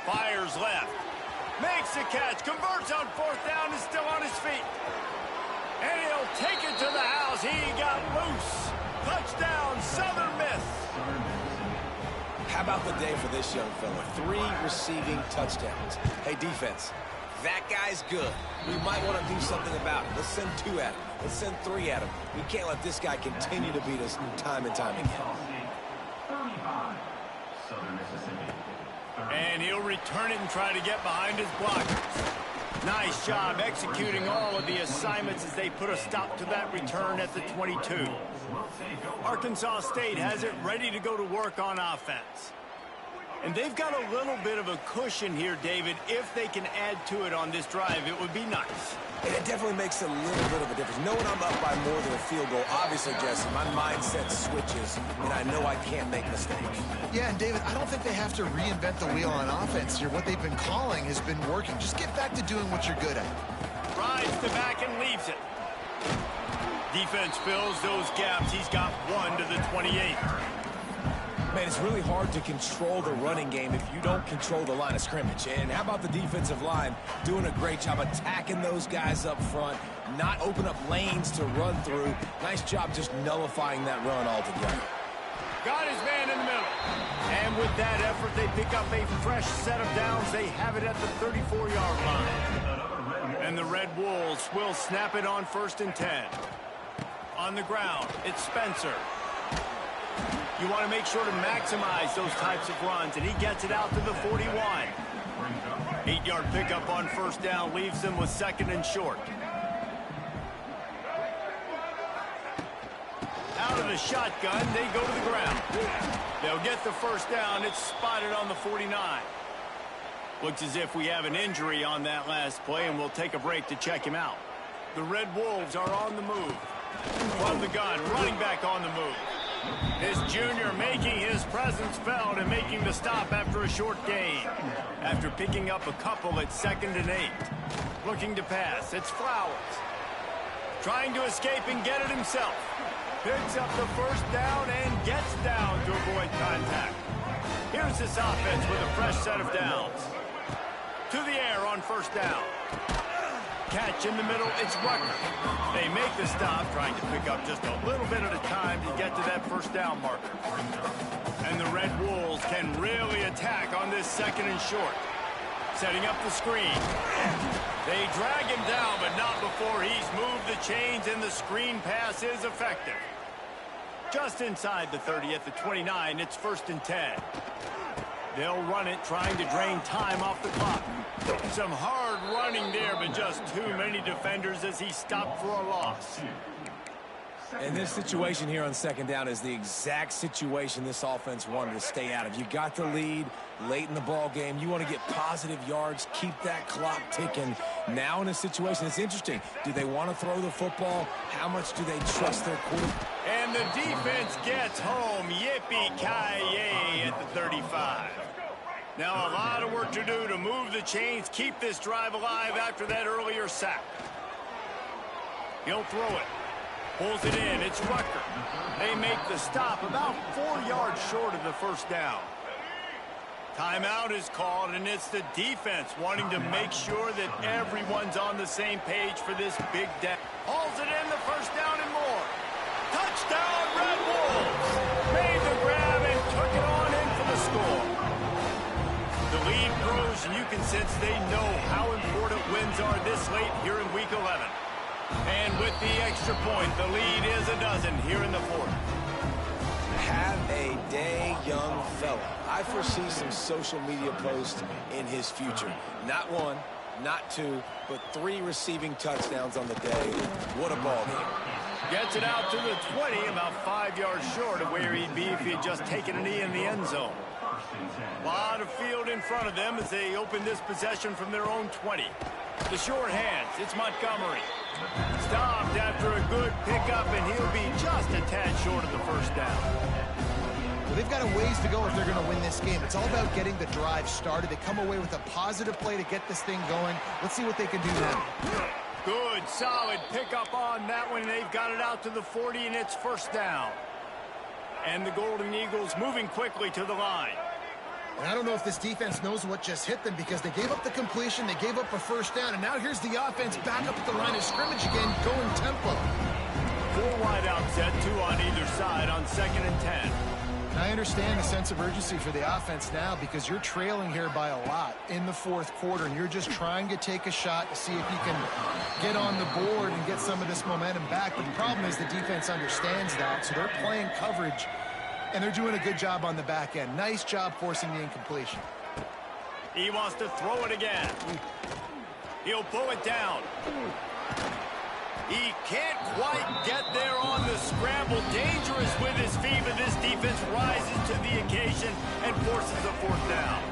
Fires left. Makes the catch. Converts on fourth down. Is still on his feet. And he'll take it to the house. He got loose. Touchdown, Southern Miss. How about the day for this young fella? 3 receiving touchdowns. Hey, defense, that guy's good. We might want to do something about it. Let's send 2 at him. Let's send 3 at him. We can't let this guy continue to beat us time and time again. And he'll return it and try to get behind his blockers. Nice job executing all of the assignments as they put a stop to that return at the 22. Arkansas State has it ready to go to work on offense. And they've got a little bit of a cushion here, David. If they can add to it on this drive, it would be nice. And it definitely makes a little bit of a difference. Knowing I'm up by more than a field goal, obviously, Jesse, my mindset switches, and I know I can't make mistakes. Yeah, and David, I don't think they have to reinvent the wheel on offense here. What they've been calling has been working. Just get back to doing what you're good at. Rides the back and leaves it. Defense fills those gaps. He's got 1 to the 28. Man, it's really hard to control the running game if you don't control the line of scrimmage. And how about the defensive line doing a great job attacking those guys up front, not open up lanes to run through. Nice job just nullifying that run altogether. Got his man in the middle. And with that effort, they pick up a fresh set of downs. They have it at the 34-yard line. And the Red Wolves will snap it on 1st and 10. On the ground, it's Spencer. You want to make sure to maximize those types of runs, and he gets it out to the 41. 8-yard pickup on first down leaves them with 2nd and short. Out of the shotgun, they go to the ground. They'll get the first down. It's spotted on the 49. Looks as if we have an injury on that last play, and we'll take a break to check him out. The Red Wolves are on the move. From the gun, running back on the move. This junior making his presence felt and making the stop after a short gain. After picking up a couple at 2nd and 8. Looking to pass, it's Flowers. Trying to escape and get it himself. Picks up the first down and gets down to avoid contact. Here's this offense with a fresh set of downs. To the air on first down. Catch in the middle, it's Rucker. They make the stop, trying to pick up just a little bit at a time to get to that first down marker. And the Red Wolves can really attack on this 2nd and short. Setting up the screen. They drag him down, but not before he's moved the chains, and the screen pass is effective. Just inside the 30 at the 29, it's 1st and 10. They'll run it, trying to drain time off the clock. Some hard running there, but just too many defenders as he stopped for a loss. And this situation here on 2nd down is the exact situation this offense wanted to stay out of. You got the lead late in the ball game. You want to get positive yards, keep that clock ticking. Now in a situation, it's interesting. Do they want to throw the football? How much do they trust their quarterback? And the defense gets home. Yippee-ki-yay at the 35. Now a lot of work to do to move the chains, keep this drive alive after that earlier sack. He'll throw it. Pulls it in. It's Rucker. They make the stop about 4 yards short of the first down. Timeout is called, and it's the defense wanting to make sure that everyone's on the same page for this big day. Hauls it in, the first down and more. Touchdown, Red Wolves! Made the grab and took it on in for the score. The lead grows, and you can sense they know how important wins are this late here in Week 11. And with the extra point, the lead is a dozen here in the 4th. Have a day, young fella. I foresee some social media posts in his future. Not 1, not 2, but 3 receiving touchdowns on the day. What a ball game. Gets it out to the 20, about 5 yards short of where he'd be if he had just taken a knee in the end zone. A lot of field in front of them as they open this possession from their own 20. The short hands, it's Montgomery. Stopped after a good pickup, and he'll be just a tad short of the first down. Well, they've got a ways to go if they're going to win this game. It's all about getting the drive started. They come away with a positive play to get this thing going. Let's see what they can do now. Good, solid pickup on that one. They've got it out to the 40, and it's first down. And the Golden Eagles moving quickly to the line. And I don't know if this defense knows what just hit them, because they gave up the completion, they gave up a first down, and now here's the offense back up at the line of scrimmage again, going tempo. 4 wide out set, 2 on either side on 2nd and 10. And I understand the sense of urgency for the offense now, because you're trailing here by a lot in the 4th quarter, and you're just trying to take a shot to see if you can get on the board and get some of this momentum back. But the problem is the defense understands that, so they're playing coverage, and they're doing a good job on the back end. Nice job forcing the incompletion. He wants to throw it again. He'll pull it down. He can't quite get there on the scramble. Dangerous with his feet, but this defense rises to the occasion and forces a 4th down.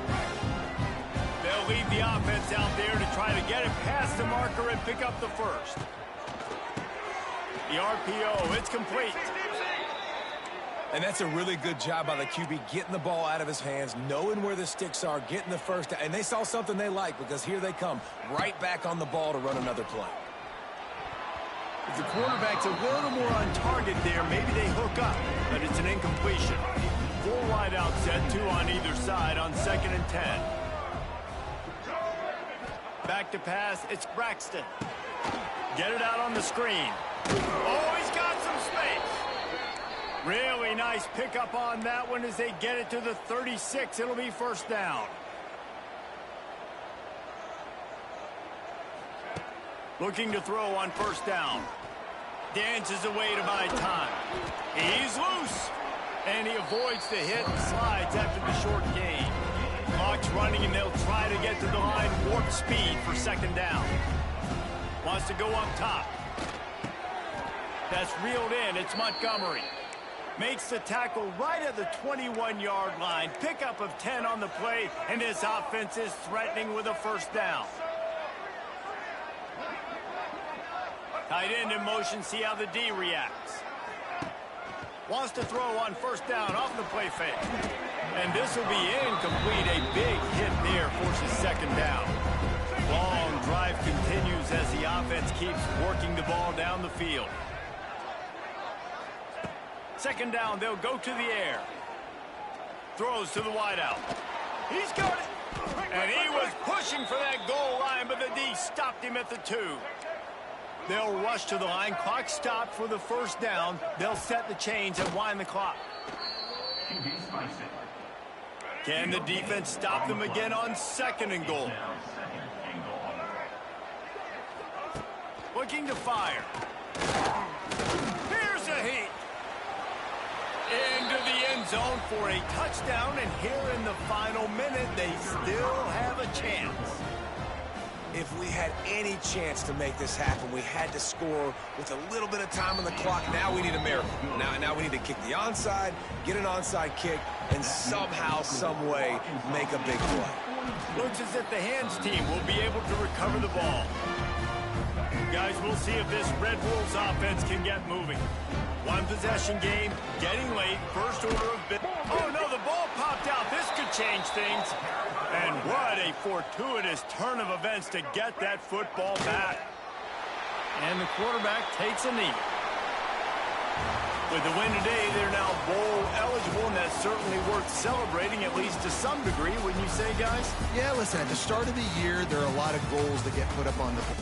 They'll lead the offense out there to try to get it past the marker and pick up the first. The RPO, it's complete. And that's a really good job by the QB, getting the ball out of his hands, knowing where the sticks are, getting the first down. And they saw something they like, because here they come, right back on the ball to run another play. If the quarterback's a little more on target there, maybe they hook up, but it's an incompletion. 4 wide out set, 2 on either side on 2nd and 10. Back to pass, it's Braxton. Get it out on the screen. Oh, he's got some space. Really nice pickup on that one as they get it to the 36. It'll be first down. Looking to throw on first down. Dances away to buy time. He's loose. And he avoids the hit and slides after the short gain. Clock's running, and they'll try to get to the line warp speed for second down. Wants to go up top. That's reeled in. It's Montgomery. Makes the tackle right at the 21-yard line. Pickup of 10 on the play, and this offense is threatening with a first down. Tight end in motion, see how the D reacts. Wants to throw on first down off the play fake. And this will be incomplete. A big hit there forces second down. Long drive continues as the offense keeps working the ball down the field. Second down, they'll go to the air. Throws to the wideout. He's got it. And he was pushing for that goal line, but the D stopped him at the 2. They'll rush to the line. Clock stopped for the first down. They'll set the chains and wind the clock. Can the defense stop them again on second and goal? Looking to fire. Here's a heat. Into the end zone for a touchdown, and here in the final minute, they still have a chance. If we had any chance to make this happen, we had to score with a little bit of time on the clock. Now we need a miracle. Now we need to kick the onside, get an onside kick, and somehow, some way, make a big play. Looks as if the hands team will be able to recover the ball. Guys, we'll see if this Red Wolves offense can get moving. One possession game, getting late, first order of business. Oh no, the ball popped out. This could change things. And what a fortuitous turn of events to get that football back. And the quarterback takes a knee. With the win today, they're now bowl eligible, and that's certainly worth celebrating, at least to some degree, wouldn't you say, guys? Yeah, listen, at the start of the year, there are a lot of goals that get put up on the board.